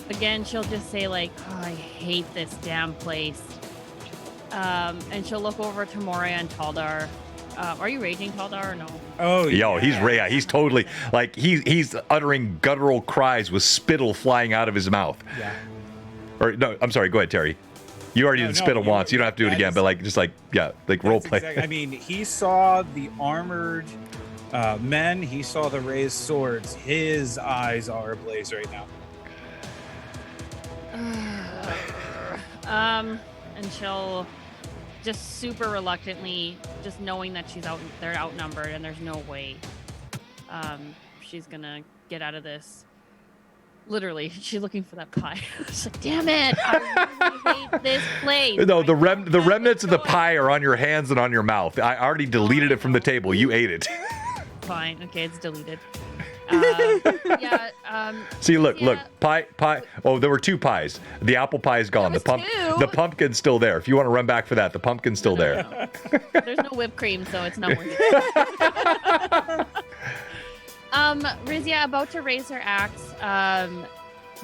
Again, she'll just say like, oh, I hate this damn place. And she'll look over to Moria and Taldar. Are you raging, Taldar, or no? Oh, Yo, he's totally like he's uttering guttural cries with spittle flying out of his mouth. Yeah. Or no, I'm sorry. Go ahead, Terry. You already did spittle you- once. You don't have to do it that again, is- but like just like yeah, like role That's play. exact- I mean, he saw the armored men. He saw the raised swords. His eyes are ablaze right now. And she'll just super reluctantly, just knowing that they're outnumbered and there's no way she's gonna get out of this. Literally, she's looking for that pie. She's like, damn it, I really hate this place. No, the I don't have remnants a of the choice." pie are on your hands and on your mouth. I already deleted it from the table. You ate it. Fine, okay, it's deleted. Yeah. See, look, Yeah. pie. Oh, there were 2 pies. The apple pie is gone. There was 2. The pumpkin's still there. If you want to run back for that, the pumpkin's still there. No. There's no whipped cream, so it's not worth it. Rizia, about to raise her axe,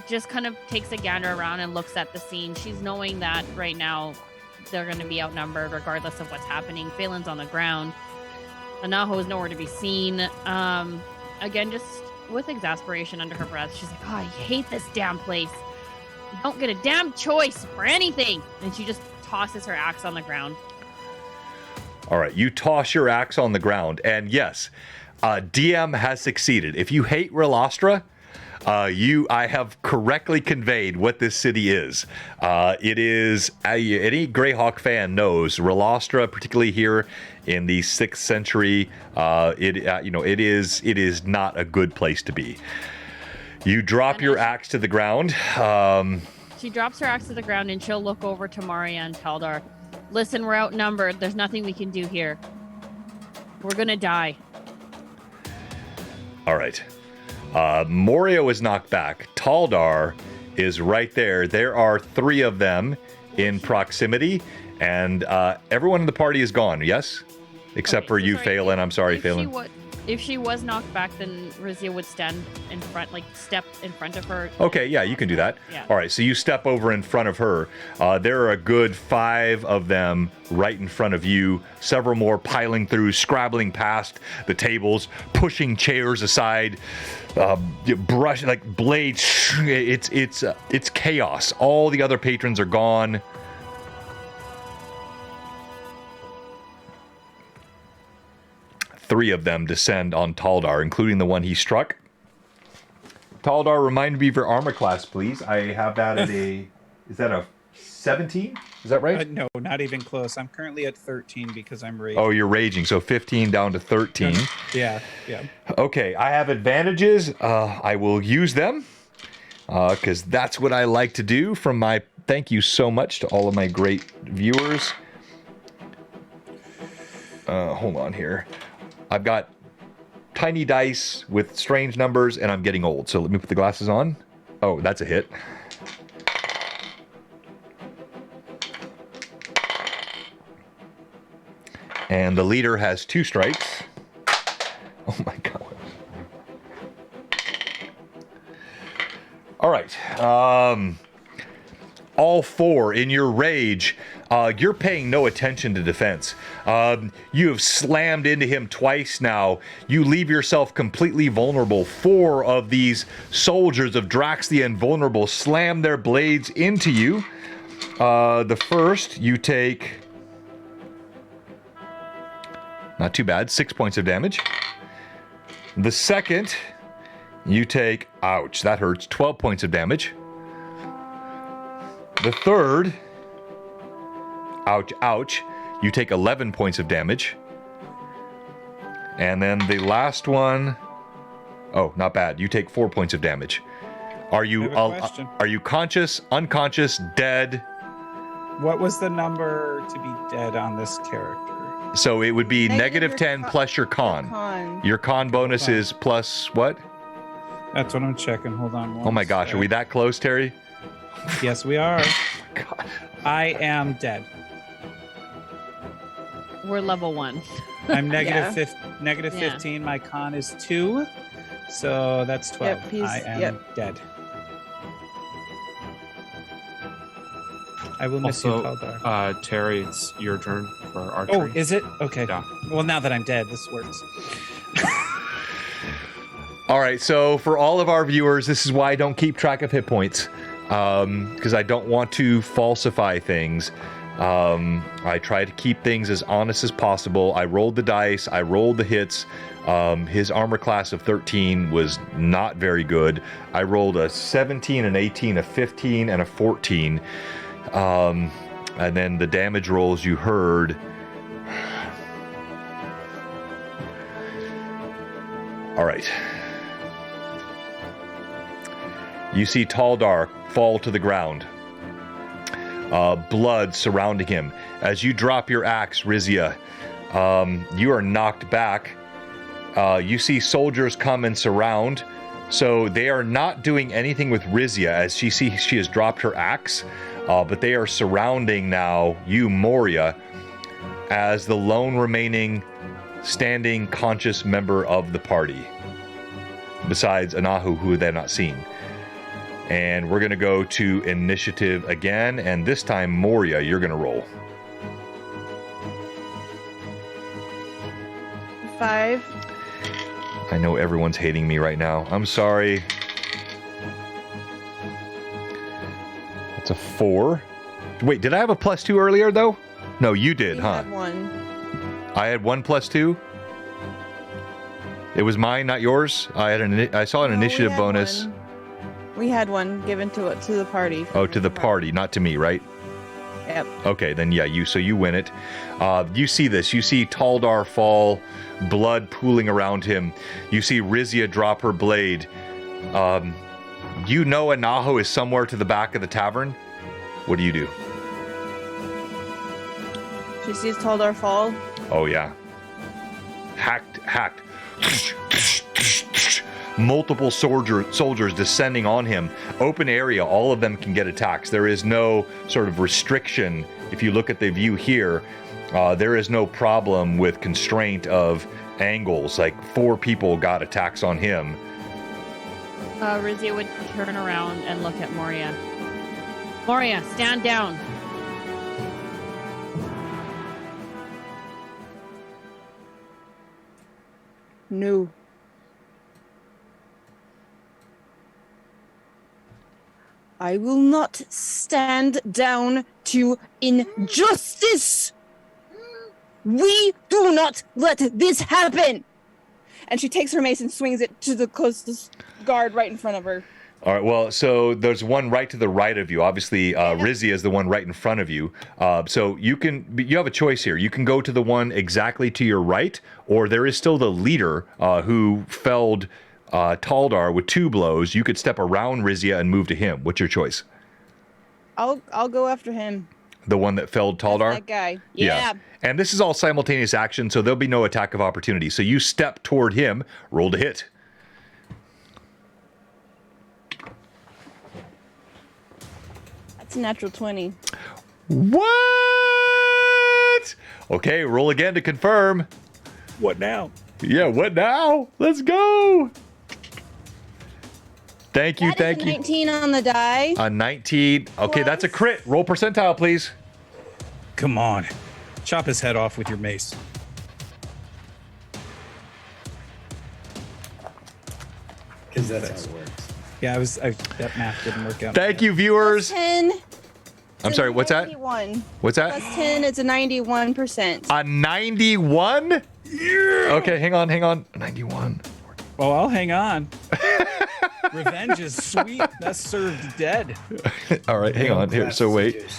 just kind of takes a gander around and looks at the scene. She's knowing that right now they're going to be outnumbered regardless of what's happening. Phelan's on the ground. Anaho is nowhere to be seen. Again, just with exasperation under her breath, she's like, oh, I hate this damn place. You don't get a damn choice for anything. And she just tosses her axe on the ground. All right, you toss your axe on the ground, and yes, DM has succeeded. If you hate Relastra, I have correctly conveyed what this city is. It is any Greyhawk fan knows Relastra, particularly here in the 6th century. It is not a good place to be. You drop your axe to the ground. She drops her axe to the ground and she'll look over to Maria and Taldar. Listen, we're outnumbered. There's nothing we can do here. We're gonna die. All right. Moria was knocked back. Taldar is right there. There are 3 of them in proximity, and everyone in the party is gone, yes? Except Okay, for so you, sorry, Phelan. I'm sorry, Phelan. If she was knocked back, then Rizia would stand in front, like step in front of her. Okay, yeah, you can do that. Yeah. All right, so you step over in front of her. There are a good 5 of them right in front of you. Several more piling through, scrabbling past the tables, pushing chairs aside, brush like blades. It's chaos. All the other patrons are gone. Three of them descend on Taldar, including the one he struck. Taldar, remind me of your armor class, please. I have that at is that a 17? Is that right? No, not even close. I'm currently at 13 because I'm raging. Oh, you're raging. So 15 down to 13. Yeah. Okay, I have advantages. I will use them because that's what I like to do. Thank you so much to all of my great viewers. Hold on here. I've got tiny dice with strange numbers, and I'm getting old. So let me put the glasses on. Oh, that's a hit. And the leader has 2 strikes. Oh my god. All right. All 4 in your rage. You're paying no attention to defense. You have slammed into him twice now. You leave yourself completely vulnerable. 4 of these soldiers of Drax the Invulnerable slam their blades into you. The first, you take... Not too bad, 6 points of damage. The second, you take... Ouch, that hurts. 12 points of damage. The third... Ouch, ouch. You take 11 points of damage. And then the last one... Oh, not bad. You take 4 points of damage. Are you conscious, unconscious, dead? What was the number to be dead on this character? So it would be Negative negative 10 plus your con. Your con bonus is plus what? That's what I'm checking. Hold on. Oh my gosh, are we that close, Terry? Yes, we are. God. I am dead. We're level 1. I'm negative Yeah. negative Yeah. 15. My con is 2. So that's 12. Yep, I am dead. I will miss Also, you, Taldar. Terry, it's your turn for archery. Oh, is it? Okay. Yeah. Well, now that I'm dead, this works. All right, so for all of our viewers, this is why I don't keep track of hit points. because I don't want to falsify things. I try to keep things as honest as possible. I rolled the dice. I rolled the hits. His armor class of 13 was not very good. I rolled a 17, an 18, a 15, and a 14. And then the damage rolls you heard. All right. You see Taldar fall to the ground. Blood surrounding him. As you drop your axe, Rizia, you are knocked back. You see soldiers come and surround. So they are not doing anything with Rizia as she has dropped her axe. But they are surrounding now you, Moria, as the lone remaining standing conscious member of the party. Besides Anahu, who they've not seen. And we're going to go to initiative again. And this time, Moria, you're going to roll. 5. I know everyone's hating me right now. I'm sorry. That's a 4. Wait, did I have a +2 earlier, though? No, you did, You huh? had 1. I had 1 +2? It was mine, not yours? I saw an No, we initiative had bonus. 1. We had one given to the party. Oh, to the party, not to me, right? Yep. Okay, then yeah, so you win it. You see this. You see Taldar fall, blood pooling around him. You see Rizia drop her blade. You know Anaho is somewhere to the back of the tavern. What do you do? She sees Taldar fall. Oh, yeah. Hacked. Multiple soldiers descending on him. Open area, all of them can get attacks. There is no sort of restriction. If you look at the view here, there is no problem with constraint of angles. Like 4 people got attacks on him. Rizia would turn around and look at Moria. Moria, stand down. No. I will not stand down to injustice. We do not let this happen. And she takes her mace and swings it to the closest guard right in front of her. All right, well, so there's one right to the right of you. Obviously, Rizia is the one right in front of you. So you have a choice here. You can go to the one exactly to your right, or there is still the leader who felled Taldar with 2 blows. You could step around Rizia and move to him. What's your choice? I'll go after him. The one that felled Taldar? That guy. Yeah. And this is all simultaneous action, so there'll be no attack of opportunity. So you step toward him, roll to hit. That's a natural 20. What? Okay, roll again to confirm. What now? Yeah, what now? Let's go. Thank you. That is a 19 on the die. A 19. Okay, that's a crit. Roll percentile, please. Come on. Chop his head off with your mace. Because that's how it works. Yeah, that math didn't work out. Thank you, viewers. 10. I'm sorry, what's that? 91. What's that? Plus 10, it's a 91%. A 91? Yeah. Okay, hang on. 91. Well, I'll hang on. Revenge is sweet. That's served dead. All right, hang on here. So wait.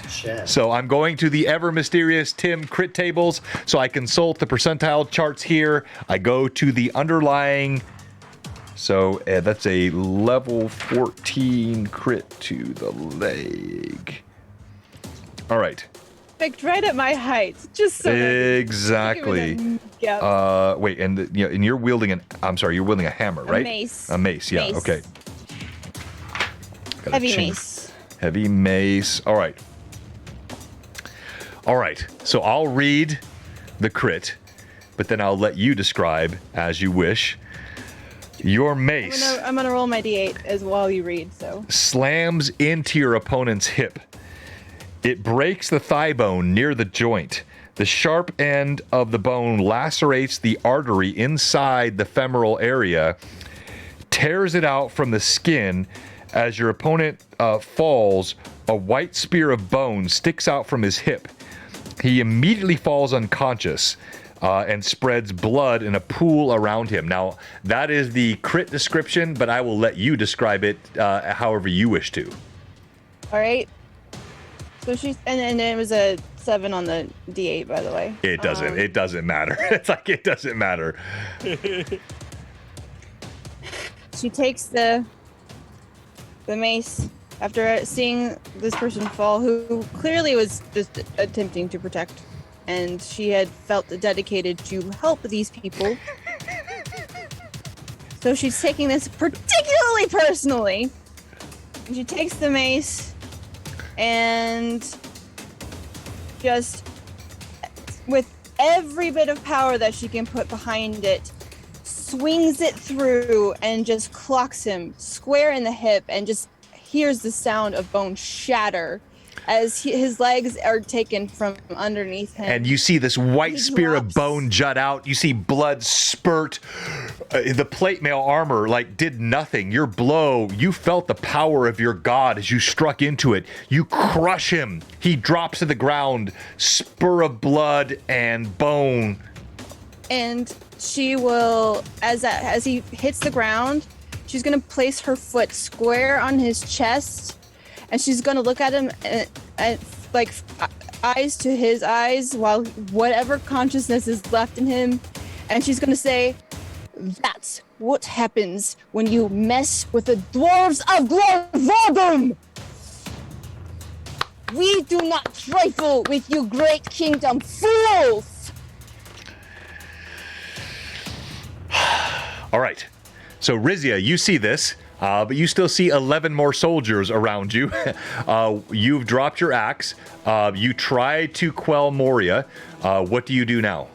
So I'm going to the ever mysterious Tim crit tables. So I consult the percentile charts here. I go to the underlying. So that's a level 14 crit to the leg. All right. Picked right at my height. Just so exactly. Yep. Wait, and you're wielding you're wielding a hammer, right? Mace. A mace, yeah. Mace. Okay. Heavy mace. Heavy mace. All right. So I'll read the crit, but then I'll let you describe as you wish. Your mace I'm gonna roll my d8 as while you read. So slams into your opponent's hip. It breaks the thigh bone near the joint. The sharp end of the bone lacerates the artery inside the femoral area, tears it out from the skin As your opponent falls, a white spear of bone sticks out from his hip. He immediately falls unconscious and spreads blood in a pool around him. Now, that is the crit description, but I will let you describe it however you wish to. All right. So she's, and it was a 7 on the D8, by the way. It doesn't. It doesn't matter. It's like it doesn't matter. She takes the mace after seeing this person fall, who clearly was just attempting to protect, and she had felt dedicated to help these people. So she's taking this particularly personally. She takes the mace and just, with every bit of power that she can put behind it, swings it through and just clocks him square in the hip, and just hears the sound of bone shatter as his legs are taken from underneath him. And you see this white He spear of drops. bone jut out. You see blood spurt. The plate mail armor did nothing. Your blow, you felt the power of your god as you struck into it. You crush him. He drops to the ground. Spur of blood and bone. And she will, as he hits the ground, she's gonna place her foot square on his chest, and she's gonna look at him and eyes to his eyes while whatever consciousness is left in him, and she's gonna say, "That's what happens when you mess with the dwarves of Glorvodum! We do not trifle with you great kingdom fools!" All right. So, Rizia, you see this, but you still see 11 more soldiers around you. You've dropped your axe. You try to quell Moria. What do you do now?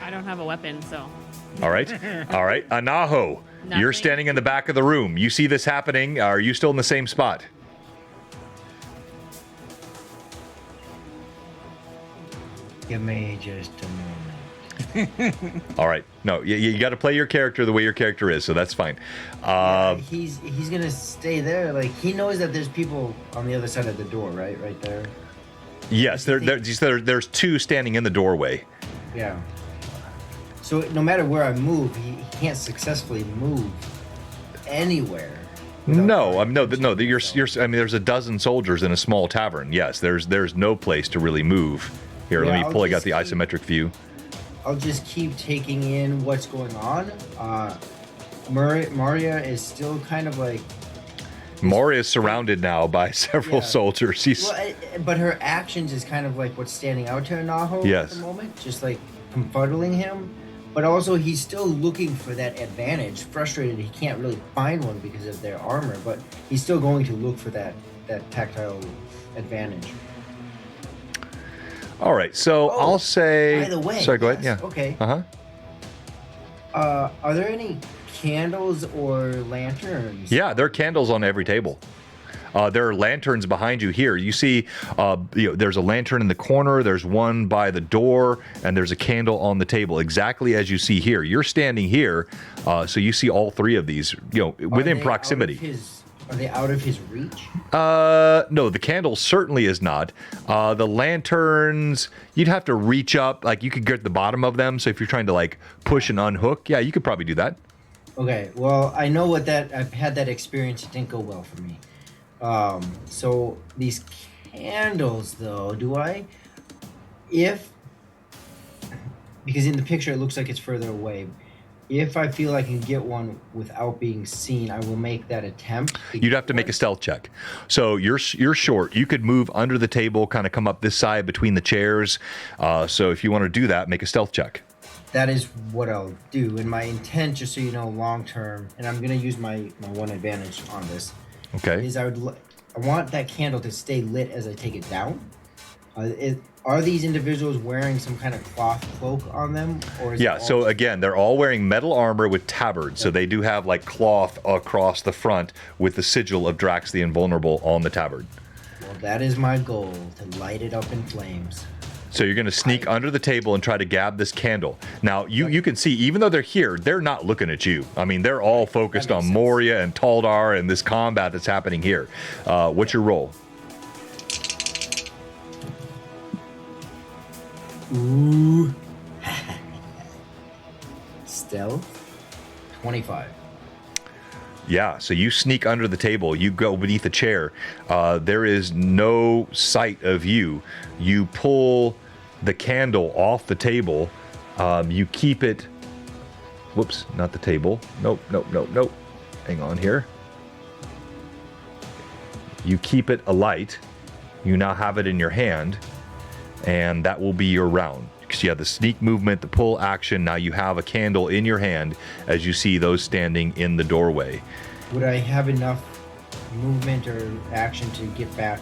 I don't have a weapon, so. All right. All right. Anaho, you're Nothing. standing in the back of the room. You see this happening. Are you still in the same spot? Give me just a moment. All right. No, you got to play your character the way your character is, so that's fine. He's gonna stay there. Like, he knows that there's people on the other side of the door, right there. Yes, there's two standing in the doorway. Yeah. So no matter where I move, he can't successfully move anywhere. No, there's a dozen soldiers in a small tavern. Yes, there's no place to really move. Here, Yeah, let me I'll pull. I got just the keep- isometric view. I'll just keep taking in what's going on. Maria is still kind of like. Moria is surrounded now by several Yeah. soldiers. But her actions is kind of like what's standing out to Naho Yes. at the moment, just like confuddling him. But also, he's still looking for that advantage. Frustrated he can't really find one because of their armor, but he's still going to look for that tactile advantage. All right, so Oh, I'll say. By the way, sorry, go ahead. yes, Yeah. Okay. Uh-huh. Are there any candles or lanterns? Yeah, there are candles on every table. There are lanterns behind you here. You see, there's a lantern in the corner, there's one by the door, and there's a candle on the table, exactly as you see here. You're standing here, so you see all three of these, Are within they proximity. Are they out of his reach? No, the candle certainly is not. The lanterns, you'd have to reach up, like you could get the bottom of them. So if you're trying to push and unhook, yeah, you could probably do that. Okay, well, I know I've had that experience. It didn't go well for me. So these candles, though, because in the picture it looks like it's further away. If I feel I can get one without being seen, I will make that attempt. You'd have to make a stealth check. So you're short. You could move under the table, kind of come up this side between the chairs. So if you want to do that, make a stealth check. That is what I'll do. And my intent, just so you know, long term, and I'm gonna use my one advantage on this, Okay. is I want that candle to stay lit as I take it down. Are these individuals wearing some kind of cloth cloak on them, or is Yeah, it so all- again, they're all wearing metal armor with tabards. So they do have cloth across the front with the sigil of Drax the Invulnerable on the tabard. Well, that is my goal, to light it up in flames. So you're going to sneak under the table and try to grab this candle. Now, you can see, even though they're here, they're not looking at you. I mean, they're all focused on Moria and Taldar and this combat that's happening here. What's your roll? Ooh. Stealth. 25. Yeah, so you sneak under the table. You go beneath the chair. There is no sight of you. You pull the candle off the table. You keep it... Whoops, not the table. Nope. Hang on here. You keep it alight. You now have it in your hand. And that will be your round. Because you have the sneak movement, the pull action. Now you have a candle in your hand as you see those standing in the doorway. Would I have enough movement or action to get back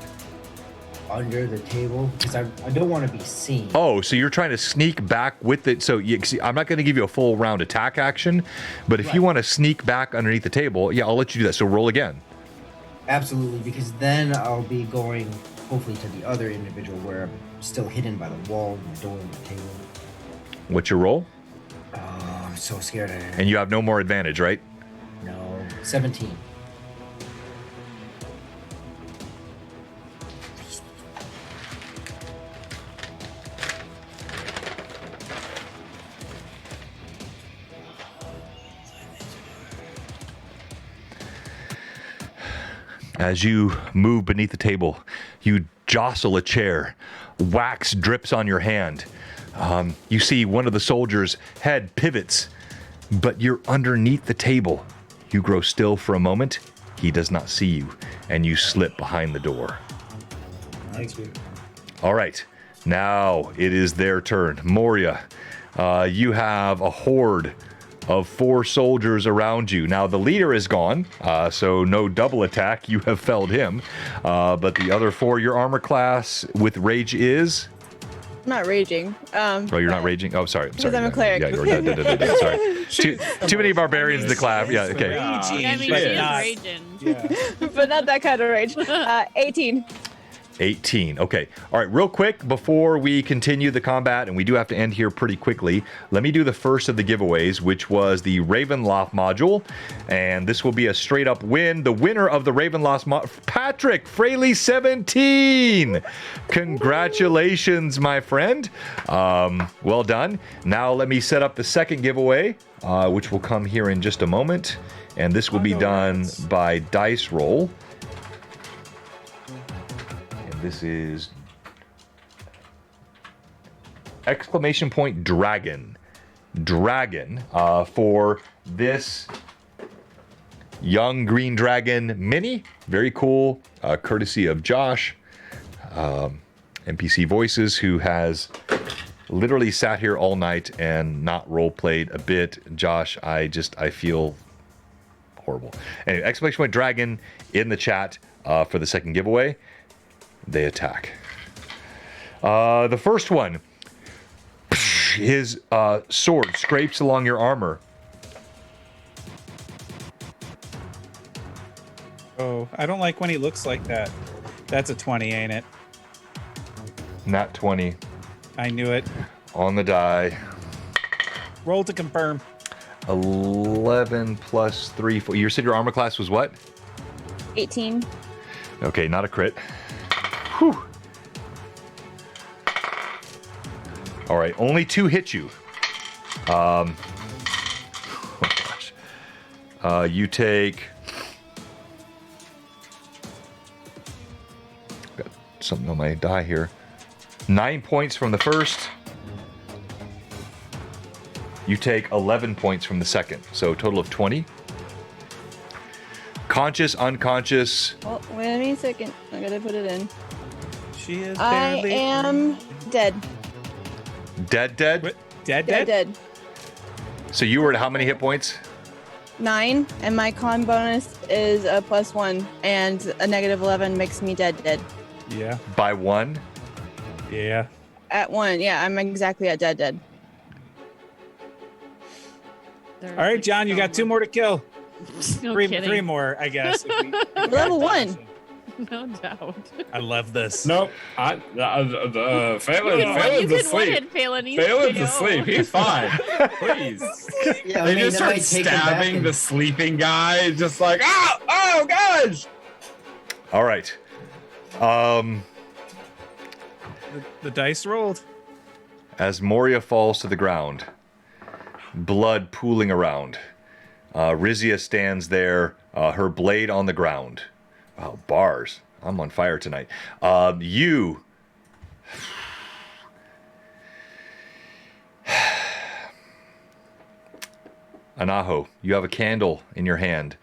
under the table? Because I don't want to be seen. Oh, so you're trying to sneak back with it. So you see, I'm not going to give you a full round attack action, but if you want to sneak back underneath the table, yeah, I'll let you do that. So roll again. Absolutely, because then I'll be going hopefully to the other individual where I'm still hidden by the wall and the door and the table. What's your roll? Oh, I'm so scared. And you have no more advantage, right? No, 17. As you move beneath the table, you jostle a chair. Wax drips on your hand. You see one of the soldiers' head pivots, but you're underneath the table. You grow still for a moment. He does not see you, and you slip behind the door. Thanks, man. All right, now it is their turn. Moria, you have a horde of 4 soldiers around you. Now, the leader is gone, so no double attack. You have felled him. But the other 4, your armor class with rage is? I'm not raging. Oh, you're not raging? Oh, sorry. Because I'm a cleric. Yeah, you're sorry. Too many barbarians in the class. Yeah, okay. I mean, she but is not- raging. Yeah. But not that kind of rage. 18. 18. Okay. All right. Real quick before we continue the combat, and we do have to end here pretty quickly, let me do the first of the giveaways, which was the Ravenloft module. And this will be a straight up win. The winner of the Ravenloft module, Patrick Fraley 17. Congratulations, my friend. Well done. Now let me set up the second giveaway, which will come here in just a moment. And this will be done by Dice Roll. This is exclamation point dragon for this young green dragon mini. Very cool, courtesy of Josh, NPC Voices, who has literally sat here all night and not role played a bit. Josh, I feel horrible. Anyway, exclamation point dragon in the chat for the second giveaway. They attack. The first one, his sword scrapes along your armor. Oh, I don't like when he looks like that. That's a 20, ain't it? Nat 20 I knew it. on the die. Roll to confirm. 11 plus 3. 4. You said your armor class was what? 18. Okay, not a crit. Whew. All right, only 2 hit you. Oh gosh. You take... Got something on my die here. 9 points from the first. You take 11 points from the second, so a total of 20. Conscious, unconscious. Well, wait a second. I gotta put it in. She is I barely... am dead. Dead? What? Dead? Dead. So you were at how many hit points? 9, and my con bonus is a +1, and a -11 makes me dead. Yeah. By 1? Yeah. At 1, yeah, I'm exactly at dead. All right, John, you got 2 more to kill. No Three kidding. more, I guess. if we- Level 1. No doubt. I love this. Nope. Phelan's asleep. Phelan's asleep. He's fine. Please. Yeah, They I mean, just that start might take him back stabbing and- the sleeping guy, just like, oh gosh. All right. The dice rolled. As Moria falls to the ground, blood pooling around, Rizia stands there, her blade on the ground. Wow, bars. I'm on fire tonight. You... Anaho, you have a candle in your hand.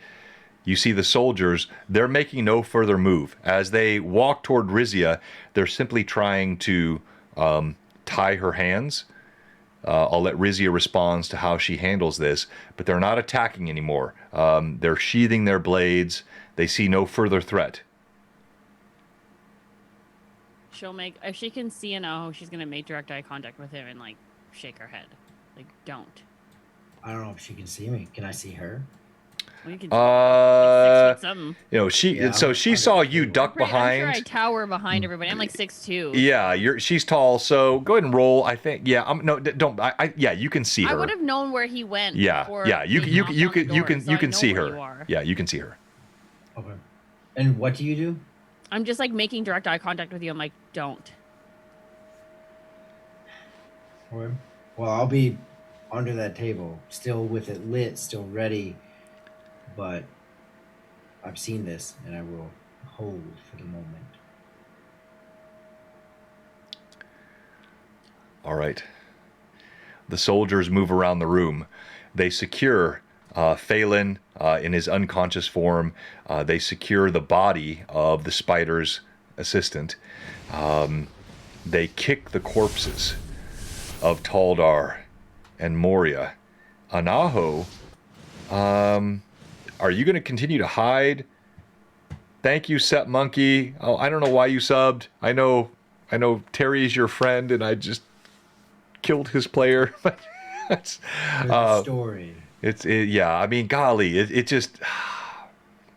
You see the soldiers, they're making no further move. As they walk toward Rizia, they're simply trying to tie her hands. I'll let Rizia respond to how she handles this, but they're not attacking anymore. They're sheathing their blades. They see no further threat. She'll make, if she can see Anaho, she's gonna make direct eye contact with him and like shake her head, like don't. I don't know if she can see me. Can I see her? Well, you can like 6 feet something. You know, she Yeah, so she I'm saw under the you table. duck I'm behind. sure I tower behind everybody. I'm like 6'2". Yeah, she's tall, so go ahead and roll. I think. Yeah, no, don't. Yeah, you can see her. I would have known where he went. Yeah, before yeah. You we you knocked you on can the you door, can so you I can know see where her. you are. Yeah, you can see her. Okay. And what do you do? I'm just like making direct eye contact with you. I'm like, don't. Okay. Well, I'll be under that table, still with it lit, still ready. But I've seen this, and I will hold for the moment. All right. The soldiers move around the room. They secure Phelan in his unconscious form. They secure the body of the spider's assistant. They kick the corpses of Taldar and Moria. Anaho, are you going to continue to hide? Thank you, Set Monkey. Oh, I don't know why you subbed. I know Terry's your friend, and I just killed his player. There's a story. Yeah. I mean, golly, it just.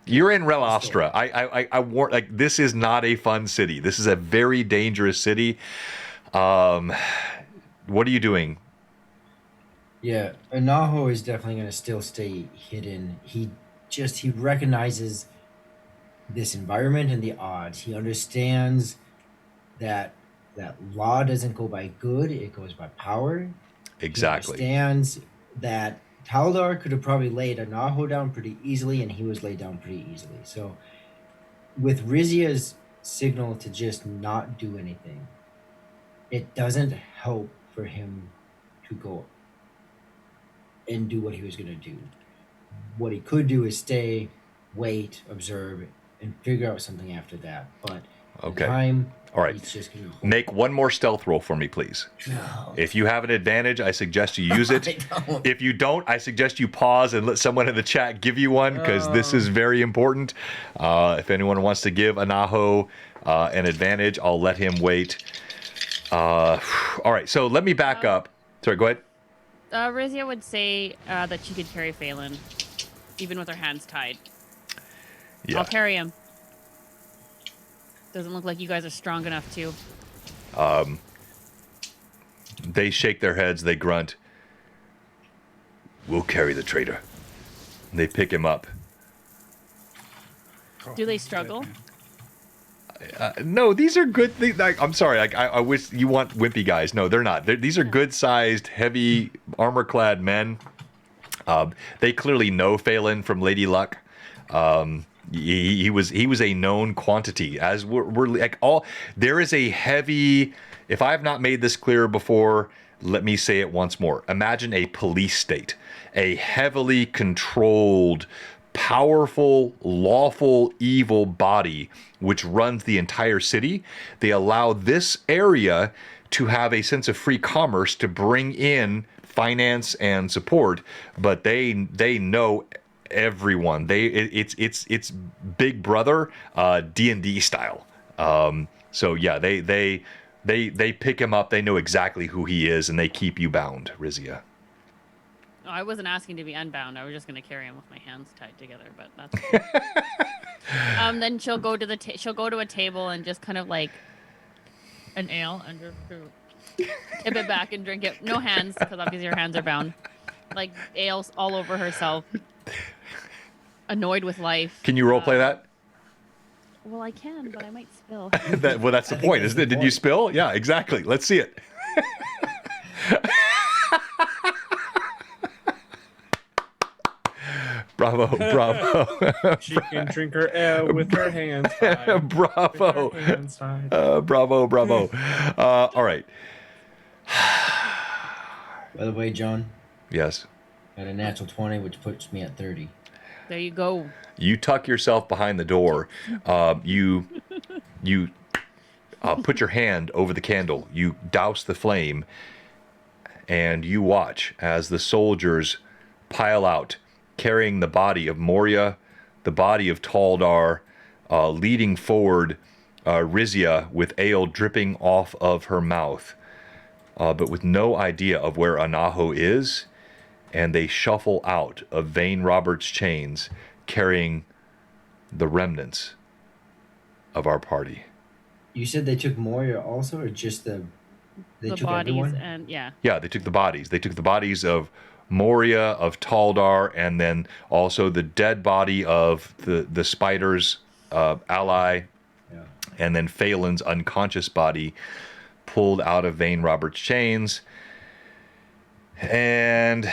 You're in Rel Astra. I warn, like, this is not a fun city. This is a very dangerous city. What are you doing? Yeah, Anaho is definitely going to still stay hidden. He recognizes this environment and the odds. He understands that law doesn't go by good, it goes by power. Exactly. He understands that Taldar could have probably laid Anaho down pretty easily, and he was laid down pretty easily. So, with Rizia's signal to just not do anything, it doesn't help for him to go and do what he was going to do. What he could do is stay, wait, observe, and figure out something after that. But Okay. time, All right. he's just going to Make one more stealth roll for me, please. If you have an advantage, I suggest you use it. I don't. If you don't, I suggest you pause and let someone in the chat give you one, because this is very important. If anyone wants to give Anaho an advantage, I'll let him wait. All right, so let me back up. Sorry, go ahead. Rizia would say that she could carry Phelan, even with her hands tied. Yeah. I'll carry him. Doesn't look like you guys are strong enough to. They shake their heads, they grunt. We'll carry the traitor. They pick him up. Do they struggle? No, these are good. I'm sorry. I wish you want wimpy guys. No, they're not. These are good-sized, heavy, armor-clad men. They clearly know Phelan from Lady Luck. He was a known quantity. As we're like all. There is a heavy. If I have not made this clear before, let me say it once more. Imagine a police state, a heavily controlled, powerful, lawful, evil body which runs the entire city. They allow this area to have a sense of free commerce to bring in finance and support, but they know everyone. It's Big Brother, D&D style. So yeah, they pick him up. They know exactly who he is, and they keep you bound, Rizia. Oh, I wasn't asking to be unbound. I was just gonna carry him with my hands tied together, but that's cool. Then she'll go to a table and just kind of like an ale and just tip it back and drink it. No hands, because obviously her hands are bound. Like ales all over herself. Annoyed with life. Can you role play that? Well, I can, but I might spill. Well, that's the point, isn't it? Did you spill? Yeah, exactly. Let's see it. Bravo, bravo. She can drink her ale with her hands tied. Bravo. With her hands tied. Bravo, bravo. All right. By the way, John, Yes. got a natural 20, which puts me at 30. There you go. You tuck yourself behind the door. You put your hand over the candle. You douse the flame, and you watch as the soldiers pile out, carrying the body of Moria, the body of Taldar, leading forward Rizia with ale dripping off of her mouth, but with no idea of where Anaho is. And they shuffle out of Vane Roberts' chains, carrying the remnants of our party. You said they took Moria also, or just they The took bodies everyone? and yeah. Yeah, they took the bodies. They took the bodies of Moria, of Taldar, and then also the dead body of the spider's ally, Yeah. and then Phelan's unconscious body pulled out of Vane Roberts' chains. And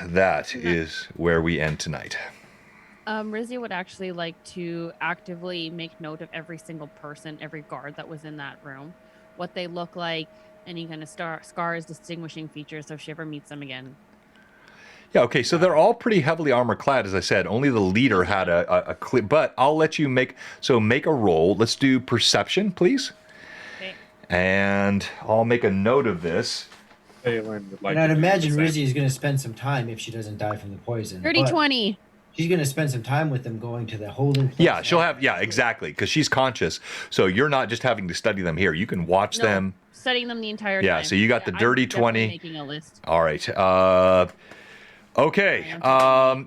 that is where we end tonight. Rizia would actually like to actively make note of every single person, every guard that was in that room, what they look like, any kind of scars, distinguishing features, so if she ever meets them again. Yeah, okay, so they're all pretty heavily armor clad, as I said. Only the leader had a clear, but I'll let you make a roll. Let's do perception, please. Okay. And I'll make a note of this. Phelan would like And I'd to do imagine the same. Rizzy is going to spend some time if she doesn't die from the poison. Dirty but 20. She's going to spend some time with them going to the holding place. Yeah, she'll have, yeah, exactly, because she's conscious. So you're not just having to study them here. You can watch No, them. studying them the entire Yeah, time. so you got the dirty I'm definitely 20. Making a list. All right. Okay.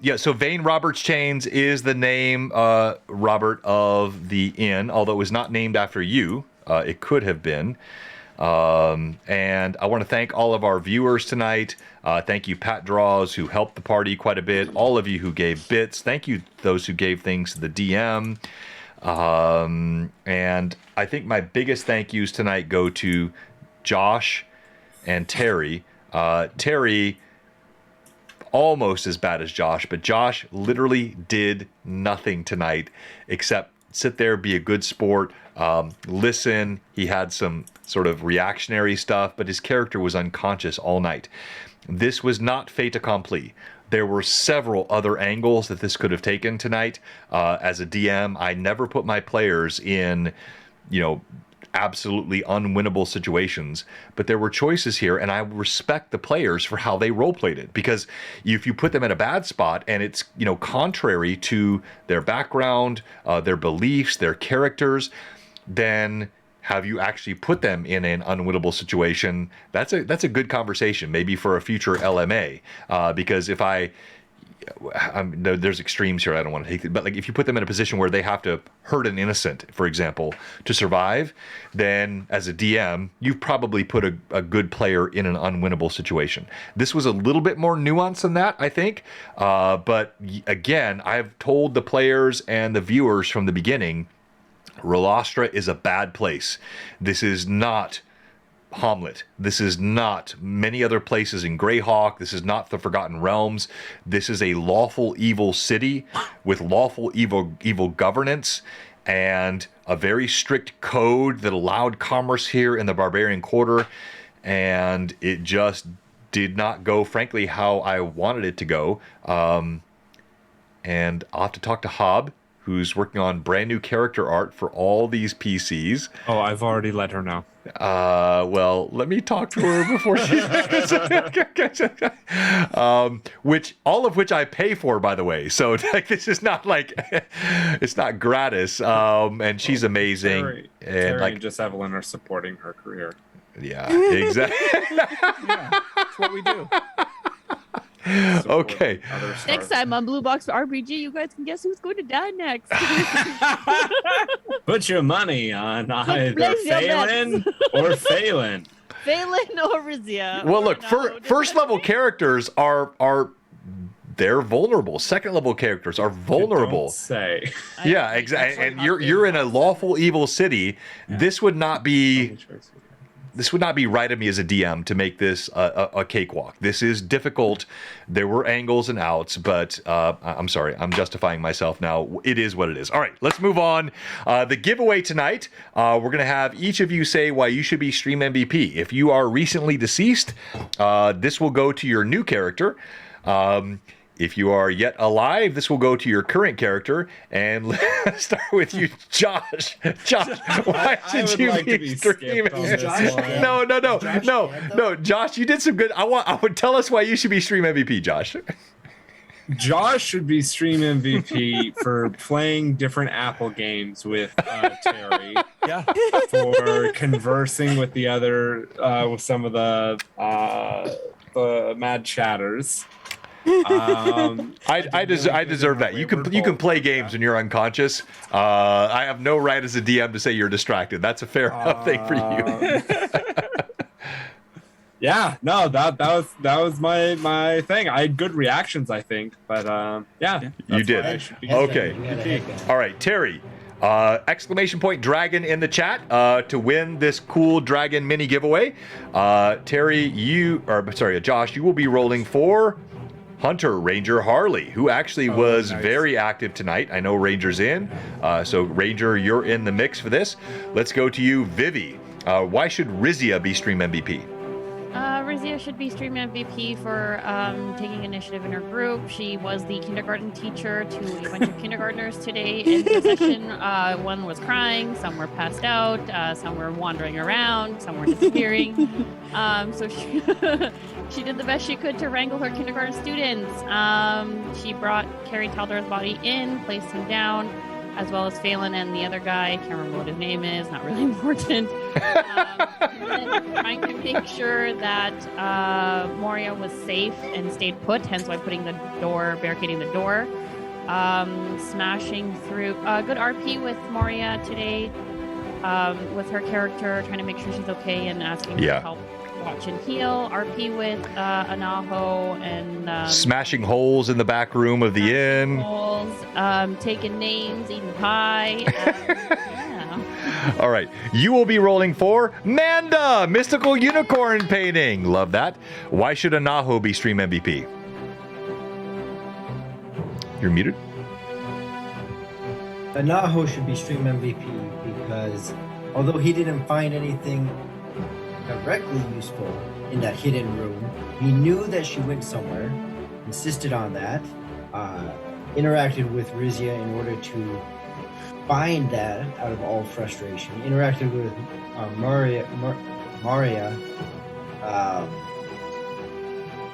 Yeah, so Vane Roberts Chains is the name, Robert, of the inn, although it was not named after you. It could have been. And I want to thank all of our viewers tonight. Thank you, Pat Draws, who helped the party quite a bit. All of you who gave bits. Thank you, those who gave things to the DM. And I think my biggest thank yous tonight go to Josh and Terry. Terry, almost as bad as Josh, but Josh literally did nothing tonight except sit there, be a good sport, listen. He had some sort of reactionary stuff, but his character was unconscious all night. This was not fait accompli. There were several other angles that this could have taken tonight. As a DM, I never put my players in, absolutely unwinnable situations, but there were choices here, and I respect the players for how they role-played it, because if you put them in a bad spot and it's contrary to their background, their beliefs, their characters, then have you actually put them in an unwinnable situation? That's a good conversation, maybe for a future LMA, because if there's extremes here. I don't want to take it, but like if you put them in a position where they have to hurt an innocent, for example, to survive, then as a DM, you've probably put a good player in an unwinnable situation. This was a little bit more nuanced than that, I think. But again, I've told the players and the viewers from the beginning, Relastra is a bad place. This is not Hamlet. This is not many other places in Greyhawk. This is not the Forgotten Realms. This is a lawful evil city with lawful evil governance and a very strict code that allowed commerce here in the Barbarian Quarter. And it just did not go, frankly, how I wanted it to go. And I'll have to talk to Hob, who's working on brand new character art for all these PCs. Oh, I've already let her know. Well, let me talk to her before she all of which I pay for, by the way. So like, this is not like it's not gratis. And she's amazing. Terry and and just Evelyn are supporting her career. yeah, exactly. Yeah, that's what we do. support Okay. other Next stars. time on Blue Box RPG, you guys can guess who's going to die next. Put your money on either place your Phelan bets. or Phelan. Phelan or Rizia. Well, or look, no, first level characters are they're vulnerable. Second level characters are vulnerable. Don't say. Yeah, exactly. And you're in a lawful evil city. This would not be right of me as a DM to make this a cakewalk. This is difficult. There were angles and outs, but I'm sorry. I'm justifying myself now. It is what it is. All right, let's move on. The giveaway tonight, we're going to have each of you say why you should be Stream MVP. If you are recently deceased, this will go to your new character. If you are yet alive, this will go to your current character. And let's start with you, Josh. Josh, why should you be streaming? No, Josh, you did some good. I would tell us why you should be Stream MVP, Josh. Josh should be Stream MVP for playing different Apple games with Terry. Yeah. For conversing with the other, with some of the mad chatters. I deserve that. You can play games when you're unconscious. I have no right as a DM to say you're distracted. That's a fair enough thing for you. Yeah, no, that was my thing. I had good reactions, I think, but yeah, you did. Okay. All right, Terry. Exclamation point dragon in the chat to win this cool dragon mini giveaway. Terry, Josh, you will be rolling for Hunter Ranger Harley, who actually was very active tonight. I know Ranger's in, so Ranger, you're in the mix for this. Let's go to you, Vivi. Why should Rizia be Stream MVP? Rizia should be Stream MVP for taking initiative in her group. She was the kindergarten teacher to a bunch of kindergartners today in the session. One was crying, some were passed out, some were wandering around, some were disappearing. So she did the best she could to wrangle her kindergarten students. She carried Taldar's body in, placed him down, as well as Phelan and the other guy. I can't remember what his name is, not really important. And then trying to make sure that Moria was safe and stayed put, hence why barricading the door. Smashing through. Good RP with Moria today, with her character, trying to make sure she's okay and asking for help. Watch and heal. RP with Anaho and smashing holes in the back room of the inn. Holes, taking names, eating pie. Yeah. All right, you will be rolling for Manda, mystical unicorn painting. Love that. Why should Anaho be Stream MVP? You're muted. Anaho should be Stream MVP because although he didn't find anything directly useful in that hidden room, he knew that she went somewhere, insisted on that, interacted with Rizia in order to find that out of all frustration, interacted with Maria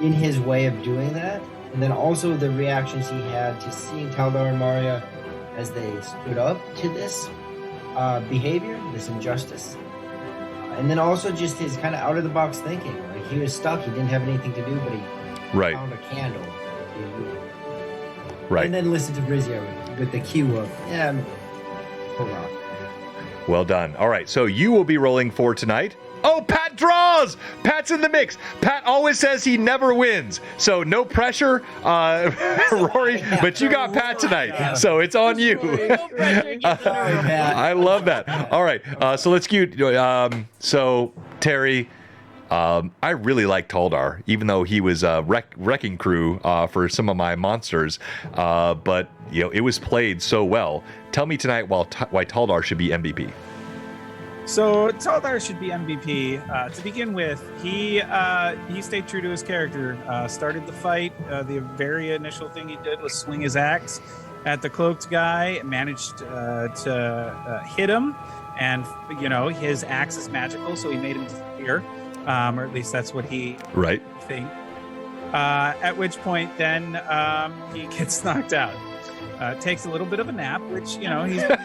in his way of doing that, and then also the reactions he had to seeing Taldar and Maria as they stood up to this behavior, this injustice. And then also just his kind of out-of-the-box thinking. Like, he was stuck. He didn't have anything to do, but he found a candle. Right. And then listen to Rizia with the cue of, hurrah. Well done. All right, so you will be rolling for tonight. Oh, Pat draws! Pat's in the mix. Pat always says he never wins, so no pressure, Rory, but you got Pat tonight, so it's on you. I love that. All right, so let's get, so Terry, I really like Taldar, even though he was a wrecking crew for some of my monsters, but it was played so well. Tell me tonight why Taldar should be MVP. So Taldar should be MVP. To begin with, he stayed true to his character. Started the fight. The very initial thing he did was swing his axe at the cloaked guy. Managed to hit him, and his axe is magical, so he made him disappear, or at least that's what he think. At which point, then he gets knocked out. Takes a little bit of a nap, which he's get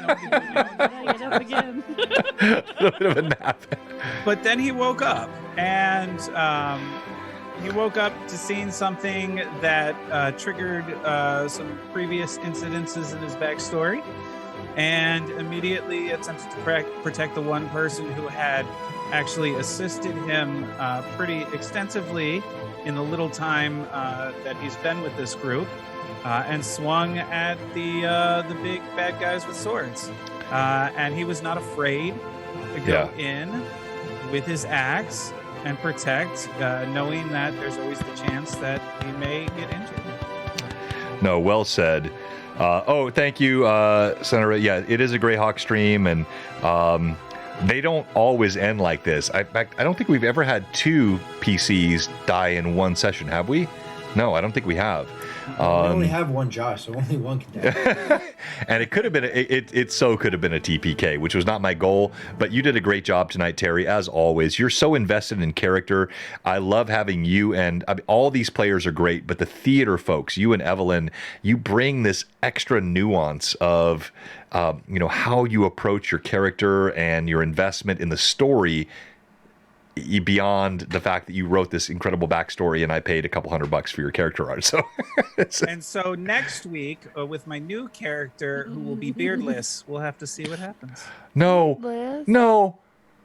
up again. A little bit of a nap. But then he woke up, and he woke up to seeing something that triggered some previous incidences in his backstory, and immediately attempted to protect the one person who had actually assisted him pretty extensively in the little time that he's been with this group, and swung at the big bad guys with swords. And he was not afraid to go in with his axe and protect, knowing that there's always the chance that he may get injured. No, well said. Thank you, Senator. Yeah, it is a Greyhawk stream, and they don't always end like this. In fact, I don't think we've ever had 2 PCs die in one session, have we? No, I don't think we have. We only have one Josh, so only one can die. And it could have been it could have been a TPK, which was not my goal. But you did a great job tonight, Terry. As always, you're so invested in character. I love having you, and all these players are great. But the theater folks, you and Evelyn, you bring this extra nuance of how you approach your character and your investment in the story, beyond the fact that you wrote this incredible backstory and I paid a couple $100 for your character art. So, and so next week with my new character who will be beardless, we'll have to see what happens. No,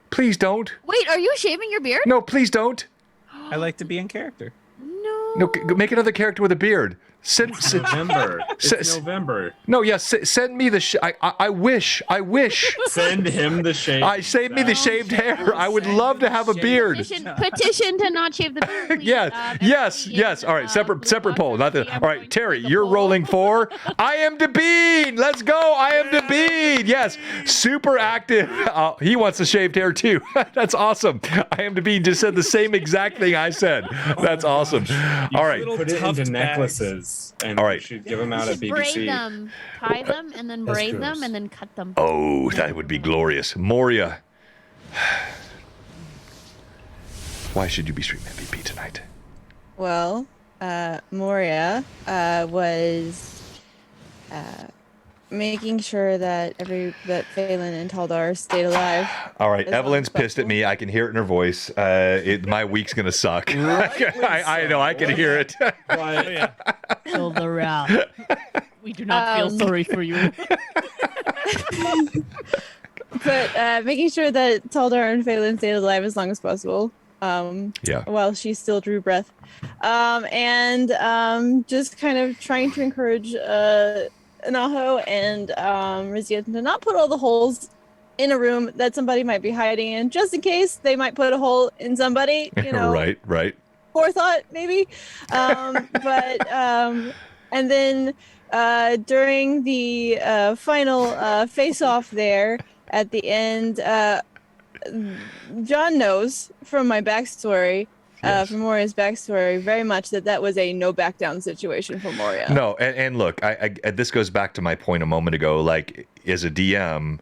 please don't. Wait, are you shaving your beard? No, please don't. I like to be in character. No, make another character with a beard. November. It's November. No, yes. Send me the. I wish. Send him the shave. Save me the shaved hair. I would love to have a beard. Petition to not shave the beard. Please. Yes. All right, separate poll. Not the. All right, Terry, you're rolling for I am Bean. Let's go. I am Bean. Yes, super active. He wants the shaved hair too. That's awesome. I am Bean just said the same exact thing I said. That's awesome. All right. Put it into necklaces. And all right. You should give them out at BBC. Braid them, tie them, and then braid them, and then cut them. Oh, that would be glorious. Moria, why should you be stream MVP tonight? Well, Moria was making sure that Phelan and Taldar stayed alive. All right, Evelyn's pissed at me. I can hear it in her voice. My week's gonna suck. I know. I can hear it. Taldar, we do not feel sorry for you. But making sure that Taldar and Phelan stayed alive as long as possible. While she still drew breath, and just kind of trying to encourage Anaho and Rizia to not put all the holes in a room that somebody might be hiding in, just in case they might put a hole in somebody. Right. Forethought, maybe. And then during the final face-off there at the end, John knows from my backstory. From Moria's backstory, very much that was a no back down situation for Moria. No, and look, I this goes back to my point a moment ago. Like, as a DM,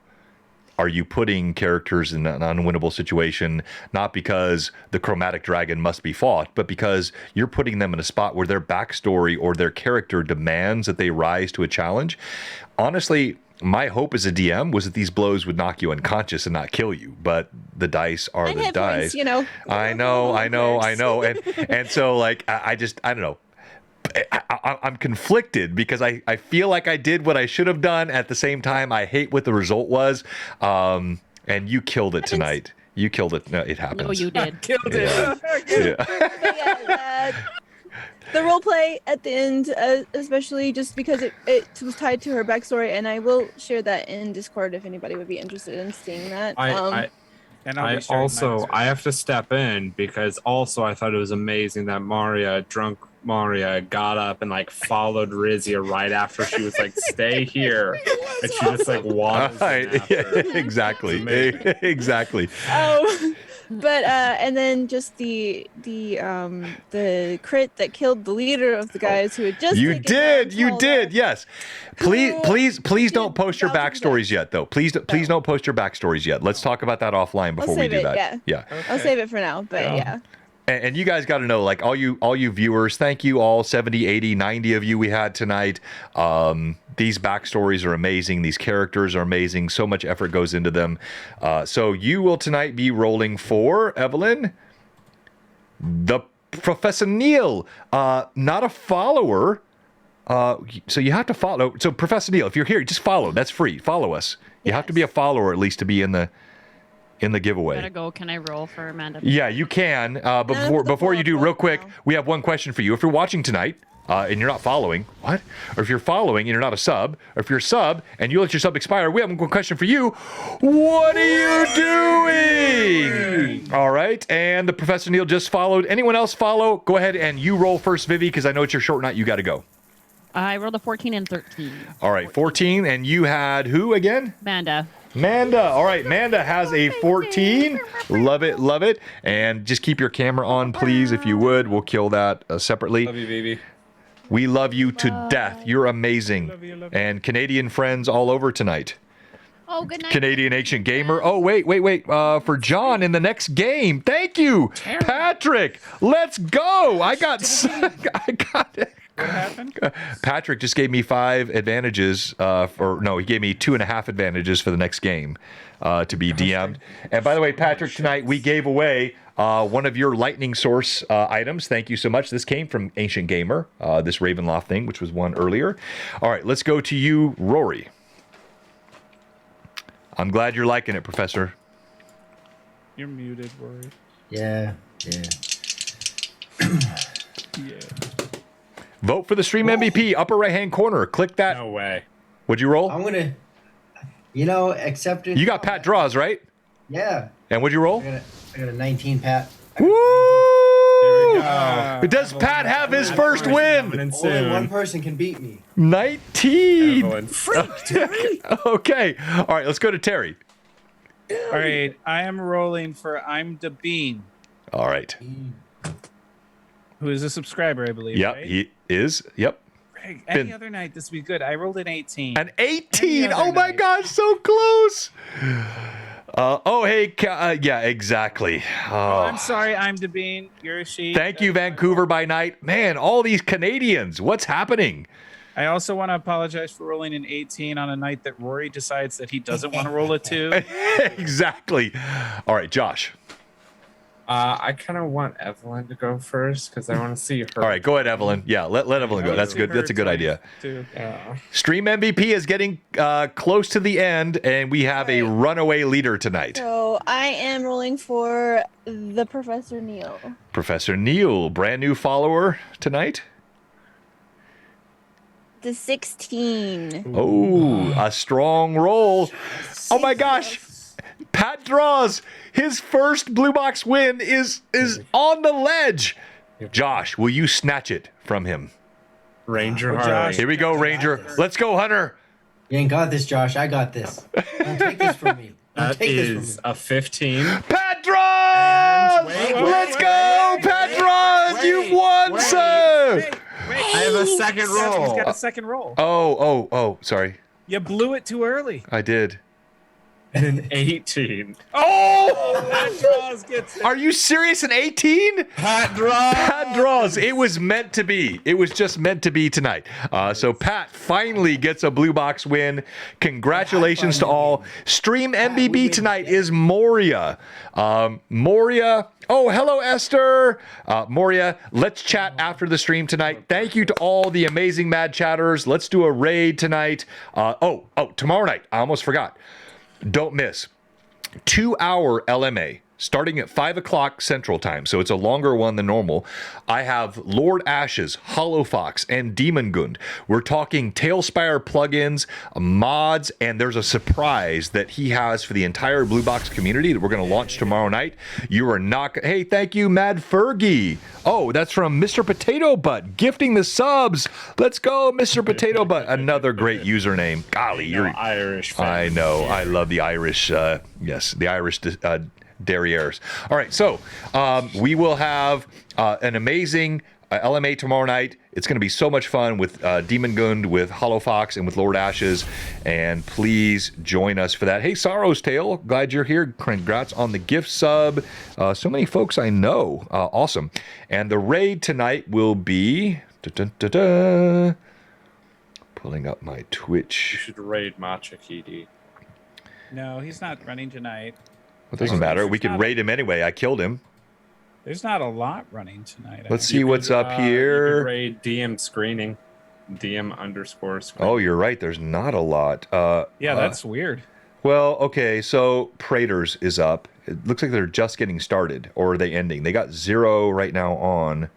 are you putting characters in an unwinnable situation not because the chromatic dragon must be fought, but because you're putting them in a spot where their backstory or their character demands that they rise to a challenge? Honestly, my hope as a DM was that these blows would knock you unconscious and not kill you, but the dice are the dice. Points, I know. And so, like, I don't know. I'm conflicted because I feel like I did what I should have done. At the same time, I hate what the result was. And you killed it tonight. You killed it. No, it happens. No, you did. Killed it. Yeah. The role play at the end, especially just because it was tied to her backstory, and I will share that in Discord if anybody would be interested in seeing that. I have to step in because also I thought it was amazing that drunk Maria got up and like followed Rizia right after she was like, "Stay here," and she just like walked. Exactly. Oh. But and then just the crit that killed the leader of the guys who had just you did yes. Please don't post your backstories yet though. Please don't post your backstories yet. Let's talk about that offline before we do that. Yeah. Okay. I'll save it for now, but yeah. And you guys got to know, like, all you viewers, thank you all, 70, 80, 90 of you we had tonight. These backstories are amazing. These characters are amazing. So much effort goes into them. So you will tonight be rolling for, Evelyn, the Professor Neil, not a follower. So you have to follow. So Professor Neil, if you're here, just follow. That's free. Follow us. You have to be a follower at least to be in the giveaway. Gotta go. Can I roll for Amanda? Yeah, you can. But before you do, real quick, we have one question for you. If you're watching tonight and you're not following, what? Or if you're following and you're not a sub, or if you're a sub and you let your sub expire, we have one question for you. What are you doing? All right. And the Professor Neil just followed. Anyone else follow? Go ahead and you roll first, Vivi, because I know it's your short night. You got to go. I rolled a 14 and 13. All right, 14. And you had who again? Amanda. Manda. All right, Manda has a 14. Love it, love it. And just keep your camera on, please, if you would. We'll kill that separately. Love you, baby. We love you to death. You're amazing. Love you. And Canadian friends all over tonight. Oh, good night. Canadian Ancient Gamer. Oh, wait. For John in the next game. Thank you, Patrick. Let's go. I got it. What happened? Patrick just gave me 5 advantages. He gave me 2.5 advantages for the next game to be DM'd. And by the way, Patrick, tonight we gave away one of your lightning source items. Thank you so much. This came from Ancient Gamer, this Ravenloft thing, which was one earlier. All right, let's go to you, Rory. I'm glad you're liking it, Professor. You're muted, Rory. Yeah. Yeah. Vote for the stream MVP, upper right-hand corner. Click that. No way. What'd you roll? I'm gonna, accept it. You got Pat draws, right? Yeah. And what'd you roll? I got a 19, Pat. Woo! There we go. Does Pat have his first win? Only one person can beat me. 19. Evelyn. Okay. All right, let's go to Terry. All right, I am rolling for I'm the Bean, All right. who is a subscriber, I believe. Yep, right? he is. Yep. Greg, any been- other night this would be good. I rolled an 18. An 18. Any other Oh my night. gosh, so close. Yeah, exactly. Oh, I'm sorry, I'm the Bean. You're a sheep. Thank you, Vancouver by night. Man, all these Canadians. What's happening? I also want to apologize for rolling an 18 on a night that Rory decides that he doesn't want to roll a 2. Exactly. All right, Josh. I kind of want Evelyn to go first because I want to see her. All right, go ahead, Evelyn. Yeah, let Evelyn go. That's good. That's a good idea. Yeah. Stream MVP is getting close to the end, and we have a runaway leader tonight. So I am rolling for the Professor Neil. Professor Neil, brand new follower tonight. The 16. Oh, a strong roll. Oh my gosh. Pat draws. His first blue box win is on the ledge. Josh, will you snatch it from him? Ranger Josh. Harley. Here we go, Ranger. Let's go, Hunter. You ain't got this, Josh. I got this. Don't take this from me. Don't That take is this from me. a 15. Pat draws. Wait, Let's go, Pat draws. You've won, sir. I have a second He's roll. got a second roll. Oh, sorry. You blew it too early. I did. And an 18. Oh! That draws gets it. Are you serious? An 18? Pat draws. Pat draws. It was meant to be. It was just meant to be tonight. So Pat finally gets a blue box win. Congratulations to all. Stream MVP tonight is Moria. Moria. Oh, hello, Esther. Moria, let's chat after the stream tonight. Thank you to all the amazing Mad Chatters. Let's do a raid tonight. Tomorrow night. I almost forgot. Don't miss. 2-hour LMA starting at 5 o'clock Central Time, so it's a longer one than normal. I have Lord Ashes, Hollow Fox, and Demon Gund. We're talking Tailspire plugins, mods, and there's a surprise that he has for the entire Blue Box community that we're going to launch tomorrow night. You are not... Hey, thank you, Mad Fergie. Oh, that's from Mr. Potato Butt, gifting the subs. Let's go, Mr. Potato Butt. Another great username. Golly, you're... Irish fan. I know. I love the Irish. Yes, the Irish derrieres. All right, so we will have an amazing LMA tomorrow night. It's going to be so much fun with Demon Gund, with Hollow Fox, and with Lord Ashes. And please join us for that. Hey, Sorrow's Tale, glad you're here. Congrats on the gift sub. So many folks I know. Awesome. And the raid tonight will be... Pulling up my You Twitch. should raid Matcha Kitty. No, he's not running tonight. It doesn't matter. We could raid him anyway. I killed him. There's not a lot running tonight. Let's see what's up You could here. raid DM screening. DM_screening. Oh, you're right. There's not a lot. Yeah, that's weird. Well, okay. So Praetors is up. It looks like they're just getting started, or are they ending? They got 0 right now on.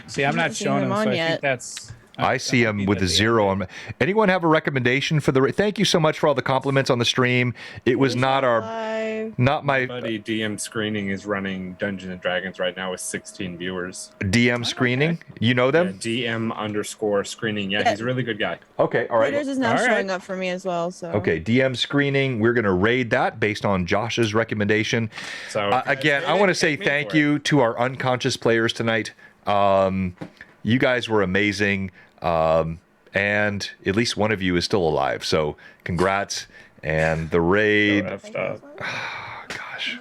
See, I'm not seen showing them them, on so I yet. think that's. I see them with a 0 on. Anyone have a recommendation for the? Thank you so much for all the compliments on the stream. It was not our, Live. not my Buddy DM screening is running Dungeons and Dragons right now with 16 viewers. DM screening. You know Yeah, them? DM_screening. Yeah, he's a really good guy. Okay, all right. Raiders is now All right. showing up for me as well. So Okay, DM screening. We're going to raid that based on Josh's recommendation. So Again, I want to say thank you to our unconscious players tonight. You guys were amazing. And at least one of you is still alive. So congrats. And the raid. Gosh.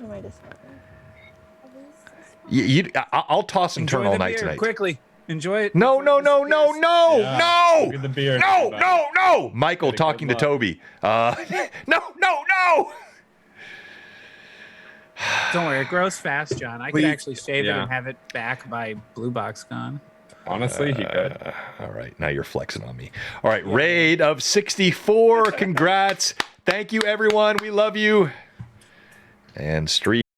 I'll toss and turn Enjoy all the night beer, tonight. quickly. Enjoy it. No, no, no, no, no, Yeah. no. Look at the beer. No, no, no. Michael Good talking to luck. Toby. No, no, no. Don't worry, it grows fast, John. I Please. could actually shave it Yeah. and have it back by Blue Box Con. Honestly, he could. All right, now you're flexing on me. All right, raid of 64. Congrats. Thank you, everyone. We love you. And stream.